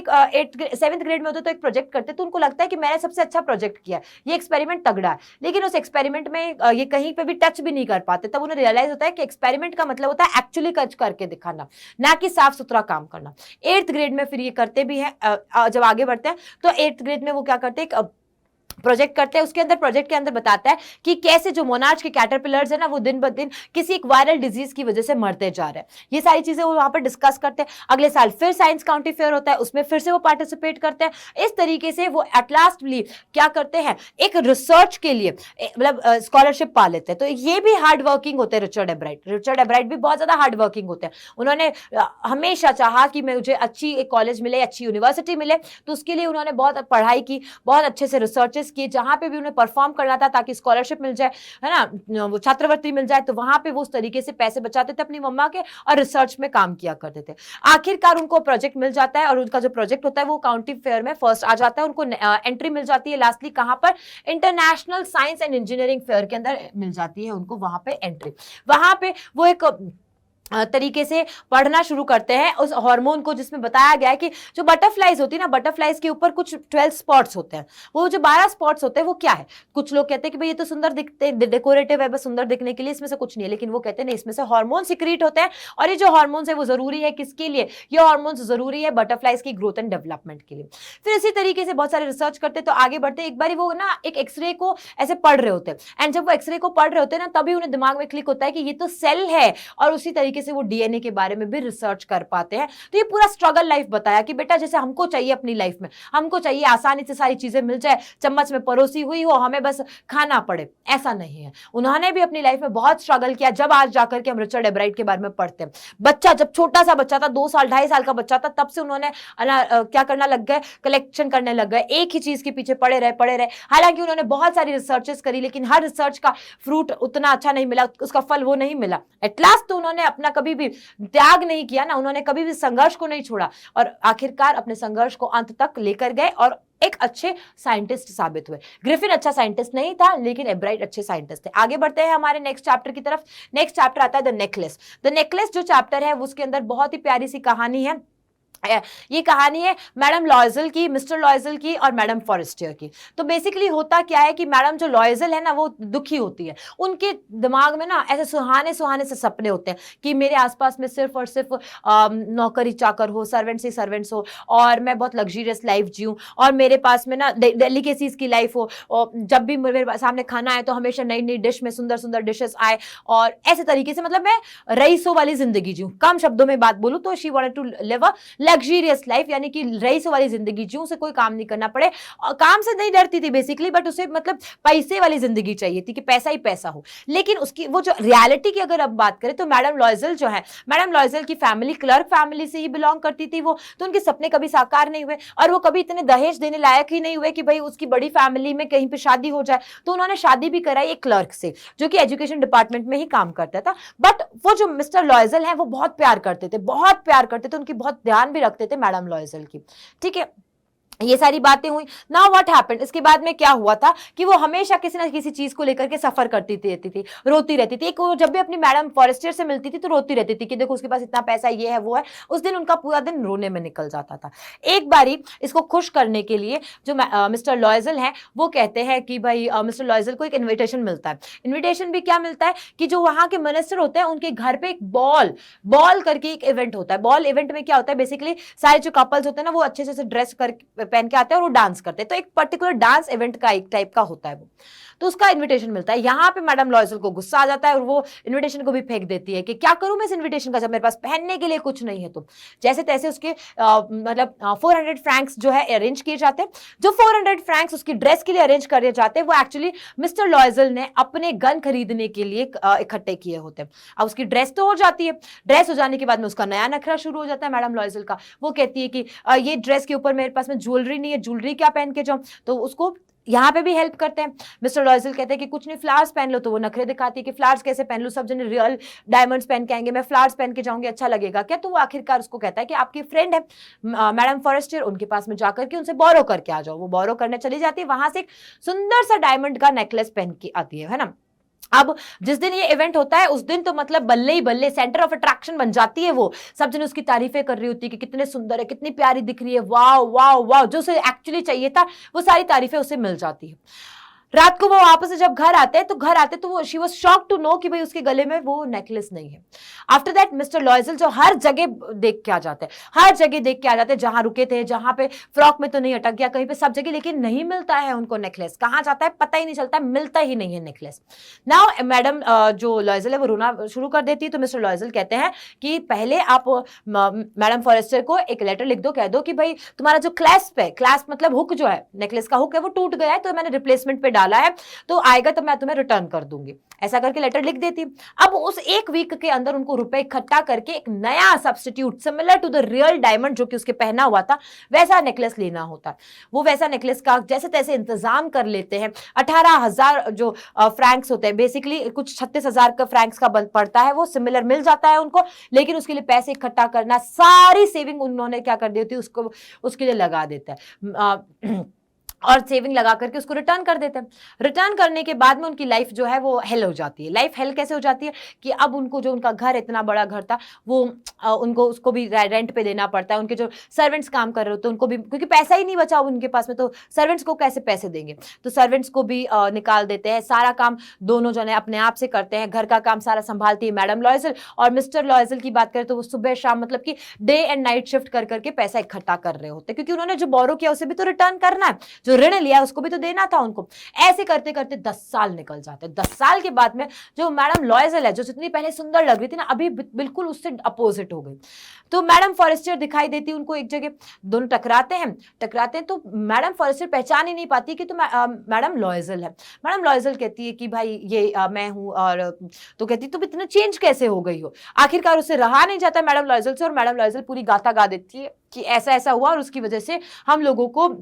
7th ग्रेड में होते तो एक प्रोजेक्ट करते हैं, तो उनको लगता है कि मैंने सबसे अच्छा प्रोजेक्ट किया, ये एक्सपेरिमेंट तगड़ा है। लेकिन उस एक्सपेरिमेंट में ये कहीं पे भी टच भी नहीं कर पाते। तब उन्हें रियलाइज होता है कि एक्सपेरिमेंट का मतलब होता है एक्चुअली कच करके दिखाना, ना कि साफ सुथरा काम करना। 8th ग्रेड में फिर ये करते भी हैं। जब आगे बढ़ते हैं तो 8th ग्रेड में वो क्या करते हैं, प्रोजेक्ट करते हैं। उसके अंदर, प्रोजेक्ट के अंदर बताता है कि कैसे जो मोनार्च के कैटरपिलर्स है ना, वो दिन ब दिन किसी एक वायरल डिजीज की वजह से मरते जा रहे हैं। ये सारी चीजें वो वहां पर डिस्कस करते हैं। अगले साल फिर साइंस काउंटी फेयर होता है, उसमें फिर से वो पार्टिसिपेट करते हैं। इस तरीके से वो एट लास्टली क्या करते हैं, एक रिसर्च के लिए मतलब स्कॉलरशिप पा लेते हैं। तो ये भी हार्ड वर्किंग होते हैं रिचर्ड एब्राइट। रिचर्ड एब्राइट भी बहुत ज्यादा हार्ड वर्किंग होते हैं। उन्होंने हमेशा चाहा कि मुझे अच्छी एक कॉलेज मिले, अच्छी यूनिवर्सिटी मिले, तो उसके लिए उन्होंने बहुत पढ़ाई की, बहुत अच्छे से रिसर्चेस किए, जहां पे भी उन्हें परफॉर्म करना था ताकि स्कॉलरशिप मिल जाए, है ना, वो छात्रवृत्ति मिल जाए। तो वहां पे वो उस तरीके से पैसे बचाते थे अपनी मम्मा के और रिसर्च में काम किया करते थे। आखिरकार उनको प्रोजेक्ट मिल जाता है और उनका जो प्रोजेक्ट होता है वो काउंटी फेयर में फर्स्ट आ जाता है। उनको एंट्री मिल जाती है लास्टली कहां पर, international science and engineering fair के अंदर मिल जाती है उनको वहां पे एंट्री। वहां पे वो एक तरीके से पढ़ना शुरू करते हैं उस हार्मोन को, जिसमें बताया गया है कि जो बटरफ्लाइज होती है ना, बटरफ्लाइज के ऊपर कुछ 12 स्पॉट्स होते हैं। वो जो 12 स्पॉट्स होते हैं वो क्या है? कुछ लोग कहते हैं कि भाई ये तो सुंदर दिखते, डेकोरेटिव है, बस सुंदर दिखने के लिए, इसमें से कुछ नहीं है। लेकिन वो कहते हैं नहीं, इसमें से हार्मोन सिक्रीट होते हैं, और ये जो हार्मोन्स है वो जरूरी है किसके लिए? ये हार्मोन्स जरूरी है बटरफ्लाइज की ग्रोथ एंड डेवलपमेंट के लिए। फिर इसी तरीके से बहुत सारे रिसर्च करते तो आगे बढ़ते। एक बार वो ना एक एक्सरे को ऐसे पढ़ रहे होते हैं, एंड जब वो एक्सरे को पढ़ रहे होते हैं ना, तभी उन्हें दिमाग में क्लिक होता है कि ये तो सेल है, और उसी तरीके से वो डीएनए के बारे में भी रिसर्च कर पाते हैं। तो ये पूरा स्ट्रगल लाइफ बताया कि बेटा जैसे हमको चाहिए अपनी लाइफ में, हमको चाहिए आसानी से सारी चीजें मिल जाए, चम्मच में परोसी हुई हो, हमें बस खाना पड़े, ऐसा नहीं है। उन्होंने भी अपनी लाइफ में बहुत स्ट्रगल किया। जब आज जाकर के हम रिचर्ड एब्राइट के बारे में पढ़ते हैं, बच्चा जब छोटा सा बच्चा था, 2 साल 2.5 साल का बच्चा था, तब से उन्होंने क्या करना लग गए, कलेक्शन करने लग गए, एक ही चीज के पीछे पड़े रहे। हालांकि उन्होंने बहुत सारी रिसर्चेस करी, लेकिन हर रिसर्च का फ्रूट उतना अच्छा नहीं मिला, उसका फल वो नहीं मिला। एट लास्ट तो उन्होंने अपना कभी भी त्याग नहीं किया ना, उन्होंने कभी भी संघर्ष को नहीं छोड़ा, और आखिरकार अपने संघर्ष को अंत तक लेकर गए और एक अच्छे साइंटिस्ट साबित हुए। ग्रिफिन अच्छा साइंटिस्ट नहीं था, लेकिन एब्राइट अच्छे साइंटिस्ट थे। आगे बढ़ते हैं हमारे नेक्स्ट चैप्टर की तरफ। नेक्स्ट चैप्टर आता है द नेकलेस। द नेकलेस जो चैप्टर है उसके अंदर बहुत ही प्यारी सी कहानी है। ये कहानी है मैडम लॉयजल की, मिस्टर लॉयजल की और मैडम फॉरेस्टियर की। तो बेसिकली होता क्या है कि मैडम जो लॉयजल है ना, वो दुखी होती है। उनके दिमाग में ना ऐसे सुहाने सुहाने से सपने होते हैं कि मेरे आसपास में सिर्फ और सिर्फ नौकरी चाकर हो, सर्वेंट्स ही सर्वेंट्स हो, और मैं बहुत लग्जरियस लाइफ जीऊं, और मेरे पास में ना डेलिकेसीज की लाइफ हो, और जब भी मेरे सामने खाना आए तो हमेशा नई नई डिश में सुंदर सुंदर डिशेस आए, और ऐसे तरीके से मतलब मैं रईसों वाली जिंदगी जीऊं। कम शब्दों में बात बोलूं तो she wanted to live a luxurious life, यानी कि रईस वाली जिंदगी जीऊं, उसे कोई काम नहीं करना पड़े। काम से नहीं डरती थी बेसिकली, बट उसे मतलब पैसे वाली जिंदगी चाहिए थी कि पैसा ही पैसा हो। लेकिन उसकी वो जो रियलिटी की अगर अब बात करें तो मैडम लॉयजल जो है, मैडम लॉयजल की फैमिली क्लर्क फैमिली से ही बिलोंग करती थी वो, तो उनके सपने कभी साकार नहीं हुए, और वो कभी इतने दहेज देने लायक ही नहीं हुए कि भाई उसकी बड़ी फैमिली में कहीं पे शादी हो जाए। तो उन्होंने शादी भी कराई एक क्लर्क से, जो कि एजुकेशन डिपार्टमेंट में ही काम करता था। बट वो जो मिस्टर लॉयजल है वो बहुत प्यार करते थे, बहुत प्यार करते थे, उनकी बहुत ध्यान भी रखते थे मैडम लॉयजल की। ठीक है, ये सारी बातें हुई। नाउ व्हाट हैपेंड, इसके बाद में क्या हुआ था कि वो हमेशा किसी ना किसी चीज को लेकर के सफर करती रहती थी, रोती रहती थी। एक वो जब भी अपनी मैडम फॉरेस्टियर से मिलती थी तो रोती रहती थी कि देखो उसके पास इतना पैसा, ये है वो है। उस दिन उनका पूरा दिन रोने में निकल जाता था। एक बारी इसको खुश करने के लिए जो मिस्टर लॉयजल है वो कहते हैं कि भाई मिस्टर लॉयजल को एक इन्विटेशन मिलता है। इन्विटेशन भी क्या मिलता है कि जो वहां के मिनिस्टर होते हैं उनके घर पे एक बॉल करके एक इवेंट होता है। बॉल इवेंट में क्या होता है, बेसिकली सारे जो कपल्स होते हैं ना वो अच्छे से ड्रेस कर पहन के आते हैं और वो डांस करते हैं। तो एक पर्टिकुलर डांस इवेंट का एक टाइप का होता है वो, तो उसका इनविटेशन मिलता है। यहां पे मैडम लॉयजल को गुस्सा आ जाता है और वो इनविटेशन को भी फेंक देती है कि क्या करूं मैं इस इनविटेशन का, जब मेरे पास पहनने के लिए कुछ नहीं है। तो जैसे तैसे उसके मतलब 400 फ्रैंक्स जो है अरेंज किए जाते हैं। जो 400 फ्रैंक्स उसकी ड्रेस के लिए अरेंज करे जाते हैं वो एक्चुअली मिस्टर लॉयजल ने अपने गन खरीदने के लिए इकट्ठे किए होते हैं। अब उसकी ड्रेस तो हो जाती है, ड्रेस हो जाने के बाद में उसका नया नखरा शुरू हो जाता है मैडम लॉयजल का। वो कहती है कि ये ड्रेस के ऊपर मेरे पास में ज्वेलरी नहीं है, ज्वेलरी क्या पहन के जाऊं। तो उसको यहाँ पे भी हेल्प करते हैं। मिस्टर लॉयजल कहते हैं कि कुछ नहीं, फ्लावर्स पहन लो। तो वो नखरे दिखाती है कि फ्लावर्स कैसे पहन लूं, सब जने रियल डायमंड्स पहन के आएंगे, मैं फ्लावर्स पहन के जाऊंगी, अच्छा लगेगा क्या। तो वो आखिरकार उसको कहता है कि आपकी फ्रेंड है मैडम फॉरेस्टियर, उनके पास में जाकर के उनसे बोरो करके आ जाओ। वो बोरो करने चली जाती है, वहां से एक सुंदर सा डायमंड का नेकलेस पहन के आती है ना। अब जिस दिन ये इवेंट होता है उस दिन तो मतलब बल्ले ही बल्ले सेंटर ऑफ अट्रैक्शन बन जाती है वो। सब जन उसकी तारीफें कर रही होती है कि कितने सुंदर है, कितनी प्यारी दिख रही है, वाओ वाओ वाओ। जो उसे एक्चुअली चाहिए था वो सारी तारीफें उसे मिल जाती है। रात को वो वापस से जब घर आते हैं तो वो she was shocked to know कि भाई उसके गले में वो नेकलेस नहीं है। आफ्टर दैट मिस्टर लॉयजल जो हर जगह देख के आ जाते हैं, हर जगह देख के आ जाते हैं, जहां रुके थे, जहां पे फ्रॉक में तो नहीं अटक गया कहीं पे, सब जगह, लेकिन नहीं मिलता है उनको नेकलेस। कहां जाता है पता ही नहीं चलता, मिलता ही नहीं है नेकलेस। नाउ मैडम जो लॉयजल है वो रोना शुरू कर देती है। तो मिस्टर लॉयजल कहते हैं कि पहले आप मैडम फॉरेस्टर को एक लेटर लिख दो, कह दो कि भाई तुम्हारा जो क्लैस्प है, क्लैस्प मतलब हुक जो है, नेकलेस का हुक है वो टूट गया है, तो मैंने रिप्लेसमेंट पे डाला है, तो आएगा तो मैं तुम्हें रिटर्न कर दूंगी। ऐसा करके लेटर लिख देती। अब उस एक वीक के अंदर उनको रुपए इकट्ठा करके एक नया substitute similar to the real diamond जो कि उसके पहना हुआ था वैसा नेकलेस लेना होता है। वो वैसा नेकलेस का जैसे तैसे इंतजाम कर लेते हैं। 18,000 जो फ्रैंक्स होते हैं, बेसिकली कुछ 36,000 का फ्रैंक्स का पड़ता है, वो सिमिलर मिल जाता है उनको। लेकिन उसके लिए पैसे इकट्ठा करना, सारी सेविंग उन्होंने क्या कर दी होती है उसको उसके लिए लगा देता है। और सेविंग लगा करके उसको रिटर्न कर देते हैं। रिटर्न करने के बाद में उनकी लाइफ जो है वो हेल हो जाती है। लाइफ हेल कैसे हो जाती है कि अब उनको जो उनका घर, इतना बड़ा घर था, वो उनको उसको भी रेंट पे देना पड़ता है। उनके जो सर्वेंट्स काम कर रहे होते हैं उनको भी, क्योंकि पैसा ही नहीं बचा उनके पास में, तो सर्वेंट्स को कैसे पैसे देंगे, तो सर्वेंट्स को भी निकाल देते हैं। सारा काम दोनों जने अपने आप से करते हैं। घर का काम सारा संभालती है मैडम लॉयजल, और मिस्टर लॉयजल की बात करें तो वो सुबह शाम मतलब कि डे एंड नाइट शिफ्ट कर करके पैसा इकट्ठा कर रहे होते हैं, क्योंकि उन्होंने जो बोरो किया उसे भी तो रिटर्न करना है, जो ऋण लिया उसको भी तो देना था उनको। ऐसे करते करते 10 साल निकल जाते हैं। 10 साल के बाद में जो मैडम लॉयजल है, जो जितनी पहले सुंदर लग रही थी ना, अभी बिल्कुल उससे अपोजिट हो गई। तो मैडम फॉरेस्टर दिखाई देती है उनको एक जगह, दोनों टकराते हैं तो मैडम फॉरेस्टर पहचान ही नहीं पाती कि तो मैडम लॉयजल है। मैडम लॉयजल कहती है कि भाई ये मैं हूं, और तो कहती तुम इतना चेंज कैसे हो गई हो। आखिरकार उससे रहा नहीं जाता मैडम लॉयजल से, और मैडम लॉयजल पूरी गाथा गा देती है कि ऐसा ऐसा हुआ और उसकी वजह से हम लोगों को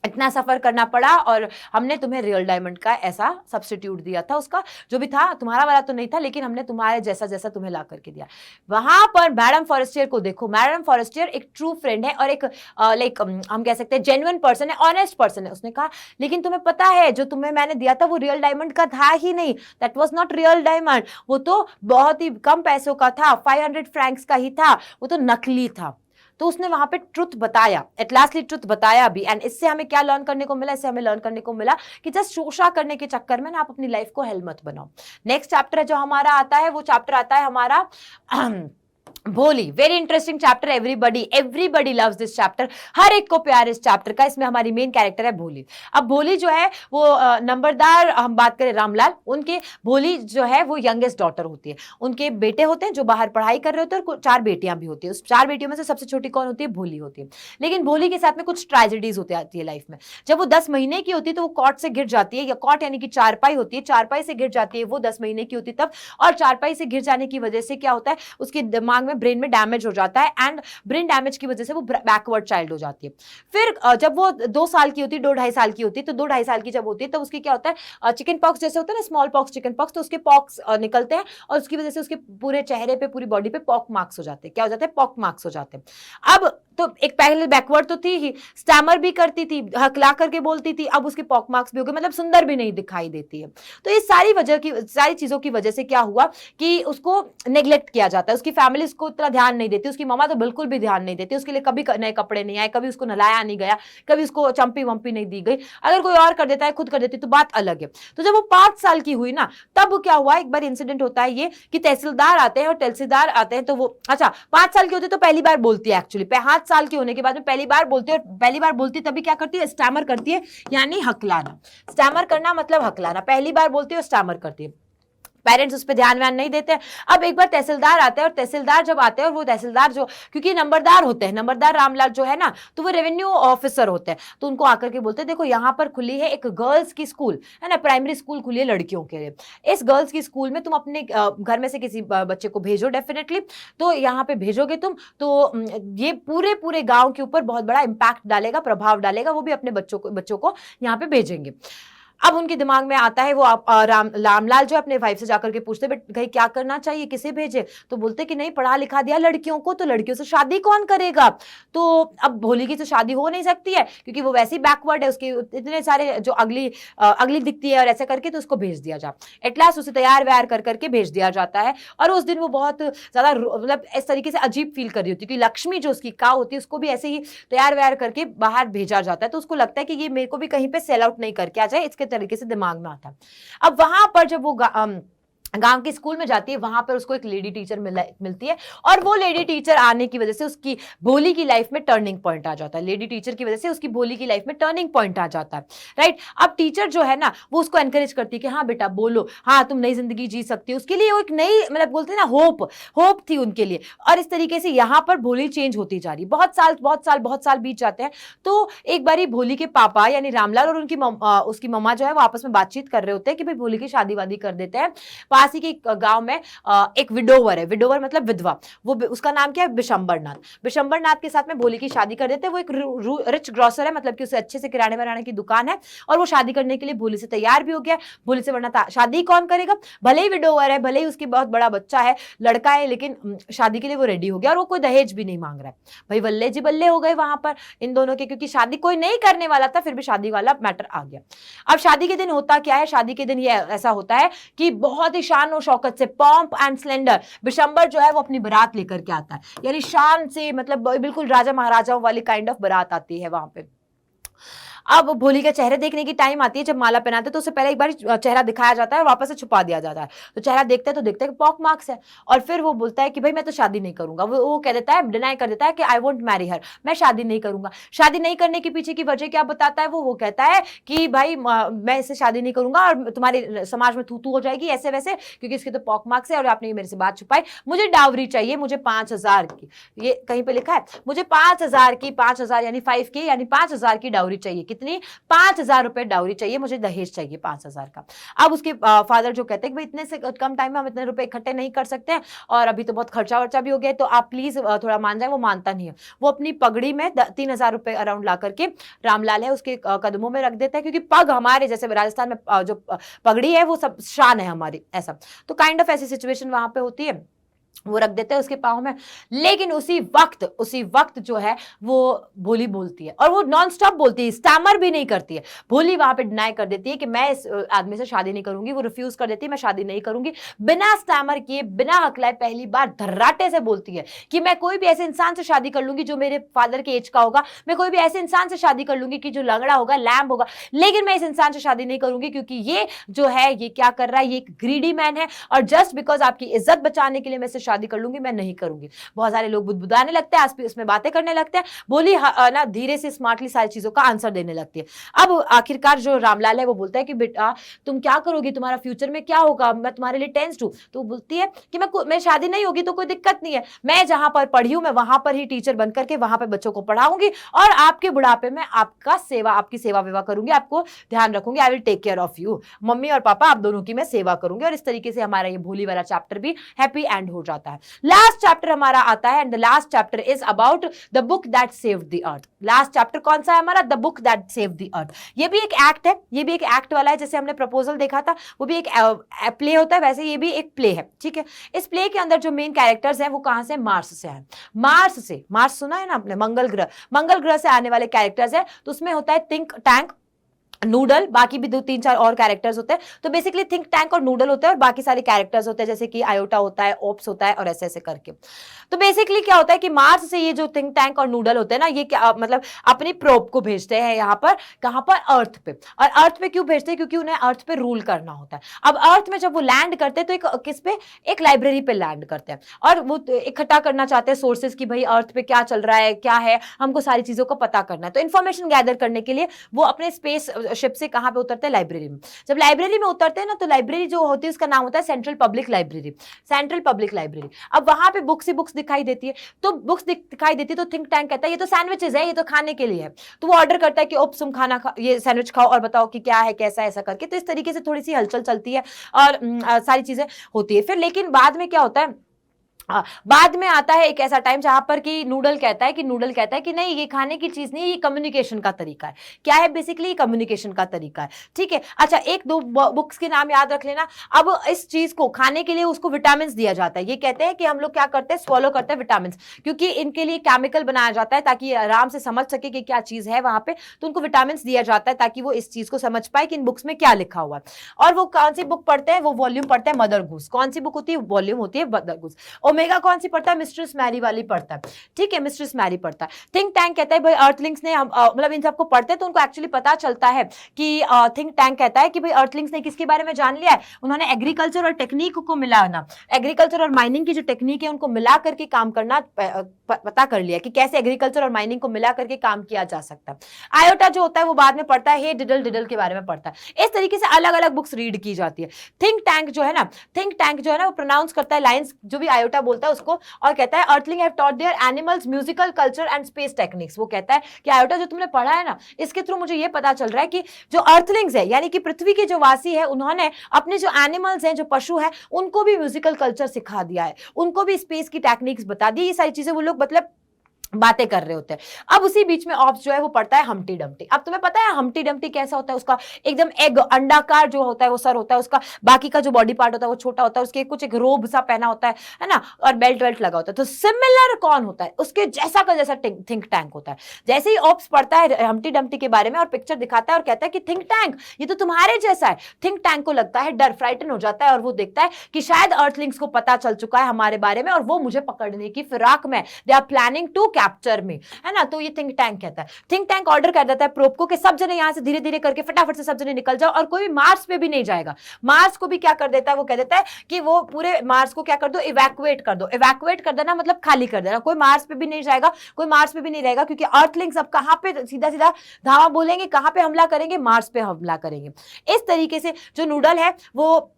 इतना सफर करना पड़ा, और हमने तुम्हें रियल डायमंड का ऐसा सब्स्टिट्यूट दिया था, उसका जो भी था तुम्हारा वाला तो नहीं था, लेकिन हमने तुम्हारे जैसा जैसा तुम्हें ला करके दिया। वहां पर मैडम फॉरेस्टियर को देखो, मैडम फॉरेस्टियर एक ट्रू फ्रेंड है और एक लाइक हम कह सकते हैं जेन्युइन पर्सन है, ऑनेस्ट पर्सन है। उसने कहा लेकिन तुम्हें पता है जो तुम्हें मैंने दिया था वो रियल डायमंड का था ही नहीं, that was not real diamond, वो तो बहुत ही कम पैसों का था, 500 फ्रैंक्स का ही था, वो तो नकली था। तो उसने वहां पे ट्रुथ बताया, एट लास्टली ट्रुथ बताया भी। एंड इससे हमें क्या लर्न करने को मिला, इससे हमें लर्न करने को मिला कि जस्ट शोशा करने के चक्कर में ना आप अपनी लाइफ को हेल मत बनाओ। नेक्स्ट चैप्टर है जो हमारा आता है, वो चैप्टर आता है हमारा Bholi. Very interesting chapter, everybody loves this chapter, हर एक को प्यार इस चैप्टर का। इसमें हमारी मेन कैरेक्टर है भोली। अब भोली जो है वो नंबरदार, हम बात करें रामलाल, उनके भोली जो है वो यंगेस्ट डॉटर होती है। उनके बेटे होते हैं जो बाहर पढ़ाई कर रहे होते हैं, और 4 बेटियां भी होती है। उस 4 बेटियों में से सबसे छोटी कौन होती है, भोली होती है। लेकिन भोली के साथ में कुछ ट्रेजेडीज होती आती है लाइफ में। जब वो 10 महीने की होती है तो वो कॉट से गिर जाती है, या कॉट यानी कि चारपाई होती है, चारपाई से गिर जाती है वो 10 महीने की होती तब। और चारपाई से गिर जाने की वजह से क्या होता है, उसके दिमाग में, ब्रेन में डैमेज हो जाता है, एंड ब्रेन डैमेज की वजह से वो बैकवर्ड चाइल्ड हो जाती है। फिर जब वो 2 साल की होती है, 2 ढाई साल की होती है, तो 2 ढाई साल की जब होती है तो उसकी क्या होता है, चिकन पॉक्स जैसे होता है ना, स्मॉल पॉक्स, चिकन पॉक्स, तो उसके पॉक्स निकलते हैं, और उसकी वजह से उसके पूरे चेहरे पे, पूरी बॉडी पे पॉक मार्क्स हो जाते हैं। क्या हो जाते हैं, पॉक मार्क्स हो जाते हैं। अब तो एक पहले बैकवर्ड तो थी ही, स्टैमर भी करती थी, हकला करके बोलती थी, अब उसके पॉक मार्क्स भी हो गए, मतलब सुंदर भी नहीं दिखाई देती है। तो ये सारी चीजों की वजह से क्या हुआ कि उसको नेग्लेक्ट किया जाता है, उसकी फैमिली उसको इतना ध्यान नहीं देती, उसकी मम्मा तो बिल्कुल भी ध्यान नहीं देती, उसके लिए कभी नए कपड़े नहीं आए, कभी उसको नहलाया नहीं गया, कभी उसको चंपी वंपी नहीं दी गई। अगर कोई और कर देता है, खुद कर देती तो बात अलग है। तो जब वो 5 साल की हुई ना, तब क्या हुआ, एक बार इंसिडेंट होता है ये कि तहसीलदार आते हैं, और तहसीलदार आते हैं तो वो, अच्छा 5 साल की होती तो पहली बार बोलती है, एक्चुअली 5 साल की होने के बाद में पहली बार बोलती है, और पहली बार बोलती तभी क्या करती है, स्टैमर करती है, यानी हकलाना। स्टैमर करना मतलब हकलाना, पहली बार बोलती है और स्टैमर करती है। पेरेंट्स उस पर ध्यान व्यान नहीं देते। अब एक बार तहसीलदार आते हैं, और तहसीलदार जब आते हैं, और वो तहसीलदार जो, क्योंकि नंबरदार होते हैं, नंबरदार रामलाल जो है ना, तो वो रेवेन्यू ऑफिसर होते हैं, तो उनको आकर के बोलते हैं देखो यहाँ पर खुली है एक गर्ल्स की स्कूल है ना, प्राइमरी स्कूल खुली है लड़कियों के लिए, इस गर्ल्स की स्कूल में तुम अपने घर में से किसी बच्चे को भेजो डेफिनेटली, तो यहाँ पे भेजोगे तुम तो ये पूरे गाँव के ऊपर बहुत बड़ा इम्पैक्ट डालेगा, प्रभाव डालेगा, वो भी अपने बच्चों को यहाँ पे भेजेंगे। अब उनके दिमाग में आता है, वो रामलाल जो अपने वाइफ से जाकर के पूछते भाई क्या करना चाहिए, किसे भेजे, तो बोलते कि नहीं पढ़ा लिखा दिया लड़कियों को, तो लड़कियों से शादी कौन करेगा। तो अब भोली की तो शादी हो नहीं सकती है, क्योंकि वो वैसे ही बैकवर्ड है, उसके इतने सारे जो अगली दिखती है, और ऐसा करके तो उसको भेज दिया जा। एट लास्ट उसे तैयार व्यार कर करके भेज दिया जाता है। और उस दिन वो बहुत ज्यादा मतलब इस तरीके से अजीब फील कर रही होती है कि लक्ष्मी जो उसकी काऊ होती है उसको भी ऐसे ही तैयार व्यार करके बाहर भेजा जाता है। तो उसको लगता है कि ये मेरे को भी कहीं पे सेल आउट नहीं करके आ जाए, इसके तरीके से दिमाग में आता। अब वहां पर जब वो गांव के स्कूल में जाती है, वहां पर उसको एक लेडी टीचर मिलती है, और वो लेडी टीचर आने की वजह से उसकी भोली की लाइफ में टर्निंग पॉइंट आ जाता है। लेडी टीचर की वजह से उसकी भोली की लाइफ में टर्निंग पॉइंट आ जाता है, राइट। अब टीचर जो है ना वो उसको एनकरेज करती है कि हाँ बेटा बोलो, हाँ तुम नई जिंदगी जी सकती हो, उसके लिए वो एक नई मतलब बोलते हैं ना होप थी उनके लिए। और इस तरीके से यहाँ पर भोली चेंज होती जा रही, बहुत साल बीत जाते हैं। तो एक बारी भोली के पापा यानी रामलाल और उसकी मम्मा जो है वो आपस में बातचीत कर रहे होते हैं कि भाई भोली की शादी वादी कर देते हैं, काशी के गांव में एक विडोवर है, विडोवर मतलब विधवा, वो उसका नाम क्या है, बिशंबरनाथ। बिशंबरनाथ के साथ में भोली की शादी कर देते हैं। वो एक रिच ग्रोसर है, मतलब कि उसे अच्छे से किराने वराने की दुकान है, और वो शादी करने के लिए भोली से तैयार भी हो गया। भोली से, वरना शादी कौन करेगा, भले ही विडोवर है, भले ही उसकी बहुत बड़ा बच्चा है, लड़का है, लेकिन शादी के लिए वो रेडी हो गया, और वो कोई दहेज भी नहीं मांग रहा है। भाई बल्ले जी बल्ले हो गए वहां पर इन दोनों के, क्योंकि शादी कोई नहीं करने वाला था, फिर भी शादी वाला मैटर आ गया। अब शादी के दिन होता क्या है, शादी के दिन ये ऐसा होता है कि बहुत ही शान और शौकत से, पॉम्प एंड स्प्लेंडर, बिशंबर जो है वो अपनी बारात लेकर के आता है, यानी शान से, मतलब बिल्कुल राजा महाराजाओं वाली काइंड ऑफ बारात आती है वहां पे। अब भोली का चेहरे देखने की टाइम आती है, जब माला पहनाते तो उससे पहले एक बार चेहरा दिखाया जाता है और वापस से छुपा दिया जाता है। तो चेहरा देखते हैं तो देखते हैं पॉक मार्क्स है, और फिर वो बोलता है कि भाई मैं तो शादी नहीं करूंगा। वो कह देता है, डिनाई कर देता है कि आई वोंट मैरी हर, मैं शादी नहीं करूंगा। शादी नहीं करने के पीछे की वजह क्या बताता है वो कहता है कि भाई मैं इससे शादी नहीं करूंगा और तुम्हारे समाज में थू हो जाएगी ऐसे वैसे, क्योंकि इसके तो पॉक मार्क्स है और आपने मेरे से बात छुपाई। मुझे डावरी चाहिए, मुझे 5,000 की, ये कहीं पे लिखा है, मुझे 5,000 की, 5,000 यानी 5K यानी 5,000 की डावरी चाहिए। कितनी, 5,000 रुपए डाउरी चाहिए, मुझे दहेज चाहिए 5,000 का। अब उसके फादर जो कहते हैं कि भाई इतने से कम टाइम में हम इतने रुपए इकट्ठे नहीं कर सकते हैं, और अभी तो बहुत खर्चा वर्चा भी हो गया है, तो आप प्लीज थोड़ा मान जाए। वो मानता नहीं है, वो अपनी पगड़ी में 3,000 रुपए अराउंड ला करके रामलाल है उसके कदमों में रख देता है, क्योंकि पग हमारे जैसे राजस्थान में जो पगड़ी है वो सब शान है हमारी, ऐसा। तो काइंड ऑफ ऐसी सिचुएशन वहां पे होती है, वो रख देते हैं उसके पाँव में। लेकिन उसी वक्त जो है वो भोली बोलती है, और वो नॉन स्टॉप बोलती है, स्टैमर भी नहीं करती है। भोली वहां पे डिनाई कर देती है कि मैं इस आदमी से शादी नहीं करूंगी, वो रिफ्यूज कर देती है, मैं शादी नहीं करूंगी। बिना स्टैमर किए, बिना हकलाए, पहली बार धर्राटे से बोलती है कि मैं कोई भी ऐसे इंसान से शादी कर लूंगी जो मेरे फादर के एज का होगा, मैं कोई भी ऐसे इंसान से शादी कर लूंगी कि जो लंगड़ा होगा, लैम्ब होगा, लेकिन मैं इस इंसान से शादी नहीं करूंगी, क्योंकि ये जो है ये क्या कर रहा है, ये एक ग्रीडी मैन है, और जस्ट बिकॉज आपकी इज्जत बचाने के लिए मैं शादी कर लूंगी, मैं नहीं करूंगी। बहुत सारे लोग बुदबुदाने लगते हैं, उसमें बातें करने लगते हैं। बोली ना धीरे से स्मार्टली सारी चीजों का आंसर देने लगती है। अब आखिरकार जो रामलाल है वो बोलता है कि बेटा तुम क्या करोगी, तुम्हारा फ्यूचर में क्या होगा, मैं तुम्हारे लिए टेंस्ड हूं। तो वो बोलती है कि मैं शादी नहीं होगी तो कोई दिक्कत नहीं है, मैं जहां पर पढ़ी हूं मैं वहां पर ही टीचर बन करके वहां पर बच्चों को पढ़ाऊंगी, और आपके बुढ़ापे में आपकी सेवा विवा करूंगी, आपको ध्यान रखूंगी, I will take care of you, mummy और पापा आप दोनों की मैं सेवा करूंगी। और इस तरीके से हमारा ये भोली वाला चैप्टर भी हैप्पी एंड हो जाता है। लास्ट चैप्टर हमारा आता है, and the last chapter is about the book that saved the earth. Last chapter कौन सा है हमारा, the book that saved the earth. ये भी एक एक्ट है, ये भी एक एक्ट वाला है, जैसे हमने प्रपोजल देखा था वो भी एक प्ले होता है, वैसे ये भी एक प्ले है, ठीक है। इस प्ले के अंदर जो मेन कैरेक्टर्स हैं वो कहां से, मार्स से हैं। मार्स सुना है ना आपने, मंगल ग्रह से आने वाले कैरेक्टर्स है। तो उसमें होता है थिंक टैंक, नूडल, बाकी भी 2-3-4 और कैरेक्टर्स होते हैं। तो बेसिकली थिंक टैंक और नूडल होते हैं, और बाकी सारे कैरेक्टर्स होते हैं, जैसे कि आयोटा होता है, ओप्स होता है, और ऐसे ऐसे करके। तो बेसिकली क्या होता है कि मार्स से ये जो थिंक टैंक और नूडल होते हैं ना, ये क्या मतलब अपनी प्रोब को भेजते हैं यहाँ पर, कहां पर, अर्थ पे। और अर्थ पे क्यों भेजते हैं, क्योंकि उन्हें अर्थ पे रूल करना होता है। अब अर्थ में जब वो लैंड करते हैं तो किस पे, एक लाइब्रेरी पे लैंड करते हैं, और वो इकट्ठा करना चाहते हैं सोर्सेज की, भाई अर्थ पे क्या चल रहा है, क्या है, हमको सारी चीजों को पता करना है। तो इन्फॉर्मेशन गैदर करने के लिए वो अपने स्पेस शिप से कहां पे उतरते हैं, लाइब्रेरी में। जब लाइब्रेरी में उतरते हैं ना, तो लाइब्रेरी जो होती है उसका नाम होता है सेंट्रल पब्लिक लाइब्रेरी। अब वहां पे बुक्स ही बुक्स दिखाई देती है। तो बुक्स दिखाई देती है तो थिंक टैंक कहता है ये तो सैंडविचेस है, ये तो खाने के लिए है। तो वो ऑर्डर करता है कि ओप तुम खाना ये सैंडविच खाओ और बताओ कि क्या है, कैसा है, ऐसा करके। तो इस तरीके से थोड़ी सी हलचल चलती है और सारी चीजें होती है। फिर लेकिन बाद में क्या होता है, बाद में आता है एक ऐसा टाइम जहां पर कि नूडल कहता है कि नहीं, ये खाने की चीज नहीं, ये कम्युनिकेशन का तरीका है। क्या है, बेसिकली कम्युनिकेशन का तरीका है, ठीक है। अच्छा, एक दो बुक्स के नाम याद रख लेना। अब इस चीज को खाने के लिए उसको विटामिन दिया जाता है। ये कहते हैं कि हम लोग क्या करते हैं, स्वॉलो करते हैं विटामिन, क्योंकि इनके लिए केमिकल बनाया जाता है ताकि आराम से समझ सके कि क्या चीज है वहां पे। तो उनको विटामिन दिया जाता है ताकि वो इस चीज को समझ पाए कि इन बुक्स में क्या लिखा हुआ है। और वो कौन सी बुक पढ़ते हैं, वो वॉल्यूम पढ़ते हैं मदर गूस। कौन सी बुक होती है, वॉल्यूम होती है मदर गूस। ओमेगा कौन सी पढ़ता है, मिस्ट्रेस मैरी वाली पढ़ता है, ठीक है, मिस्ट्रेस मैरी पढ़ता है। थिंक टैंक कहता है भाई अर्थलिंग्स ने मतलब इन सबको पढ़ते हैं तो उनको एक्चुअली पता चलता है कि थिंक टैंक कहता है कि भाई अर्थलिंग्स ने किसके बारे में जान लिया है, उन्होंने एग्रीकल्चर और टेक्निक को मिलाना, एग्रीकल्चर और माइनिंग की जो टेक्निक है उनको मिला करके काम करना पता कर लिया कि कैसे एग्रीकल्चर और माइनिंग को मिला करके काम किया जा सकता है। आयोटा जो होता है वो बाद में पढ़ता है, हे डिडल के बारे में पढ़ता है। इस तरीके से अलग अलग बुक्स रीड की जाती है। थिंक टैंक जो है ना वो प्रोनाउंस करता है लाइंस, जो भी आयोटा बोलता है उसको और कहता है earthling have taught their animals musical culture and space techniques. वो कहता है कि आयोटा जो तुमने पढ़ा है ना, इसके थ्रू मुझे ये पता चल रहा है कि जो अर्थलिंग्स है यानी कि पृथ्वी के जो वासी है, उन्होंने अपने जो एनिमल्स हैं, जो पशु है, उनको भी म्यूजिकल कल्चर सिखा दिया है, उनको भी स्पेस की टेक्निक्स बता दी। ये सारी चीजें वो लोग मतलब बातें कर रहे होते हैं। अब उसी बीच में ऑप्स जो है वो पढ़ता है हम्टी डम्टी। अब तुम्हें पता है हम्टी डम्टी कैसा होता है? उसका एकदम एग अंडाकार जो होता है वो सर होता है, उसका बाकी का जो बॉडी पार्ट होता है वो छोटा होता है, उसके कुछ एक रोब सा पहना होता है ना, और बेल्ट वेल्ट लगा होता है। तो सिमिलर कौन होता है? उसके जैसा का जैसा थिंक टैंक होता है। जैसे ही ऑप्स पढ़ता है हम्टी डम्टी के बारे में और पिक्चर दिखाता है और कहता है कि थिंक टैंक ये तो तुम्हारे जैसा है, थिंक टैंक को लगता है डर, फ्राइटन हो जाता है और वो देखता है कि शायद अर्थलिंग्स को पता चल चुका है हमारे बारे में और वो मुझे पकड़ने की फिराक में, they are planning to capture me, है ना। तो ये थिंक टैंक कहता है। थिंक टैंक ऑर्डर कर देता है प्रोब को कि सब जने यहां से धीरे धीरे करके फटाफट से सब जने निकल जाओ और कोई भी मार्स पे भी नहीं जाएगा। मार्स को भी क्या कर देता है? वो कह देता है कि वो पूरे मार्स को क्या कर दो, इवैक्यूएट कर दो। इवैक्यूएट कर देना मतलब खाली कर देना, कोई मार्स पे भी नहीं जाएगा, कोई मार्स पे भी नहीं रहेगा, क्योंकि अर्थलिंग्स अब कहां पे सीधा सीधा धावा बोलेंगे, कहां पे हमला करेंगे? मार्स पे हमला करेंगे। इस तरीके से जो नूडल है वो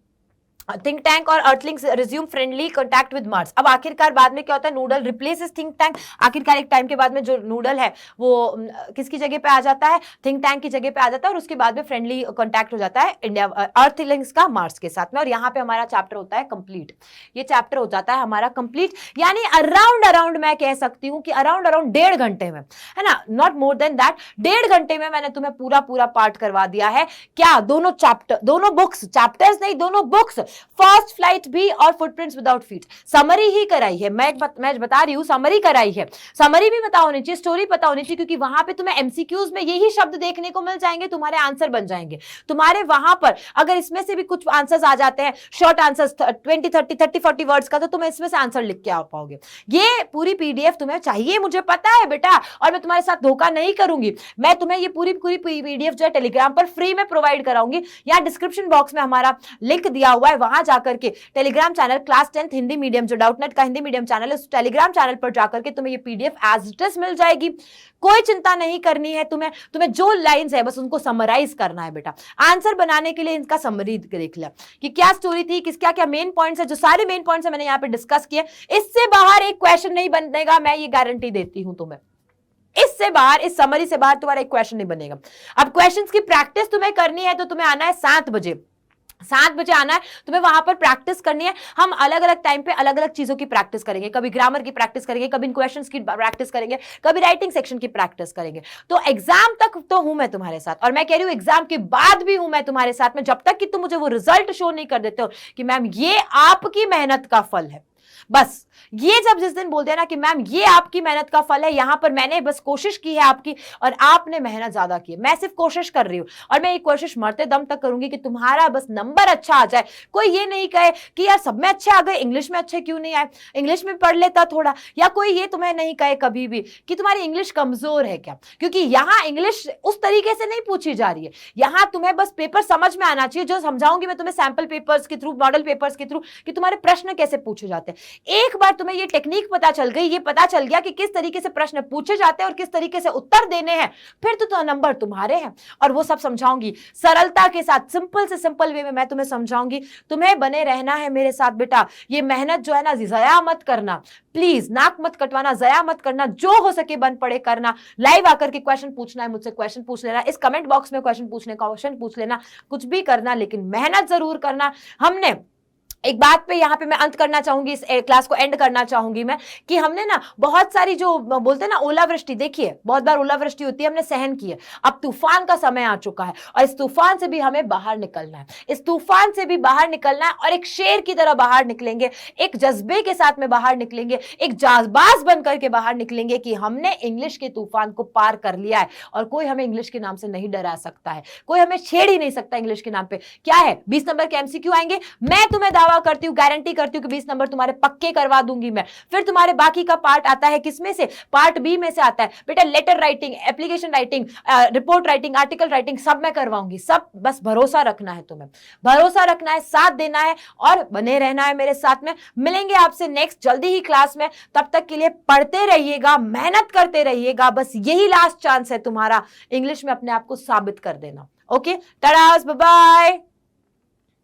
थिंक टैंक और Earthlings resume friendly contact with Mars. अब आखिरकार बाद में क्या होता है? Noodle replaces think tank. आखिरकार एक टाइम के बाद में जो नूडल है वो किसकी जगह पे आ जाता है? थिंक टैंक की जगह पे आ जाता है और उसके बाद में फ्रेंडली कॉन्टैक्ट हो जाता है इंडिया अर्थलिंग्स का मार्स के साथ में। और यहाँ पे हमारा चैप्टर होता है कंप्लीट। ये चैप्टर हो जाता है हमारा कंप्लीट, यानी अराउंड मैं कह सकती हूँ कि अराउंड 1.5 घंटे में, है ना, नॉट मोर देन दैट, 1.5 घंटे में मैंने तुम्हें पूरा पार्ट करवा दिया है। क्या? दोनों चैप्टर, दोनों बुक्स, चैप्टर्स नहीं, दोनों बुक्स, फर्स्ट फ्लाइट भी और फुटप्रिंट्स विदाउट फीट। समरी ही कराई है, मैं बता रही हूं, समरी कराई है। समरी भी पता होनी चाहिए, स्टोरी पता होनी चाहिए, क्योंकि वहां पे तुम्हें एमसीक्यूज में यही शब्द देखने को मिल जाएंगे, तुम्हारे आंसर बन जाएंगे। तुम्हारे वहां पर अगर इसमें से भी कुछ आंसर्स आ जाते हैं, शॉर्ट आंसर्स 20, 30, 40 वर्ड्स का, तो तुम इसमें से आंसर लिख के आ पाओगे। ये पूरी पीडीएफ तुम्हें चाहिए, मुझे पता है बेटा, और मैं तुम्हारे साथ धोखा नहीं करूंगी। मैं तुम्हें ये पूरी पीडीएफ जो है टेलीग्राम पर फ्री में प्रोवाइड कराऊंगी। यहाँ डिस्क्रिप्शन बॉक्स में हमारा लिंक दिया हुआ है, वहां जाकर के Telegram channel class 10th Hindi medium, जो डाउटनेट का हिंदी मीडियम चैनल है, उस टेलीग्राम चैनल पर जाकर के तुम्हें ये पीडीएफ एज इट इज मिल जाएगी। कोई चिंता नहीं करनी है तुम्हें जो लाइंस है बस उनको समराइज करना है बेटा। आंसर बनाने के लिए इनका समरी देख लिया कि क्या स्टोरी थी, किसका क्या मेन पॉइंट्स है, जो सारे मेन पॉइंट्स है मैंने यहाँ पे डिस्कस किए। इससे बाहर एक क्वेश्चन नहीं बनेगा, मैं ये गारंटी देती हूं तुम्हें। इससे बाहर, इस समरी से बाहर तुम्हारा एक क्वेश्चन नहीं बनेगा। अब क्वेश्चंस की प्रैक्टिस तुम्हें करनी है तो तुम्हें आना है 7 बजे। 7 बजे आना है तुम्हें, वहां पर प्रैक्टिस करनी है। हम अलग अलग टाइम पे अलग अलग चीजों की प्रैक्टिस करेंगे, कभी ग्रामर की प्रैक्टिस करेंगे, कभी इन क्वेश्चंस की प्रैक्टिस करेंगे, कभी राइटिंग सेक्शन की प्रैक्टिस करेंगे। तो एग्जाम तक तो हूं मैं तुम्हारे साथ, और मैं कह रही हूं एग्जाम के बाद भी हूं मैं तुम्हारे साथ में, जब तक कि तुम मुझे वो रिजल्ट शो नहीं कर देते हो कि मैम ये आपकी मेहनत का फल है। बस ये जब जिस दिन बोलते हैं ना कि मैम ये आपकी मेहनत का फल है, यहां पर मैंने बस कोशिश की है आपकी और आपने मेहनत ज्यादा की है, मैं सिर्फ कोशिश कर रही हूं और मैं ये कोशिश मरते दम तक करूंगी कि तुम्हारा बस नंबर अच्छा आ जाए। कोई ये नहीं कहे कि यार सब में अच्छे आ गए, इंग्लिश में अच्छे क्यों नहीं आए, इंग्लिश में पढ़ लेता थोड़ा, या कोई ये तुम्हें नहीं कहे कभी भी कि तुम्हारी इंग्लिश कमजोर है क्या, क्योंकि यहां इंग्लिश उस तरीके से नहीं पूछी जा रही है। यहां तुम्हें बस पेपर समझ में आना चाहिए, जो समझाऊंगी मैं तुम्हें सैंपल पेपर्स के थ्रू, मॉडल पेपर्स के थ्रू, कि तुम्हारे प्रश्न कैसे पूछे जाते हैं। एक बार तुम्हें ये टेक्निक पता चल गई, ये पता चल गया कि किस तरीके से प्रश्न पूछे जाते हैं और किस तरीके से उत्तर देने हैं, फिर तो नंबर तुम्हारे हैं। और वो सब समझाऊंगी सरलता के साथ, सिंपल से सिंपल वे में मैं तुम्हें समझाऊंगी। तुम्हें बने रहना है मेरे साथ बेटा। ये मेहनत जो है ना, जया मत करना प्लीज, नाक मत कटवाना, जया मत करना, जो हो सके बन पड़े करना। लाइव आकर के क्वेश्चन पूछना है मुझसे, क्वेश्चन पूछ लेना, इस कमेंट बॉक्स में क्वेश्चन पूछने का क्वेश्चन पूछ लेना, कुछ भी करना, लेकिन मेहनत जरूर करना। हमने एक बात पे यहाँ पे मैं अंत करना चाहूंगी, इस क्लास को एंड करना चाहूंगी मैं, कि हमने ना बहुत सारी जो बोलते हैं ना ओलावृष्टि, देखिए बहुत बार ओलावृष्टि होती है, हमने सहन की है। अब तूफान का समय आ चुका है और इस तूफान से भी हमें बाहर निकलना है, इस तूफान से भी बाहर निकलना है और एक शेर की तरह बाहर निकलेंगे, एक जज्बे के साथ में बाहर निकलेंगे, एक जाबाज बनकर के बाहर निकलेंगे कि हमने इंग्लिश के तूफान को पार कर लिया है और कोई हमें इंग्लिश के नाम से नहीं डरा सकता है, कोई हमें छेड़ ही नहीं सकता इंग्लिश के नाम पे। क्या है, 20 नंबर के एमसीक्यू आएंगे, मैं तुम्हें दावा करती हूँ, गारंटी करती हूँ कि 20 नंबर तुम्हारे पक्के करवा दूंगी मैं। फिर तुम्हारे बाकी का पार्ट आता है किसमें से, पार्ट बी में से आता है बेटा, letter writing, application writing, report writing, article writing, सब मैं करवाऊंगी, सब। बस भरोसा रखना है तुम्हें, भरोसा रखना है, साथ देना है और बने रहना है मेरे साथ में। मिलेंगे आपसे नेक्स्ट जल्दी ही क्लास में, तब तक के लिए पढ़ते रहिएगा, मेहनत करते रहिएगा, बस यही लास्ट चांस है तुम्हारा इंग्लिश में अपने आप को साबित कर देना। Okay, tata, bye bye.